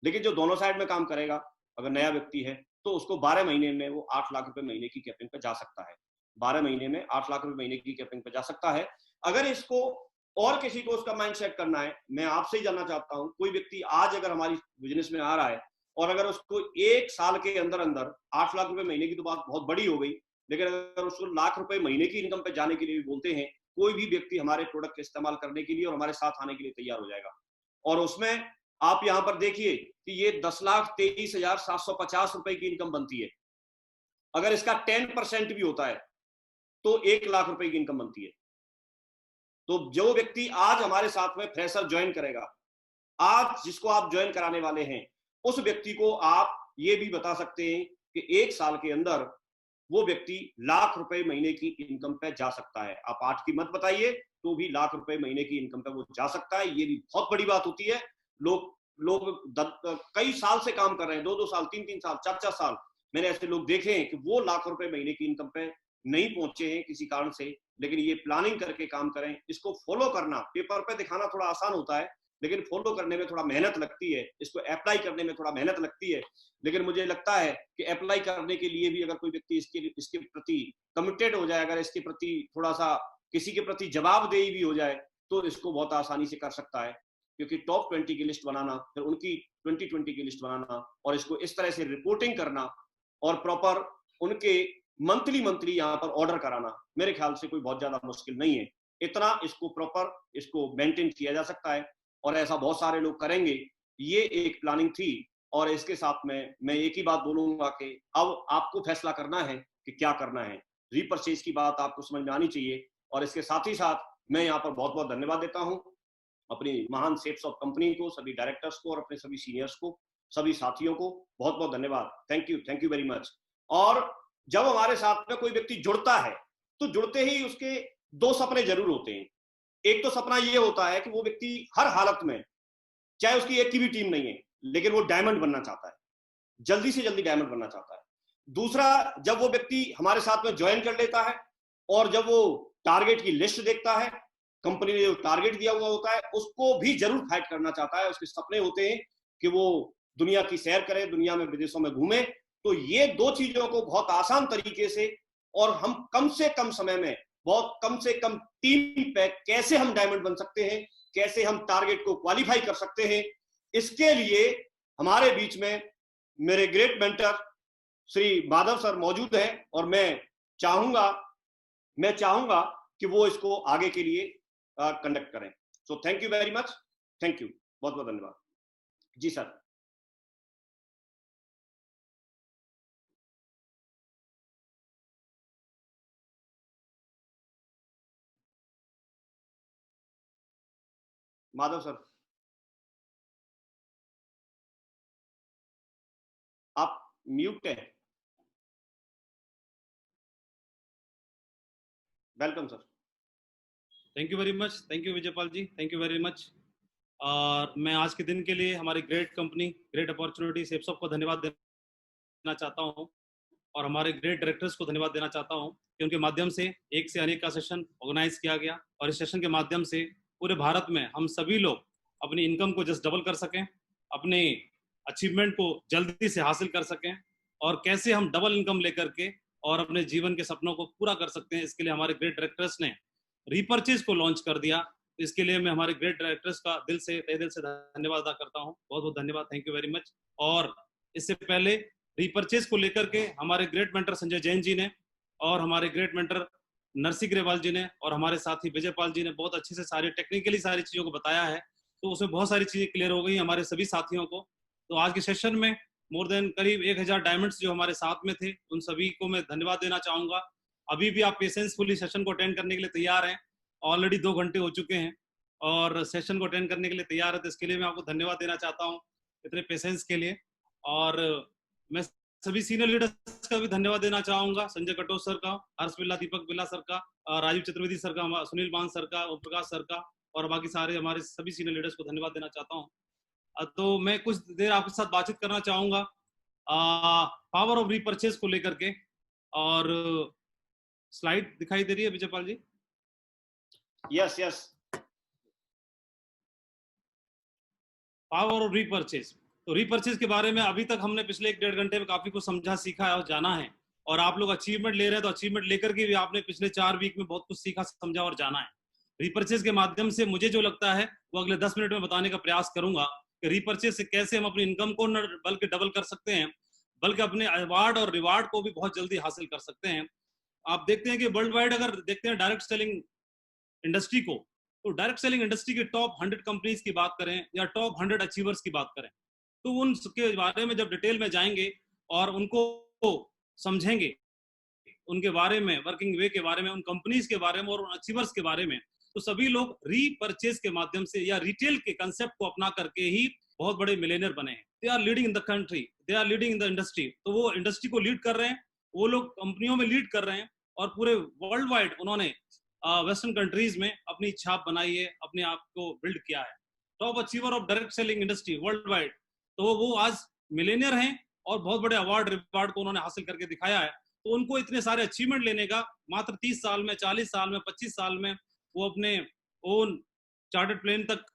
लेकिन जो दोनों साइड में काम करेगा, अगर नया व्यक्ति है तो उसको 12 महीने में वो 8 लाख रुपए महीने की कैपिंग पे जा सकता है। 12 महीने में 8 लाख रुपए महीने की कैपिंग पे जा सकता है। अगर इसको और किसी को उसका माइंड सेट करना है, मैं आपसे ही जानना चाहता हूं, कोई व्यक्ति आज अगर हमारी बिजनेस में आ रहा है और अगर उसको 1 साल के अंदर अंदर 8 लाख रुपए महीने की तो बात बहुत बड़ी हो गई, लेकिन अगर उसको लाख रुपए महीने की इनकम पे जाने के लिए भी बोलते हैं, कोई भी व्यक्ति हमारे प्रोडक्ट का इस्तेमाल करने के लिए और हमारे साथ आने के लिए तैयार हो जाएगा। और उसमें आप यहां पर देखिए कि ये 10,23,750 रुपए की इनकम बनती है। अगर इसका 10% भी होता है तो 1 लाख रुपए की इनकम बनती है। तो जो व्यक्ति आज हमारे साथ में फ्रेशर ज्वाइन करेगा, आज जिसको आप ज्वाइन कराने वाले हैं, उस व्यक्ति को आप ये भी बता सकते हैं कि 1 साल के अंदर वो व्यक्ति लाख रुपए महीने की इनकम पे जा सकता है। आप 8 की मत बताइए तो भी लाख रुपए महीने की इनकम पे वो जा सकता है। ये भी बहुत बड़ी बात होती है। लोग कई साल से काम कर रहे हैं, 2-2 साल, 3-3 साल, 4-4 साल, मैंने ऐसे लोग देखे हैं कि वो लाख रुपए महीने की इनकम पे नहीं पहुंचे हैं किसी कारण से। लेकिन ये प्लानिंग करके काम करें, इसको फॉलो करना, पेपर पे दिखाना थोड़ा आसान होता है लेकिन फॉलो करने में थोड़ा मेहनत लगती है, इसको अप्लाई करने में थोड़ा मेहनत लगती है। लेकिन मुझे लगता है कि अप्लाई करने के लिए भी अगर कोई व्यक्ति इसके प्रति कमिटेड हो जाए, अगर इसके प्रति थोड़ा सा किसी के प्रति जवाबदेही भी हो जाए तो इसको बहुत आसानी से कर सकता है। क्योंकि टॉप 20 की लिस्ट बनाना, फिर उनकी 2020 की लिस्ट बनाना और इसको इस तरह से रिपोर्टिंग करना और प्रॉपर उनके मंथली यहाँ पर ऑर्डर कराना, मेरे ख्याल से कोई बहुत ज्यादा मुश्किल नहीं है। इतना इसको प्रॉपर इसको मेंटेन किया जा सकता है और ऐसा बहुत सारे लोग करेंगे। ये एक प्लानिंग थी और इसके साथ में मैं एक ही बात बोलूंगा कि अब आपको फैसला करना है कि क्या करना है। रीपरचेज की बात आपको समझ में आनी चाहिए। और इसके साथ ही साथ मैं यहाँ पर बहुत बहुत धन्यवाद देता हूँ अपनी महान सेप्सॉफ्ट कंपनी को, सभी डायरेक्टर्स को और अपने सभी सीनियर्स को, सभी साथियों को बहुत बहुत धन्यवाद। Thank you very much. और जब हमारे साथ में कोई व्यक्ति जुड़ता है तो जुड़ते ही उसके 2 सपने जरूर होते हैं। एक तो सपना ये होता है कि वो व्यक्ति हर हालत में, चाहे उसकी एक की भी टीम नहीं है, लेकिन वो डायमंड बनना चाहता है, जल्दी से जल्दी डायमंड बनना चाहता है। दूसरा, जब वो व्यक्ति हमारे साथ में ज्वाइन कर लेता है और जब वो टारगेट की लिस्ट देखता है, कंपनी ने जो टारगेट दिया हुआ होता है उसको भी जरूर फाइट करना चाहता है। उसके सपने होते हैं कि वो दुनिया की सैर करे, दुनिया में विदेशों में घूमे। तो ये 2 चीजों को बहुत आसान तरीके से और हम कम से कम समय में, बहुत कम से कम टीम पे कैसे हम डायमंड बन सकते हैं, कैसे हम टारगेट को क्वालिफाई कर सकते हैं, इसके लिए हमारे बीच में मेरे great mentor Shri Madhav sir मौजूद हैं और मैं चाहूंगा कि वो इसको आगे के लिए कंडक्ट करें। So thank you very much. Thank you, बहुत बहुत धन्यवाद जी सर। माधव सर, आप म्यूट है। Welcome sir. Thank you very much. Thank you Vijaypal ji, thank you very much. और मैं आज के दिन के लिए हमारी great company, great opportunity Sepsoft को धन्यवाद देना चाहता हूं और हमारे ग्रेट डायरेक्टर्स को धन्यवाद देना चाहता हूं कि उनके माध्यम से एक से अनेक का सेशन ऑर्गेनाइज किया गया और इस सेशन के माध्यम से पूरे भारत में हम सभी लोग अपनी इनकम को जस्ट डबल कर सकें, अपने अचीवमेंट को जल्दी से हासिल कर सकें और कैसे हम डबल इनकम लेकर के और अपने जीवन के सपनों को पूरा कर सकते हैं। इसके लिए हमारे ग्रेट डायरेक्टर्स ने रीपरचेज को लॉन्च कर दिया। इसके लिए मैं हमारे ग्रेट डायरेक्टर्स का तहे दिल से धन्यवाद अदा करता हूं। बहुत बहुत धन्यवाद, थैंक यू वेरी मच। और इससे पहले रीपरचेज को लेकर के हमारे ग्रेट मेंटर संजय जैन जी ने और हमारे ग्रेट मेंटर नरसी ग्रेवाल जी ने और हमारे साथी विजयपाल जी ने बहुत अच्छे से सारी टेक्निकली सारी चीजों को बताया है। तो उसमें बहुत सारी चीजें क्लियर हो गई हमारे सभी साथियों को। तो आज के सेशन में मोर देन करीब 1000 डायमंड्स जो हमारे साथ में थे, उन सभी को मैं धन्यवाद देना चाहूंगा। अभी भी आप पेशेंसफुली सेशन को अटेंड करने के लिए तैयार हैं। ऑलरेडी 2 घंटे हो चुके हैं और सेशन को अटेंड करने के लिए तैयार है, तो इसके लिए मैं आपको धन्यवाद देना चाहता हूँ इतने पेशेंस के लिए। और मैं सभी सीनियर लीडर्स का भी धन्यवाद देना चाहूंगा, संजय कटोच सर का, हर्ष बिल्ला, दीपक बिल्ला सर का, राजीव चतुर्वेदी सर का, सुनील मान सर का, ओम प्रकाश सर का और बाकी सारे हमारे सभी सीनियर लीडर्स को धन्यवाद देना चाहता हूँ। तो मैं कुछ देर आपके साथ बातचीत करना चाहूँगा पावर ऑफ रीपरचेज को लेकर के। और स्लाइड दिखाई दे रही है Vijaypal ji? Yes yes. Power of repurchase. तो रीपरचेज के बारे में अभी तक हमने पिछले 1-1.5 घंटे में काफी कुछ समझा, सीखा है और जाना है। और आप लोग अचीवमेंट ले रहे हैं, तो अचीवमेंट लेकर के भी आपने पिछले 4 वीक में बहुत कुछ सीखा, समझा और जाना है। रीपरचेज के माध्यम से मुझे जो लगता है वो अगले 10 मिनट में बताने का प्रयास करूंगा कि रीपरचेज से कैसे हम अपनी इनकम को न बल्कि डबल कर सकते हैं, बल्कि अपने अवार्ड और रिवार्ड को भी बहुत जल्दी हासिल कर सकते हैं। आप देखते हैं कि वर्ल्ड वाइड अगर देखते हैं डायरेक्ट सेलिंग इंडस्ट्री को, तो डायरेक्ट सेलिंग इंडस्ट्री के टॉप 100 कंपनीज की बात करें या टॉप 100 अचीवर्स की बात करें, तो उनके बारे में जब डिटेल में जाएंगे और उनको समझेंगे, उनके बारे में, वर्किंग वे के बारे में, उन कंपनीज के बारे में और उन अचीवर्स के बारे में, तो सभी लोग रीपरचेज के माध्यम से या रिटेल के कंसेप्ट को अपना करके ही बहुत बड़े मिलेनियर बने हैं। They are leading in the country, they are leading in the industry. तो वो इंडस्ट्री को लीड कर रहे हैं, वो लोग कंपनियों में लीड कर रहे हैं और पूरे वर्ल्ड वाइड उन्होंने वेस्टर्न कंट्रीज में अपनी छाप बनाई है, अपने आप को बिल्ड किया है। Top achiever of direct selling industry world wide, तो वो आज मिलेनियर हैं और बहुत बड़े अवार्ड रिवार्ड को उन्होंने हासिल करके दिखाया है। तो उनको इतने सारे अचीवमेंट लेने का मात्र 30 साल में, 40 साल में, 25 साल में वो अपने ओन चार्टर्ड प्लेन तक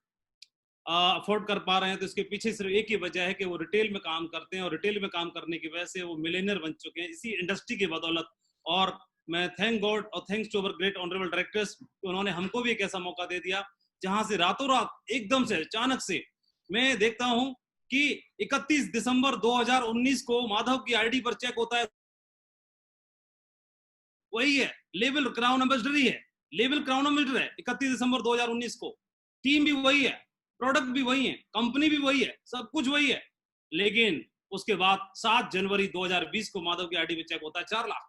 अफोर्ड कर पा रहे हैं। तो इसके पीछे सिर्फ एक ही वजह है कि वो रिटेल में काम करते हैं और रिटेल में काम करने की वजह से वो मिलेनियर बन चुके हैं इसी इंडस्ट्री की बदौलत। और मैं थैंक गॉड और thanks to our great honourable directors, उन्होंने हमको भी एक ऐसा मौका दे दिया जहां से रातों रात एकदम से अचानक से मैं देखता हूं कि 31 दिसंबर 2019 को माधव की आईडी पर चेक होता है, वही है, लेवल क्राउन एम्बेसडर ही है, लेवल क्राउन एम्बेसडर है 31 दिसंबर 2019 को। टीम भी वही है, प्रोडक्ट भी वही है, कंपनी भी वही है, सब कुछ वही है। लेकिन उसके बाद 7 जनवरी 2020 को माधव की आईडी पे चेक होता है 4 लाख।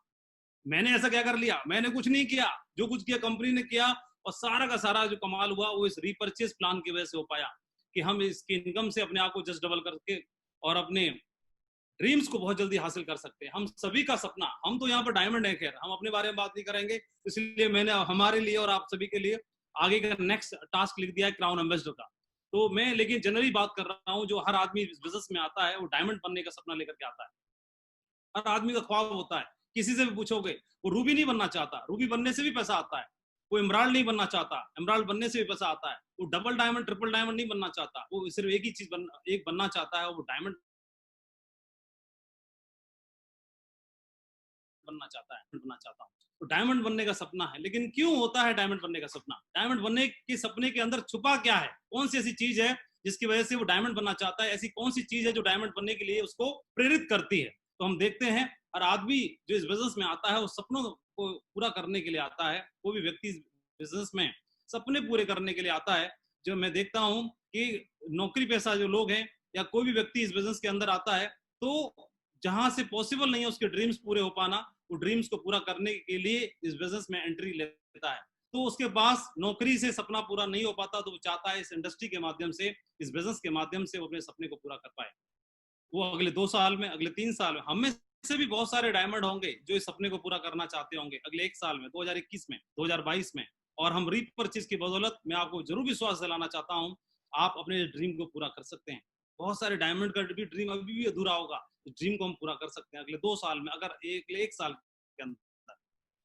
मैंने ऐसा क्या कर लिया? मैंने कुछ नहीं किया, जो कुछ किया कंपनी ने किया। और सारा का सारा जो कमाल हुआ वो इस रीपरचेज प्लान की वजह से हो पाया कि हम इसकी इनकम से अपने आप को जस्ट डबल करके और अपने ड्रीम्स को बहुत जल्दी हासिल कर सकते हैं। हम सभी का सपना, हम तो यहाँ पर डायमंड है, खैर हम अपने बारे में बात नहीं करेंगे, इसलिए मैंने हमारे लिए और आप सभी के लिए आगे का नेक्स्ट टास्क लिख दिया है क्राउन एम्बेसडर का। तो मैं लेकिन जनरली बात कर रहा हूँ, जो हर आदमी बिजनेस में आता है वो डायमंड बनने का सपना लेकर के आता है। हर आदमी का ख्वाब होता है, किसी से भी पूछोगे वो रूबी नहीं बनना चाहता, रूबी बनने से भी पैसा आता है। वो इमराल्ड नहीं बनना चाहता, इमराल्ड बनने से भी पैसा आता है। वो डबल डायमंड, ट्रिपल डायमंड नहीं बनना चाहता, वो सिर्फ एक ही चीज बनना चाहता है, वो डायमंड बनना चाहता हूँ। तो डायमंड बनने का सपना है। लेकिन क्यों होता है डायमंड बनने का सपना? डायमंड बनने के सपने के अंदर छुपा क्या है? कौन सी ऐसी चीज है जिसकी वजह से वो डायमंड बनना चाहता है? ऐसी कौन सी चीज है जो डायमंड बनने के लिए उसको प्रेरित करती है? तो हम देखते हैं हर आदमी जो इस बिजनेस में आता है वो सपनों को पूरा करने के लिए आता है। कोई भी व्यक्ति बिजनेस में सपने पूरे करने के लिए आता है। जो मैं देखता हूँ कि नौकरी पेशा जो लोग हैं या कोई भी व्यक्ति इस बिजनेस के अंदर आता है, तो जहां से पॉसिबल नहीं है उसके ड्रीम्स पूरे हो पाना, वो ड्रीम्स को पूरा करने के लिए इस बिजनेस में एंट्री लेता है। तो उसके पास नौकरी से सपना पूरा नहीं हो पाता, तो वो चाहता है इस इंडस्ट्री के माध्यम से, इस बिजनेस के माध्यम से वो अपने सपने को पूरा कर पाए। वो अगले 2 साल में, अगले 3 साल में, हमें से भी बहुत सारे डायमंड होंगे जो इस सपने को पूरा करना चाहते होंगे अगले 1 साल में, 2021 में, 2022 में। और हम रीपरचेज की बदौलत मैं आपको जरूर विश्वास दिलाना चाहता हूँ, आप अपने ड्रीम को पूरा कर सकते हैं। बहुत सारे डायमंड का भी ड्रीम अभी भी अधूरा होगा, ड्रीम को हम पूरा कर सकते हैं अगले 2 साल में, अगर एक साल के अंदर।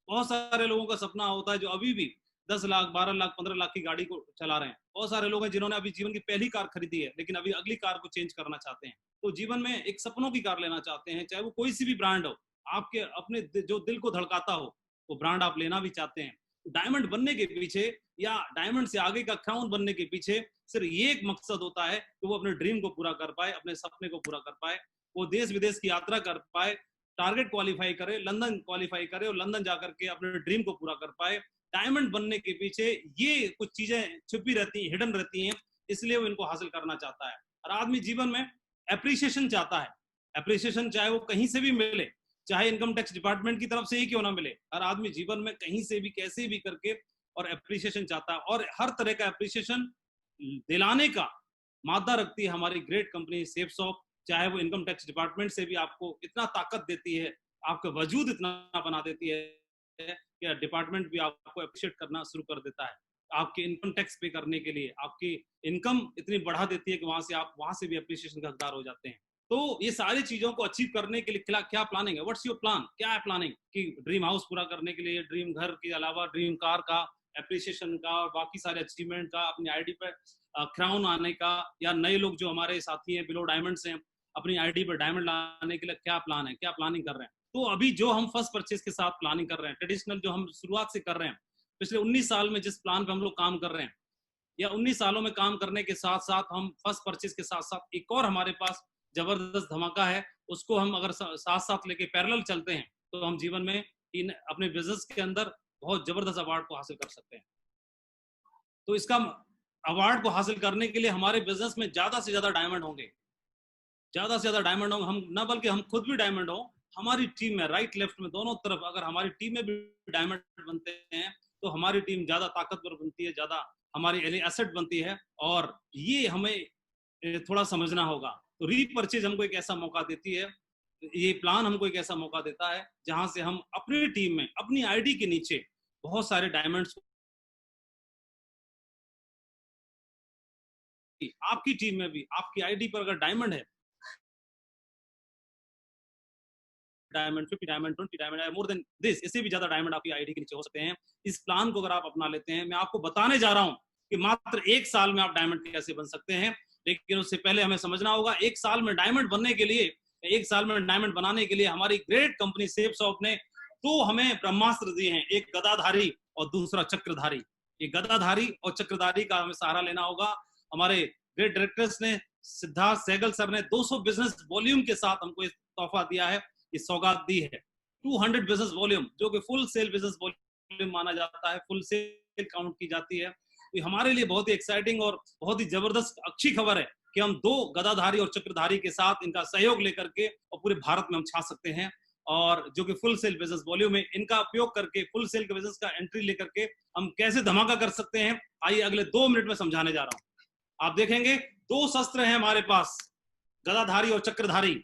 बहुत सारे लोगों का सपना होता है जो अभी भी 10 लाख, 12 लाख, 15 लाख की गाड़ी को चला रहे हैं। बहुत सारे लोग हैं जिन्होंने अभी जीवन की पहली कार खरीदी है, लेकिन अभी अगली कार को चेंज करना चाहते हैं। तो जीवन में एक सपनों की कार लेना चाहते हैं, चाहे वो कोई सी भी ब्रांड हो, आपके अपने जो दिल को धड़काता हो वो ब्रांड आप लेना भी चाहते हैं। डायमंड बनने के पीछे या डायमंड से आगे का क्राउन बनने के पीछे सिर्फ ये एक मकसद होता है कि वो अपने ड्रीम को पूरा कर पाए, अपने सपने को पूरा कर पाए, वो देश विदेश की यात्रा कर पाए, टारगेट क्वालिफाई करे, लंदन क्वालिफाई करे और लंदन जाकर के अपने ड्रीम को पूरा कर पाए। डायमंड बनने के पीछे ये कुछ चीजें छुपी रहती हैं, हिडन रहती हैं, इसलिए वो इनको हासिल करना चाहता है। हर आदमी जीवन में एप्रिसिएशन चाहता है। एप्रिसिएशन चाहे वो कहीं से भी मिले, चाहे इनकम टैक्स डिपार्टमेंट की तरफ से ही क्यों ना मिले, हर आदमी जीवन में कहीं से भी कैसे भी करके और एप्रिसिएशन चाहता है। और हर तरह का एप्रिसिएशन दिलाने का मादा रखती है हमारी ग्रेट कंपनी सेफसॉफ्ट। चाहे वो इनकम टैक्स डिपार्टमेंट से भी आपको इतना ताकत देती है, आपका वजूद इतना बना देती है कि डिपार्टमेंट भी आपको अप्रिशिएट करना शुरू कर देता है। आपके इनकम टैक्स पे करने के लिए आपकी इनकम इतनी बढ़ा देती है कि वहां से आप वहां से भी अप्रिसिएशन का हकदार हो जाते हैं। तो ये सारी चीजों को अचीव करने के लिए क्या प्लानिंग है, व्हाट्स योर प्लान, क्या है प्लानिंग कि ड्रीम हाउस पूरा करने के लिए, ड्रीम घर के अलावा ड्रीम कार का, एप्रिसिएशन का और बाकी सारे अचीवमेंट का, अपनी आईडी पर क्राउन आने का, या नए लोग जो हमारे साथी हैं बिलो डायमंड्स हैं अपनी आईडी पर डायमंड लाने के लिए क्या प्लान है, क्या प्लानिंग कर रहे हैं। तो अभी जो हम फर्स्ट परचेज के साथ प्लानिंग कर रहे हैं, ट्रेडिशनल जो हम शुरुआत से कर रहे हैं, पिछले 19 साल में जिस प्लान पे हम लोग काम कर रहे हैं, या 19 सालों में काम करने के साथ साथ हम फर्स्ट परचेज के साथ साथ एक और हमारे पास जबरदस्त धमाका है, उसको हम अगर साथ साथ लेके पैरेलल चलते हैं तो हम जीवन में इन अपने बिजनेस के अंदर बहुत जबरदस्त अवार्ड को हासिल कर सकते हैं। तो इसका अवार्ड को हासिल करने के लिए हमारे बिजनेस में ज्यादा से ज्यादा डायमंड होंगे, ज्यादा से ज्यादा डायमंड होंगे। हम न बल्कि हम खुद भी डायमंड हो, हमारी टीम में राइट लेफ्ट में दोनों तरफ अगर हमारी टीम में भी डायमंड बनते हैं तो हमारी टीम ज्यादा ताकतवर बनती है, ज्यादा हमारी एसेट बनती है। और ये हमें थोड़ा समझना होगा। तो रीपरचेज हमको एक ऐसा मौका देती है, ये प्लान हमको एक ऐसा मौका देता है जहां से हम अपनी टीम में अपनी आईडी के नीचे बहुत सारे डायमंड्स, आपकी टीम में भी आपकी आईडी पर अगर डायमंड है, डायमंड 50 डायमंड 20 डायमंड है, मोर देन दिस, इससे भी ज्यादा डायमंड आपकी आईडी के नीचे हो सकते हैं। इस प्लान को अगर आप अपना लेते हैं, मैं आपको बताने जा रहा हूं कि मात्र 1 साल में आप डायमंड कैसे बन सकते हैं। लेकिन उससे पहले हमें समझना होगा 1 साल में डायमंड बनने के लिए, 1 साल में डायमंड बनाने के लिए हमारी ग्रेट कंपनी सेफसॉफ्ट ने 2 हमें ब्रह्मास्त्र दिए हैं, एक गदाधारी और दूसरा चक्रधारी। ये गदाधारी और चक्रधारी का हमें सहारा लेना होगा। हमारे ग्रेट डायरेक्टर्स ने, सिद्धार्थ सहगल सर ने 200 बिजनेस वॉल्यूम के साथ हमको इस तोहफा दिया है, इस सौगात दी है। 200 बिजनेस वॉल्यूम, जो कि फुल सेल बिजनेस वॉल्यूम माना जाता है, फुल सेल काउंट की जाती है। तो हमारे लिए बहुत ही एक्साइटिंग और बहुत ही जबरदस्त अच्छी खबर है कि हम 2 गदाधारी और चक्रधारी के साथ इनका सहयोग लेकर के और पूरे भारत में हम छा सकते हैं। और जो कि फुल सेल बिजनेस वॉल्यूम है, इनका उपयोग करके फुल सेल के बिजनेस का एंट्री लेकर के हम कैसे धमाका कर सकते हैं, आइए अगले 2 मिनट में समझाने जा रहा हूं। आप देखेंगे 2 शस्त्र हैं हमारे पास, गदाधारी और चक्रधारी,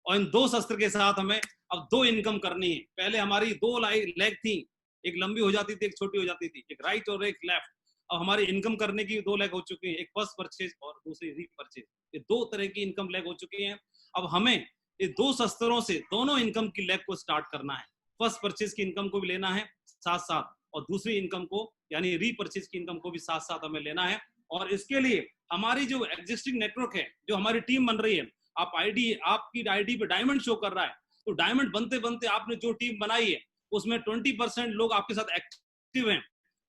और इन 2 शस्त्र के साथ हमें अब 2 इनकम करनी है। पहले हमारी 2 लेग थी, एक लंबी हो जाती थी, एक छोटी हो जाती थी, एक राइट और एक लेफ्ट। अब हमारी इनकम करने की 2 लेग हो चुकी हैं, एक फर्स्ट परचेज और दूसरी रीपरचेज। ये 2 तरह की इनकम लेग हो चुकी हैं। अब हमें ये 2 शस्त्रों से दोनों इनकम की लेग को स्टार्ट करना है। फर्स्ट परचेज की इनकम को भी लेना है साथ साथ, और दूसरी इनकम को यानी रीपरचेज की इनकम को भी साथ साथ हमें लेना है। और इसके लिए हमारी जो एग्जिस्टिंग नेटवर्क है, जो हमारी टीम बन रही है, आपकी आईडी पे डायमंड शो कर रहा है, तो डायमंड बनते बनते आपने जो टीम बनाई है उसमें 20% लोग आपके साथ एक्टिव हैं।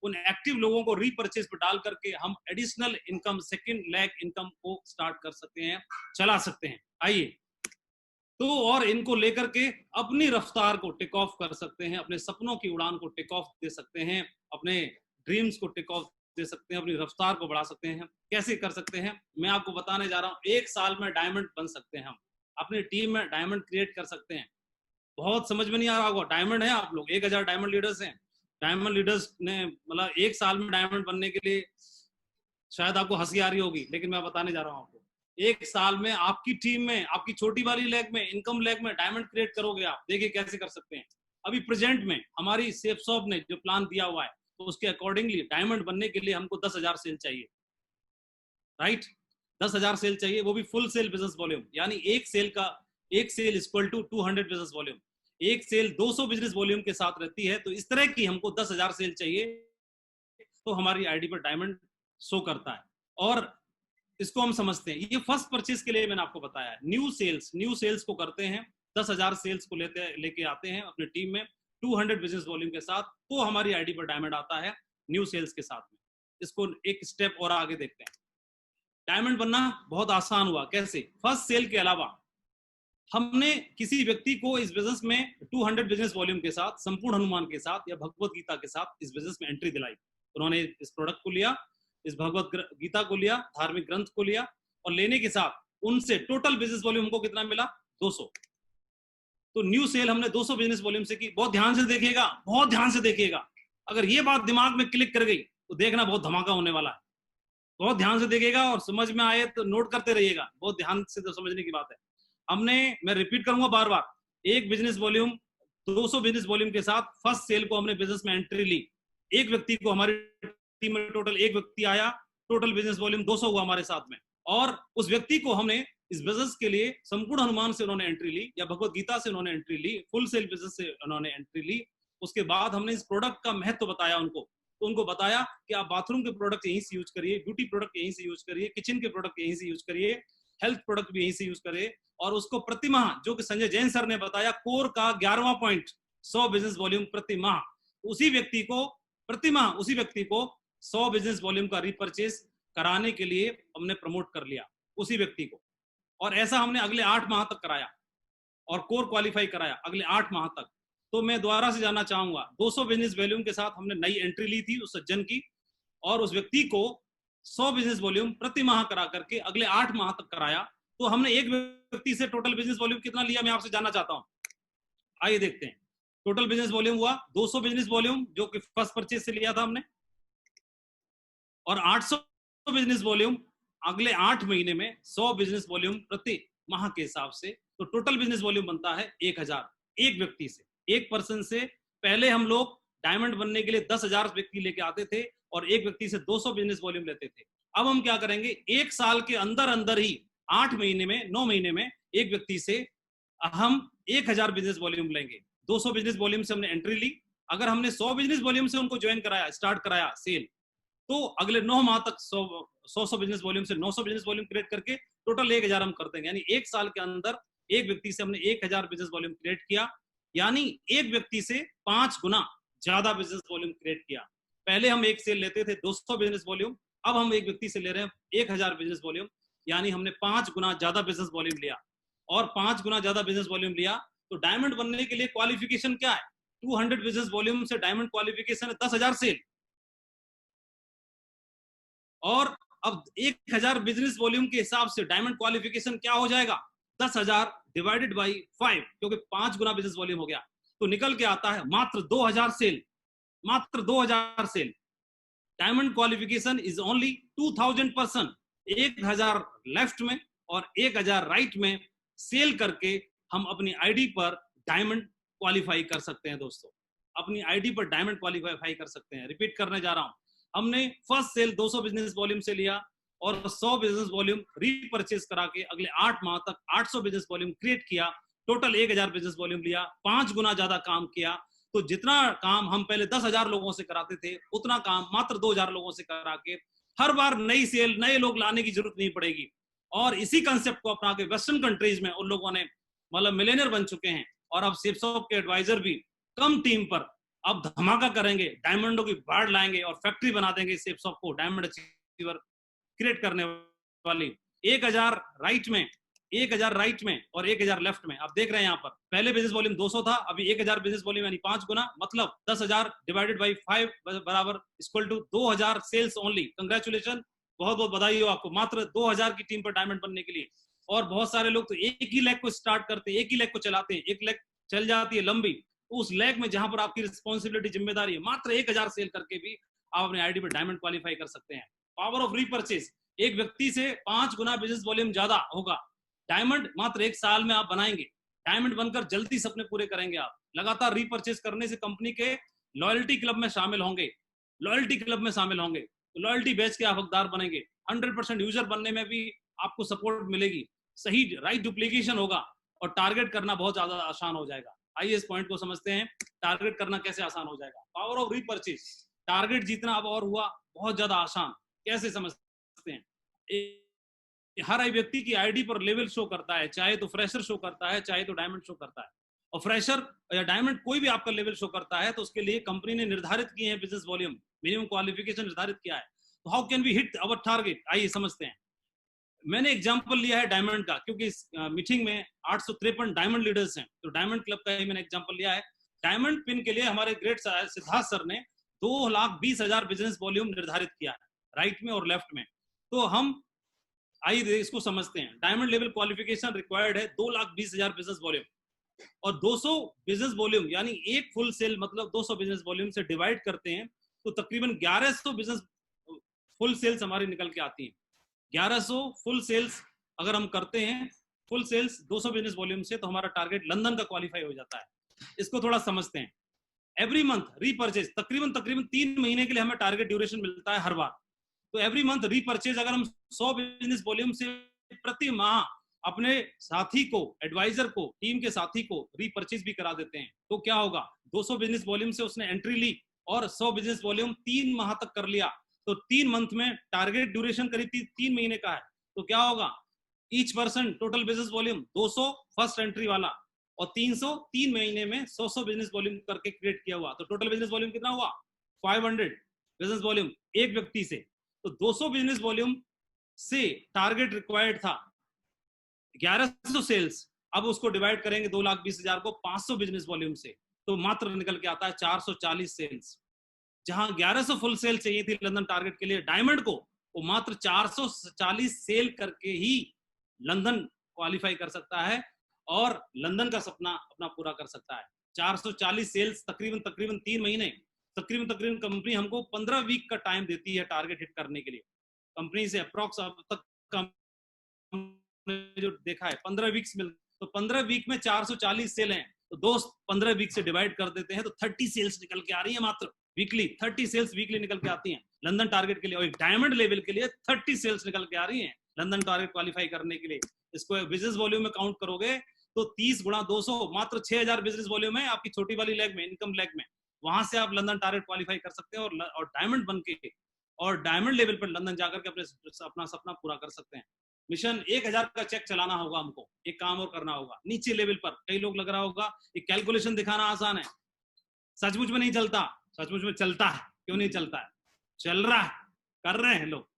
उन एक्टिव लोगों को रीपरचेज पर डाल करके हम additional income, second leg income को स्टार्ट कर सकते हैं, चला सकते हैं। आइए तो और इनको लेकर के अपनी रफ्तार को टेक ऑफ कर सकते हैं, अपने सपनों की उड़ान को टेक ऑफ दे सकते हैं, अपने ड्रीम्स को टेक ऑफ दे सकते हैं, अपनी रफ्तार को बढ़ा सकते हैं। कैसे कर सकते हैं मैं आपको बताने जा रहा हूं। 1 साल में डायमंड बन सकते हैं, हम अपनी टीम में डायमंड क्रिएट कर सकते हैं। बहुत समझ में नहीं आ रहा होगा, डायमंड है आप लोग, 1000 डायमंड लीडर्स हैं। डायमंड लीडर्स ने मतलब 1 साल में डायमंड बनने के लिए शायद आपको हंसी आ रही होगी, लेकिन मैं बताने जा रहा हूं आपको 1 साल में आपकी टीम में, आपकी छोटी वाली लेग में, इनकम लेग में डायमंड क्रिएट करोगे आप। देखिए कैसे कर सकते हैं। अभी प्रेजेंट में हमारी सेफसॉफ्ट ने जो प्लान दिया हुआ है, तो उसके अकॉर्डिंगली डायमंड बनने के लिए हमको 10,000 सेल चाहिए, राइट? 10,000 सेल चाहिए, वो भी फुल सेल बिजनेस वॉल्यूम, यानी एक sale equal to 200 business volume. एक सेल 200 बिजनेस वॉल्यूम के साथ रहती है। तो इस तरह की हमको 10,000 सेल चाहिए, तो हमारी आईडी पर डायमंड शो करता है। और इसको हम समझते हैं, ये फर्स्ट परचेज के लिए मैंने आपको बताया है। न्यू सेल्स को करते हैं, 10,000 सेल्स को लेके आते हैं अपनी टीम में 200 बिजनेस वॉल्यूम के साथ, तो हमारी आईडी पर डायमंड आता है न्यू सेल्स के साथ में। इसको एक स्टेप और आगे देखते हैं। डायमंड बनना बहुत आसान हुआ। कैसे? फर्स्ट सेल के अलावा हमने किसी व्यक्ति को इस बिजनेस में 200 बिजनेस वॉल्यूम के साथ, संपूर्ण हनुमान के साथ या भगवत गीता के साथ इस बिजनेस में एंट्री दिलाई। उन्होंने इस प्रोडक्ट को लिया, इस भगवत गीता को लिया, धार्मिक ग्रंथ को लिया, और लेने के साथ उनसे टोटल बिजनेस वॉल्यूम हमको कितना मिला? 200। तो न्यू सेल हमने 200 बिजनेस वॉल्यूम से की। बहुत ध्यान से देखिएगा, बहुत ध्यान से देखिएगा। अगर ये बात दिमाग में क्लिक कर गई तो देखना बहुत धमाका होने वाला है। बहुत ध्यान से देखिएगा और समझ में आए तो नोट करते रहिएगा। बहुत ध्यान से तो समझने की बात है। मैं रिपीट करूंगा बार बार, एक बिजनेस वॉल्यूम 200 बिजनेस वॉल्यूम के साथ फर्स्ट सेल को हमने बिजनेस में एंट्री ली। एक व्यक्ति को हमारी टीम में टोटल एक व्यक्ति आया, टोटल बिजनेस वॉल्यूम 200 हुआ हमारे साथ में, और उस व्यक्ति को हमने इस बिजनेस के लिए संपूर्ण हनुमान से उन्होंने एंट्री ली या भगवत गीता से उन्होंने एंट्री ली, फुल सेल बिजनेस से उन्होंने एंट्री ली। उसके बाद हमने इस प्रोडक्ट का महत्व बताया उनको, तो उनको बताया कि आप बाथरूम के प्रोडक्ट यहीं से यूज करिए, ब्यूटी प्रोडक्ट यहीं से यूज करिए, किचन के प्रोडक्ट यहीं से यूज करिए, हेल्थ प्रोडक्ट भी यहीं से यूज करिए। और उसको प्रति माह, जो कि संजय जैन सर ने बताया, कोर का 11वां पॉइंट 100 बिजनेस वॉल्यूम प्रति माह, उसी व्यक्ति को प्रति माह उसी व्यक्ति को 100 बिजनेस वॉल्यूम का रिपर्चेस कराने के लिए हमने प्रमोट कर लिया उसी व्यक्ति को। और ऐसा हमने अगले 8 माह तक कराया और कोर क्वालिफाई कराया अगले 8 माह तक। तो मैं दोबारा से जानना चाहूंगा, 200 बिजनेस वॉल्यूम के साथ हमने नई एंट्री ली थी उस सज्जन की, और उस व्यक्ति को 100 बिजनेस वॉल्यूम प्रति माह करा करके अगले 8 माह तक कराया। तो हमने एक व्यक्ति से टोटल बिजनेस वॉल्यूम कितना लिया, मैं आपसे जानना चाहता हूं। आइए देखते हैं। टोटल बिजनेस वॉल्यूम हुआ 200 बिजनेस वॉल्यूम, जो कि फर्स्ट परचेज से लिया था हमने, और 800 बिजनेस वॉल्यूम अगले 8 महीने में 100 बिजनेस वॉल्यूम प्रति माह के हिसाब से। तो टोटल बिजनेस वॉल्यूम बनता है 1000 एक व्यक्ति से, एक पर्सन से। पहले हम लोग डायमंड बनने के लिए 10,000 व्यक्ति लेके आते थे और एक व्यक्ति से 200 बिजनेस वॉल्यूम लेते थे। अब हम क्या करेंगे, एक साल के अंदर अंदर ही 8 महीने में 9 महीने में एक व्यक्ति से हम 1000 बिजनेस वॉल्यूम लेंगे। 200 बिजनेस वॉल्यूम से हमने एंट्री ली, अगर हमने 100 बिजनेस वॉल्यूम से उनको ज्वाइन कराया, स्टार्ट कराया सेल, तो अगले 9 माह तक 100 बिजनेस वॉल्यूम से 900 बिजनेस वॉल्यूम क्रिएट करके टोटल 1000 हम कर देंगे। यानी एक साल के अंदर एक व्यक्ति से हमने 1000 बिजनेस वॉल्यूम क्रिएट किया, यानी एक व्यक्ति से 5 गुना ज्यादा बिजनेस वॉल्यूम क्रिएट किया। पहले हम एक सेल लेते थे 200 बिजनेस वॉल्यूम, अब हम एक व्यक्ति से ले रहे हैं 1000 बिजनेस वॉल्यूम, यानी हमने 5 गुना ज्यादा बिजनेस वॉल्यूम लिया। और 5 गुना ज्यादा बिजनेस वॉल्यूम लिया तो डायमंड बनने के लिए क्वालिफिकेशन क्या है, 200 बिजनेस वॉल्यूम से डायमंड क्वालिफिकेशन है 10,000 सेल। और अब 1000 बिजनेस वॉल्यूम के हिसाब से डायमंड क्वालिफिकेशन क्या हो जाएगा, 10,000 डिवाइडेड बाई 5, क्योंकि 5 गुना बिजनेस वॉल्यूम हो गया, तो निकल के आता है मात्र 2000 सेल, मात्र 2000 sale. Diamond qualification is only 2000 person, 1000 left में और 1000 राइट में सेल करके हम अपनी आईडी पर डायमंड क्वालिफाई कर सकते हैं। दोस्तों, अपनी आईडी पर डायमंड क्वालिफाई कर सकते हैं। रिपीट करने जा रहा हूं, हमने फर्स्ट सेल 200 बिजनेस वॉल्यूम से लिया और 100 बिजनेस वॉल्यूम रीपरचेज करा के अगले 8 माह तक 800 बिजनेस वॉल्यूम क्रिएट किया, टोटल 1000 बिजनेस वॉल्यूम लिया, 5 गुना ज्यादा काम किया। तो जितना काम हम पहले 10,000 लोगों से कराते थे, उतना काम मात्र 2000 लोगों से करा के हर बार नई सेल, नए लोग लाने की जरूरत नहीं पड़ेगी। और इसी कंसेप्ट को अपना के वेस्टर्न कंट्रीज में उन लोगों ने मतलब मिलियनर बन चुके हैं, और अब सेप्सॉप के एडवाइजर भी कम टीम पर अब धमाका करेंगे, डायमंडों की बाढ़ लाएंगे और फैक्ट्री बना देंगे सेप्सॉप को डायमंड अचीवर क्रिएट करने वाली। 1000 राइट में, 1000 राइट में और 1000 लेफ्ट में। आप देख रहे हैं यहाँ पर पहले बिजनेस वॉल्यूम 200 था, अभी 1000 बिजनेस वॉल्यूम यानी 5 गुना, मतलब 10,000 डिवाइडेड बाई 5 बराबर equal to 2000 sales only. Congratulation, बहुत बहुत बधाई हो आपको, मात्र 2000 की टीम पर डायमंड बनने के लिए। और बहुत सारे लोग तो एक ही लेग को स्टार्ट करते हैं, एक ही लेग को चलाते हैं, एक लेग चल जाती है लंबी, उस लेग में जहां पर आपकी रिस्पॉन्सिबिलिटी, जिम्मेदारी है, मात्र 1000 सेल करके भी आप अपने आईडी पर डायमंड क्वालिफाई कर सकते हैं। पावर ऑफ रीपरचेज, एक व्यक्ति से 5 गुना बिजनेस वॉल्यूम ज्यादा होगा। डायमंड मात्र 1 साल में आप बनाएंगे, डायमंड बनकर जल्दी सपने पूरे करेंगे आप। लगातार रीपरचेज करने से कंपनी के लॉयल्टी क्लब में शामिल होंगे, लॉयल्टी क्लब में शामिल होंगे, तो लॉयल्टी बैच के आप हकदार बनेंगे। 100% यूजर बनने में भी आपको सपोर्ट मिलेगी, सही राइट डुप्लीकेशन होगा और टारगेट करना बहुत ज्यादा आसान हो जाएगा। आइए इस पॉइंट को समझते हैं, टारगेट करना कैसे आसान हो जाएगा। पावर ऑफ रीपरचेज, टारगेट जीतना अब और हुआ बहुत ज्यादा आसान, कैसे समझते हैं। हर व्यक्ति की आईडी पर लेवल शो करता है, चाहे तो फ्रेशर शो करता है, चाहे तो डायमंड शो करता है। और फ्रेशर या डायमंड कोई भी आपका लेवल शो करता है तो उसके लिए कंपनी ने निर्धारित किए हैं बिजनेस वॉल्यूम, मिनिमम क्वालिफिकेशन निर्धारित किया है। तो how can we hit our target, आइए समझते हैं। मैंने एग्जांपल लिया है डायमंड का, क्योंकि इस मीटिंग में 853 डायमंड लीडर्स हैं, तो डायमंड क्लब का ही मैंने एग्जांपल लिया है। डायमंड पिन के लिए हमारे ग्रेट सिद्धार्थ सर ने 2,20,000 बिजनेस वॉल्यूम निर्धारित किया है, राइट में और लेफ्ट में। तो हम आइए इसको समझते हैं। डायमंड लेवल क्वालिफिकेशन रिक्वायर्ड है 2,20,000 बिजनेस वॉल्यूम, और 200 बिजनेस वॉल्यूम यानी एक फुल सेल मतलब 200 बिजनेस वॉल्यूम से डिवाइड करते हैं तो तकरीबन 1100 बिजनेस फुल सेल्स हमारी निकल के आती हैं। 1100 फुल सेल्स अगर हम करते हैं, फुल सेल्स 200 बिजनेस वॉल्यूम से, तो हमारा टारगेट लंदन का क्वालिफाई हो जाता है। इसको थोड़ा समझते हैं। एवरी मंथ रीपर्चेज, तकरीबन 3 महीने के लिए हमें टारगेट ड्यूरेशन मिलता है हर बार। तो एवरी मंथ रीपर्चेज अगर हम 100 बिजनेस वॉल्यूम से प्रति माह अपने साथी को, एडवाइजर को, टीम के साथी को रीपर्चेज भी करा देते हैं, तो क्या होगा, 200 बिजनेस वॉल्यूम से उसने एंट्री ली और 100 बिजनेस वॉल्यूम 3 माह तक कर लिया, तो 3 मंथ में टारगेट ड्यूरेशन करीब 3 महीने का है, तो क्या होगा, each person total business volume 200 first entry वाला और 300 3 महीने में 100 बिजनेस वॉल्यूम करके क्रिएट किया हुआ, तो टोटल बिजनेस वॉल्यूम कितना हुआ, 500 बिजनेस वॉल्यूम एक व्यक्ति से। तो 200 बिजनेस वॉल्यूम से टारगेट रिक्वायर्ड था 1100 सेल्स, अब उसको डिवाइड करेंगे 2,20,000 को 500 बिजनेस वॉल्यूम से, तो मात्र निकल के आता है 440 सेल्स। जहां 1100 फुल सेल चाहिए थी लंदन टारगेट के लिए डायमंड को, वो मात्र 440 सेल करके ही लंदन क्वालिफाई कर सकता है और लंदन का सपना अपना पूरा कर सकता है। 440 सेल्स तकरीबन 3 महीने, तकरीबन कंपनी हमको 15 वीक का टाइम देती है टारगेट हिट करने के लिए। कंपनी से अप्रॉक्स अब तक जो देखा है 15 वीक्स मिल, तो 15 वीक में 440 सेल हैं, तो दोस्त 15 वीक से डिवाइड कर देते हैं तो 30 सेल्स निकल के आ रही है मात्र वीकली, 30 सेल्स वीकली निकल के आती हैं लंदन टारगेट के लिए, और एक डायमंड लेवल के लिए 30 सेल्स निकल के आ रही हैं लंदन टारगेट क्वालिफाई करने के लिए। इसको बिजनेस वॉल्यूम में काउंट करोगे तो 30 गुणा 200 मात्र 6,000 बिजनेस वॉल्यूम है आपकी छोटी वाली लेग में, इनकम लेग में, वहां से आप लंदन टारगेट क्वालिफाई कर सकते हैं और डायमंड बन के और डायमंड लेवल पर लंदन जाकर के अपना सपना पूरा कर सकते हैं। मिशन 1000 का चेक चलाना होगा हमको, एक काम और करना होगा नीचे लेवल पर। कई लोग लग रहा होगा ये कैलकुलेशन दिखाना आसान है, सचमुच में नहीं चलता, सचमुच में चलता है। क्यों नहीं चलता है, चल रहा है, कर रहे हैं लोग,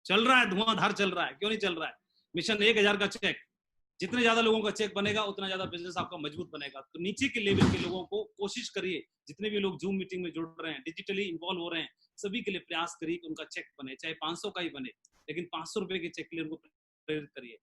चल रहा है, धुआंधार चल रहा है। क्यों नहीं चल रहा है, मिशन 1000 का चेक, जितने ज्यादा लोगों का चेक बनेगा उतना ज्यादा बिजनेस आपका मजबूत बनेगा। तो नीचे के लेवल के लोगों को कोशिश करिए, जितने भी लोग जूम मीटिंग में जुड़ रहे हैं, डिजिटली इन्वॉल्व हो रहे हैं, सभी के लिए प्रयास करिए कि उनका चेक बने, चाहे 500 का ही बने, लेकिन 500 रुपए के चेक के लिए उनको प्रेरित करिए।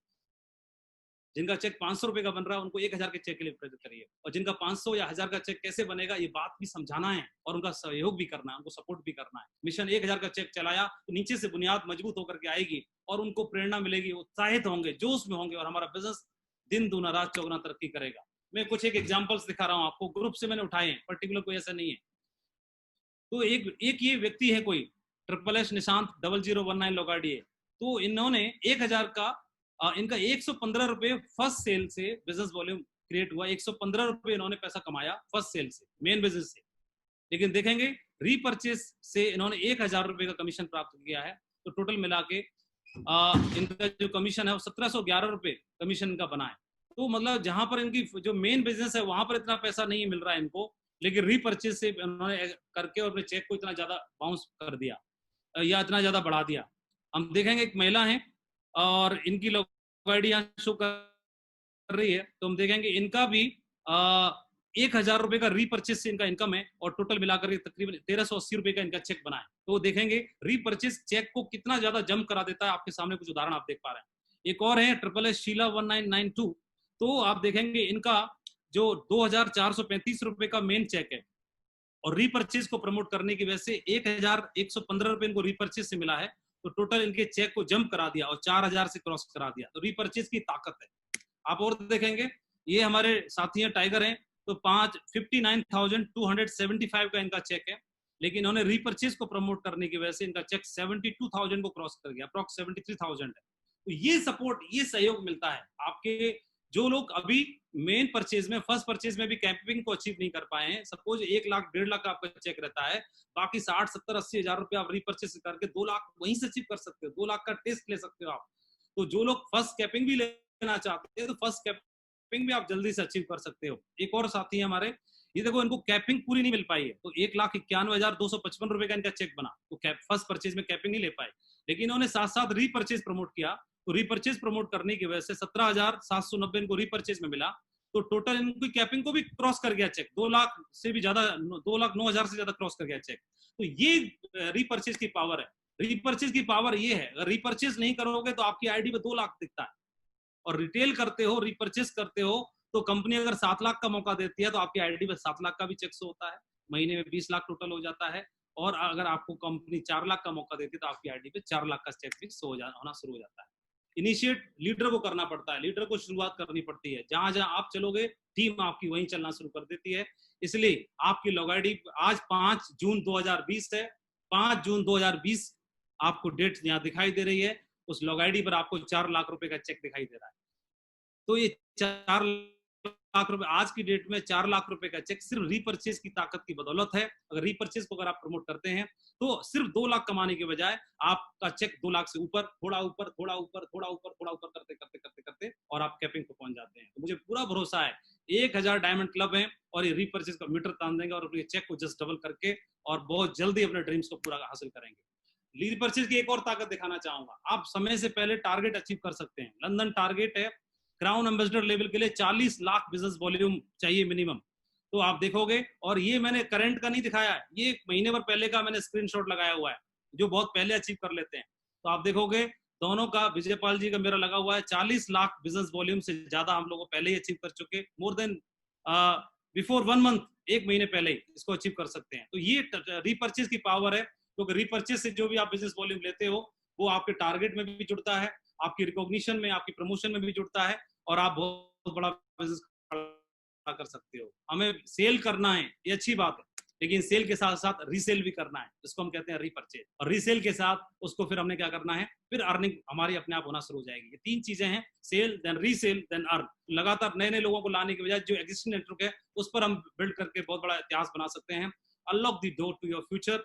जिनका चेक 500 रुपए का बन रहा है उनको 1000 के चेक के लिए प्रेरित करिए, और जिनका 500 या 1000 का चेक कैसे बनेगा ये बात भी समझाना है और उनका सहयोग भी करना है, उनको सपोर्ट भी करना है। मिशन 1000 का चेक चलाया तो नीचे से बुनियाद मजबूत होकर के आएगी और उनको प्रेरणा मिलेगी, उत्साहित होंगे, जोश में होंगे और हमारा बिजनेस दिन दूना रात चौगुना तरक्की करेगा। मैं कुछ एक एग्जांपल्स दिखा रहा हूँ आपको, ग्रुप से मैंने उठाए हैं, पर्टिकुलर कोई ऐसा नहीं है। तो एक ये व्यक्ति है कोई SSS निशांत 0019 लोगाड़िए, तो इन्होंने 1000 का इनका 115 रुपए फर्स्ट सेल से बिजनेस वॉल्यूम क्रिएट हुआ, 115 रुपए इन्होंने पैसा कमाया फर्स्ट सेल से, मेन बिजनेस से। लेकिन देखेंगे रीपरचेस से इन्होंने 1000 रुपए का कमीशन प्राप्त किया है, तो टोटल मिला के इनका जो कमीशन है वो 1711 रुपए कमीशन का बना है। तो मतलब जहां पर इनकी जो मेन बिजनेस है वहां पर इतना पैसा नहीं मिल रहा है इनको, लेकिन रीपरचेस से उन्होंने करके और अपने चेक को इतना ज्यादा बाउंस कर दिया या इतना ज्यादा बढ़ा दिया। हम देखेंगे एक महिला है और इनकी लोग आईडी यहाँ शो कर रही है, तो हम देखेंगे इनका भी 1000 रुपए का रीपरचेस से इनका इनकम है और टोटल मिलाकर तकरीबन 1380 रुपए का इनका चेक बना है। तो देखेंगे रीपरचेस चेक को कितना ज्यादा जम करा देता है। आपके सामने कुछ उदाहरण आप देख पा रहे हैं। एक और है SSS शीला 1992, तो आप देखेंगे इनका जो 2435 रुपए का मेन चेक है और रीपरचेस को प्रमोट करने की वजह से 1115 रुपए इनको रीपरचेस से मिला है, तो टोटल इनके चेक को जंप करा दिया और 4000 से क्रॉस करा दिया। तो रीपरचेस की ताकत है। आप और देखेंगे ये हमारे साथी हैं टाइगर हैं, तो 59,275 का इनका चेक है, लेकिन इन्होंने रीपरचेस को प्रमोट करने की वजह से इनका चेक 72,000 को क्रॉस कर गया, अप्रॉक्स 73,000 है। तो ये सपोर्ट, ये सहयोग मिलता है आपके जो लोग अभी मेन परचेज में, फर्स्ट परचेज में भी कैंपिंग को अचीव नहीं कर पाए हैं। सपोज 1 लाख 1.5 लाख का आपका चेक रहता है, बाकी 60, 70, 80 हजार रुपए आप रीपरचेज करके 2 लाख वहीं से अचीव कर सकते हो, 2 लाख का टेस्ट ले सकते हो आप। तो जो लोग फर्स्ट कैपिंग भी लेना चाहते हैं तो फर्स्ट कैपिंग भी आप जल्दी से अचीव कर सकते हो। एक और साथी है हमारे, ये देखो इनको कैपिंग पूरी नहीं मिल पाई है, तो 1,91,255 रुपए का इनका चेक बना, तो फर्स्ट परचेज में कैपिंग नहीं ले पाए, लेकिन इन्होंने साथ साथ रीपरचेज प्रमोट किया। तो रीपरचेज प्रमोट करने की वजह से 17,790 इनको रीपरचेज में मिला, तो टोटल इनकी कैपिंग को भी क्रॉस कर गया चेक, 2 लाख से भी ज्यादा, 2,09,000 से ज्यादा क्रॉस कर गया चेक। तो ये रीपरचेज की पावर है। रीपरचेज की पावर ये है, अगर रीपरचेज नहीं करोगे तो आपकी आईडी पे 2 लाख दिखता है, और रिटेल करते हो, रीपरचेज करते हो, तो कंपनी अगर 7 लाख का मौका देती है तो आपकी आईडी पे 7 लाख का भी चेक होता है, महीने में 20 लाख टोटल हो जाता है। और अगर आपको कंपनी 4 लाख का मौका देती है तो आपकी आईडी पे 4 लाख का चेक भी होना शुरू हो जाता है। इनिशिएट लीडर को करना पड़ता है, लीडर को शुरुआत करनी पड़ती है। जहां जहां आप चलोगे टीम आपकी वहीं चलना शुरू कर देती है। इसलिए आपकी लॉग आईडी आज 5 जून 2020 है, 5 जून 2020 आपको डेट यहाँ दिखाई दे रही है। उस लॉग आईडी पर आपको 4 लाख रुपए का चेक दिखाई दे रहा है। तो ये 4 लाख रुपए आज की डेट में 4 लाख रुपए का चेक सिर्फ रीपर्चेज की ताकत की बदौलत है। अगर रीपर्चेज को अगर आप प्रमोट करते हैं तो सिर्फ 2 लाख कमाने के बजाय आपका चेक 2 लाख से ऊपर, थोड़ा ऊपर, थोड़ा ऊपर, थोड़ा ऊपर, थोड़ा ऊपर करते करते करते करते और आप कैपिंग पे पहुंच जाते हैं। तो मुझे पूरा भरोसा है 1000 डायमंड क्लब है और ये रीपर्चेज का मीटर तान देंगे और अपने चेक को जस्ट डबल करके और बहुत जल्दी अपने ड्रीम्स को पूरा हासिल करेंगे। रीपर्चेज की एक और ताकत दिखाना चाहूंगा, आप समय से पहले टारगेट अचीव कर सकते हैं। लंदन टारगेट है क्राउन एम्बेसडर लेवल के लिए 40 लाख बिजनेस वॉल्यूम चाहिए मिनिमम। तो आप देखोगे, और ये मैंने करंट का नहीं दिखाया है, ये एक महीने भर पहले का मैंने स्क्रीनशॉट लगाया हुआ है, जो बहुत पहले अचीव कर लेते हैं। तो आप देखोगे दोनों का, विजयपाल जी का मेरा लगा हुआ है 40 लाख बिजनेस वॉल्यूम से ज्यादा हम लोग पहले ही अचीव कर चुके, मोर देन बिफोर 1 मंथ, 1 महीने पहले ही इसको अचीव कर सकते हैं। तो ये रीपर्चेज की पावर है, क्योंकि रीपर्चेज से जो भी आप बिजनेस वॉल्यूम लेते हो वो आपके टारगेट में भी जुड़ता है, आपकी रिकॉग्निशन में, आपकी प्रमोशन में भी जुड़ता है और आप बहुत बड़ा बिजनेस कर सकते हो। हमें सेल करना है, ये अच्छी बात है, लेकिन सेल के साथ साथ रीसेल भी करना है, जिसको हम कहते हैं रीपर्चेज। और रीसेल के साथ उसको फिर हमने क्या करना है, फिर अर्निंग हमारी अपने आप होना शुरू हो जाएगी। ये 3 चीजें हैं, sell then resell then earn. लगातार नए नए लोगों को लाने के बजाय जो एग्जिस्टिंग नेटवर्क है उस पर हम बिल्ड करके बहुत बड़ा इतिहास बना सकते हैं। Unlock the door to your future.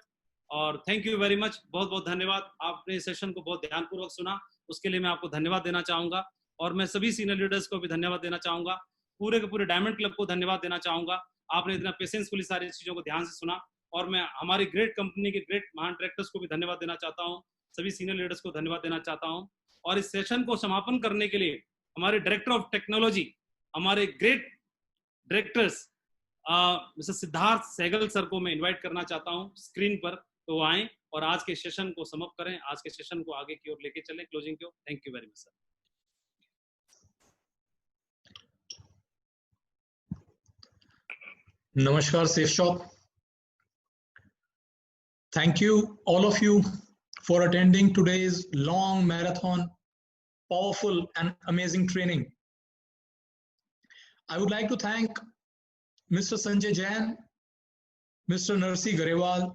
और थैंक यू वेरी मच, बहुत बहुत धन्यवाद। आपने इस सेशन को बहुत ध्यानपूर्वक सुना, उसके लिए मैं आपको धन्यवाद देना चाहूंगा। और मैं सभी सीनियर लीडर्स को भी धन्यवाद देना चाहूंगा, पूरे के पूरे डायमंड क्लब को धन्यवाद देना चाहूंगा। आपने इतना पेशेंसफुली सारी चीजों को ध्यान से सुना, और मैं हमारी ग्रेट कंपनी के ग्रेट महान डायरेक्टर्स को भी धन्यवाद देना चाहता हूँ, सभी सीनियर लीडर्स को धन्यवाद देना चाहता हूँ। और इस सेशन को समापन करने के लिए हमारे डायरेक्टर ऑफ टेक्नोलॉजी, हमारे great directors mister Siddharth Sehgal sir को मैं इन्वाइट करना चाहता हूँ स्क्रीन पर, तो आए और आज के सेशन को समाप्त करें, आज के सेशन को आगे की ओर लेके चलें, क्लोजिंग की ओर। Thank you very much sir. Namaskar, Safe Shop. Thank you, all of you, for attending today's long marathon, powerful and amazing training. I would like to thank Mr. Sanjay Jain, Mr. Narsi Garewal,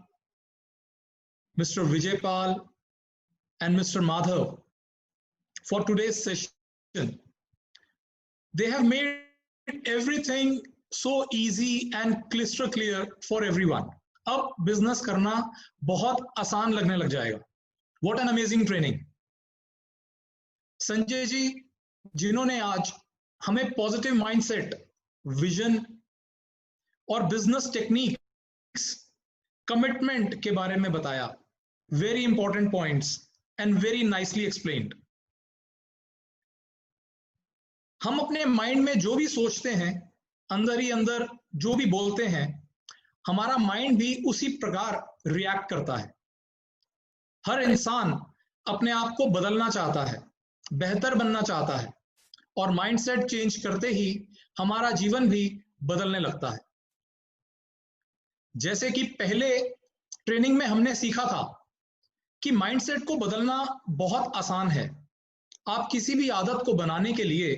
Mr. Vijaypal, and Mr. Madhav for today's session. They have made everything so easy and crystal clear for everyone. अब business करना बहुत आसान लगने लग जाएगा। What an amazing training! Sanjay ji, जिन्होंने आज हमें पॉजिटिव माइंडसेट, विजन और बिजनेस टेक्निक्स, कमिटमेंट के बारे में बताया, very important points and very nicely explained. हम अपने माइंड में जो भी सोचते हैं, अंदर ही अंदर जो भी बोलते हैं, हमारा माइंड भी उसी प्रकार रिएक्ट करता है। हर इंसान अपने आप को बदलना चाहता है, बेहतर बनना चाहता है, और माइंडसेट चेंज करते ही हमारा जीवन भी बदलने लगता है। जैसे कि पहले ट्रेनिंग में हमने सीखा था कि माइंडसेट को बदलना बहुत आसान है। आप किसी भी आदत को बनाने के लिए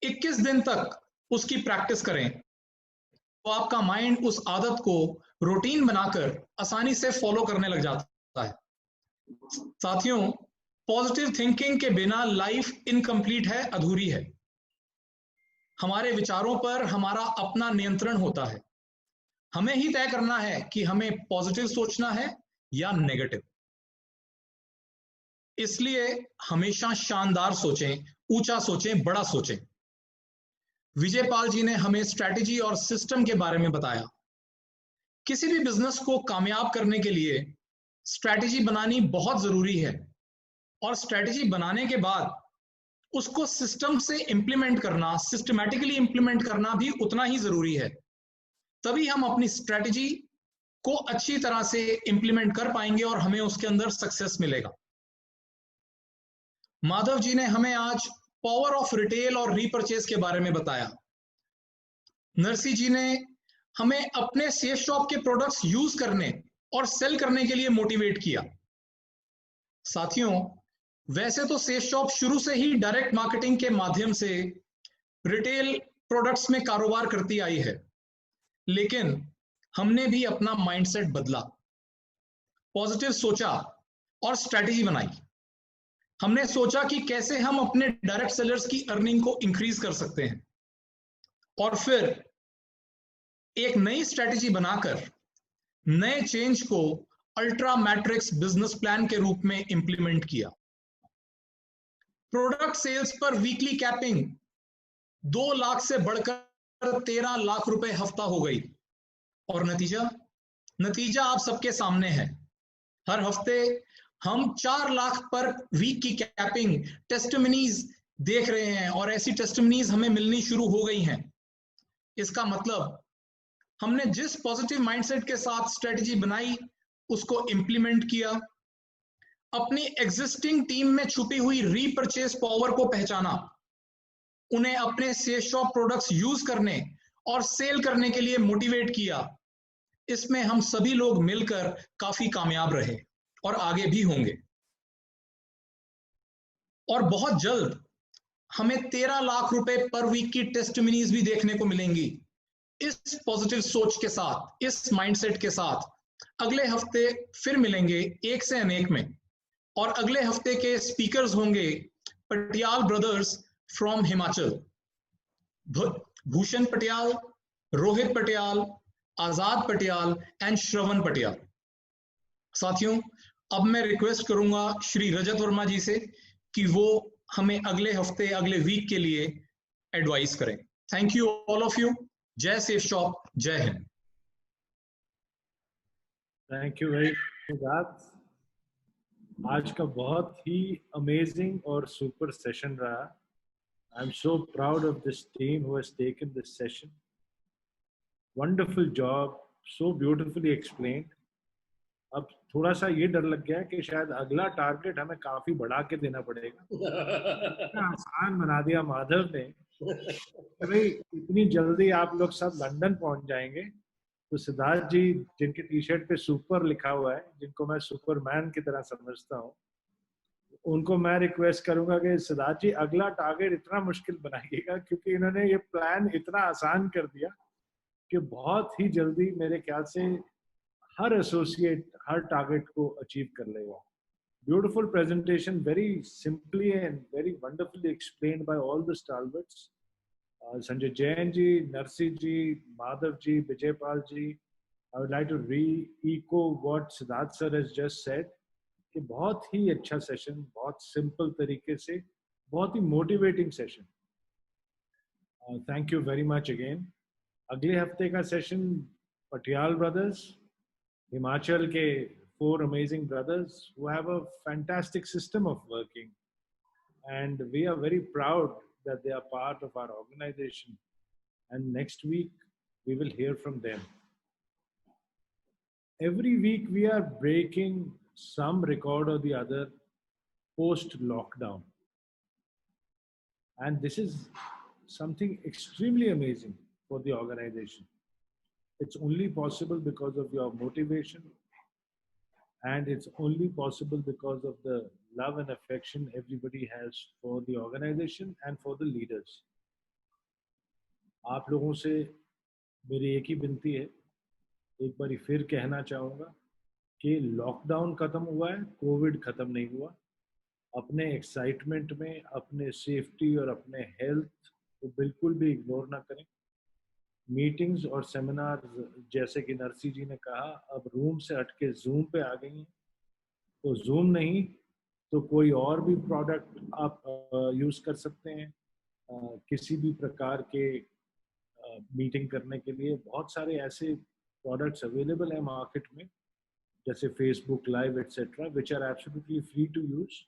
21 दिन तक उसकी प्रैक्टिस करें तो आपका माइंड उस आदत को रूटीन बनाकर आसानी से फॉलो करने लग जाता है। साथियों, पॉजिटिव थिंकिंग के बिना लाइफ इनकम्प्लीट है, अधूरी है। हमारे विचारों पर हमारा अपना नियंत्रण होता है। हमें ही तय करना है कि हमें पॉजिटिव सोचना है या नेगेटिव। इसलिए हमेशा शानदार सोचें, ऊंचा सोचें, बड़ा सोचें। विजयपाल जी ने हमें स्ट्रैटेजी और सिस्टम के बारे में बताया। किसी भी बिजनेस को कामयाब करने के लिए स्ट्रैटेजी बनानी बहुत जरूरी है, और स्ट्रैटेजी बनाने के बाद उसको सिस्टम से इंप्लीमेंट करना, सिस्टमैटिकली इंप्लीमेंट करना भी उतना ही जरूरी है। तभी हम अपनी स्ट्रैटेजी को अच्छी तरह से इंप्लीमेंट कर पाएंगे और हमें उसके अंदर सक्सेस मिलेगा। माधव जी ने हमें आज पावर ऑफ रिटेल और रीपरचेज के बारे में बताया। नरसी जी ने हमें अपने सेफ शॉप के प्रोडक्ट्स यूज करने और सेल करने के लिए मोटिवेट किया। साथियों, वैसे तो सेफ शॉप शुरू से ही डायरेक्ट मार्केटिंग के माध्यम से रिटेल प्रोडक्ट्स में कारोबार करती आई है, लेकिन हमने भी अपना माइंडसेट बदला, पॉजिटिव सोचा और स्ट्रैटेजी बनाई। हमने सोचा कि कैसे हम अपने डायरेक्ट सेलर्स की अर्निंग को इंक्रीज कर सकते हैं, और फिर एक नई स्ट्रैटेजी बनाकर नए चेंज को अल्ट्रा मैट्रिक्स बिजनेस प्लान के रूप में इंप्लीमेंट किया। प्रोडक्ट सेल्स पर वीकली कैपिंग 2 लाख से बढ़कर 13 लाख रुपए हफ्ता हो गई, और नतीजा आप सबके सामने है। हर हफ्ते हम 4 लाख पर वीक की कैपिंग टेस्टिमनीज देख रहे हैं, और ऐसी टेस्टिमनीज हमें मिलनी शुरू हो गई हैं। इसका मतलब हमने जिस पॉजिटिव माइंडसेट के साथ स्ट्रेटजी बनाई उसको इंप्लीमेंट किया, अपनी एग्जिस्टिंग टीम में छुपी हुई रीपरचेज पावर को पहचाना, उन्हें अपने सेफ शॉप प्रोडक्ट्स यूज करने और सेल करने के लिए मोटिवेट किया। इसमें हम सभी लोग मिलकर काफी कामयाब रहे और आगे भी होंगे, और बहुत जल्द हमें 13 लाख रुपए पर वीक की टेस्टिमनीज भी देखने को मिलेंगी। इस पॉजिटिव सोच के साथ, इस माइंडसेट के साथ अगले हफ्ते फिर मिलेंगे एक से अनेक में, और अगले हफ्ते के स्पीकर्स होंगे Patial brothers from Himachal, Bhushan Patial, Rohit Patial, Azad Patial and Shravan Patial. साथियों, अब मैं रिक्वेस्ट करूंगा श्री रजत वर्मा जी से कि वो हमें अगले हफ्ते, अगले वीक के लिए एडवाइस करें। Thank you all of you. जय सेफ शॉप, जय Hind. Thank you very much. आज का बहुत ही अमेजिंग और सुपर सेशन रहा। I am so proud of this team who has taken this session. Wonderful job, so beautifully explained. अब थोड़ा सा ये डर लग गया कि शायद अगला टारगेट हमें काफी बढ़ा के देना पड़ेगा। इतना आसान बना दिया माधव ने भाई, इतनी जल्दी आप लोग सब लंदन पहुंच जाएंगे। तो सिद्धार्थ जी, जिनके टी शर्ट पे सुपर लिखा हुआ है, जिनको मैं सुपरमैन की तरह समझता हूँ, उनको मैं रिक्वेस्ट करूंगा कि सिद्धार्थ जी अगला टारगेट इतना मुश्किल बनाइएगा, क्योंकि इन्होंने ये प्लान इतना आसान कर दिया कि बहुत ही जल्दी मेरे ख्याल से हर एसोसिएट हर टारगेट को अचीव कर लेगा। Beautiful presentation, very simply and very wonderfully explained by all the stalwarts. Sanjay Jain ji, Narsi ji, Madhav ji, Vijaypal ji. I would like to re-echo what Siddharth sir has just said. कि बहुत ही अच्छा session, बहुत simple तरीके से, बहुत ही motivating session. Thank you very much again. अगले हफ्ते का सेशन पटियाल ब्रदर्स, हिमाचल के 4 amazing brothers who have a fantastic system of working, and we are very proud that they are part of our organization, and next week we will hear from them. Every week we are breaking some record or the other post lockdown, and this is something extremely amazing for the organization. It's only possible because of your motivation, and it's only possible because of the love and affection everybody has for the organization and for the leaders. आप लोगों से मेरी एक ही विनती है, एक बार फिर कहना चाहूँगा कि लॉकडाउन खत्म हुआ है, कोविड खत्म नहीं हुआ। अपने एक्साइटमेंट में अपने सेफ्टी और अपने हेल्थ को बिल्कुल भी इग्नोर ना करें। मीटिंग्स और सेमिनार, जैसे कि नरसी जी ने कहा, अब रूम से हटके जूम पे आ गई हैं, तो जूम नहीं तो कोई और भी प्रोडक्ट आप यूज़ कर सकते हैं। किसी भी प्रकार के मीटिंग करने के लिए बहुत सारे ऐसे प्रोडक्ट्स अवेलेबल हैं मार्केट में, जैसे Facebook live etcetera, which are absolutely free to use.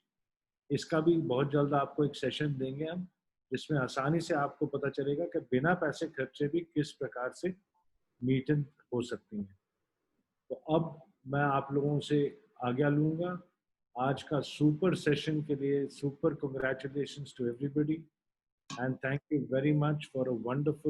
इसका भी बहुत जल्द आपको एक सेशन देंगे हम, जिसमें आसानी से आपको पता चलेगा कि बिना पैसे खर्चे भी किस प्रकार से मीटिंग हो सकती हैं। तो अब मैं आप लोगों से आज्ञा लूँगा। आज का सुपर सेशन के लिए super congratulations to everybody, and thank you very much for a wonderful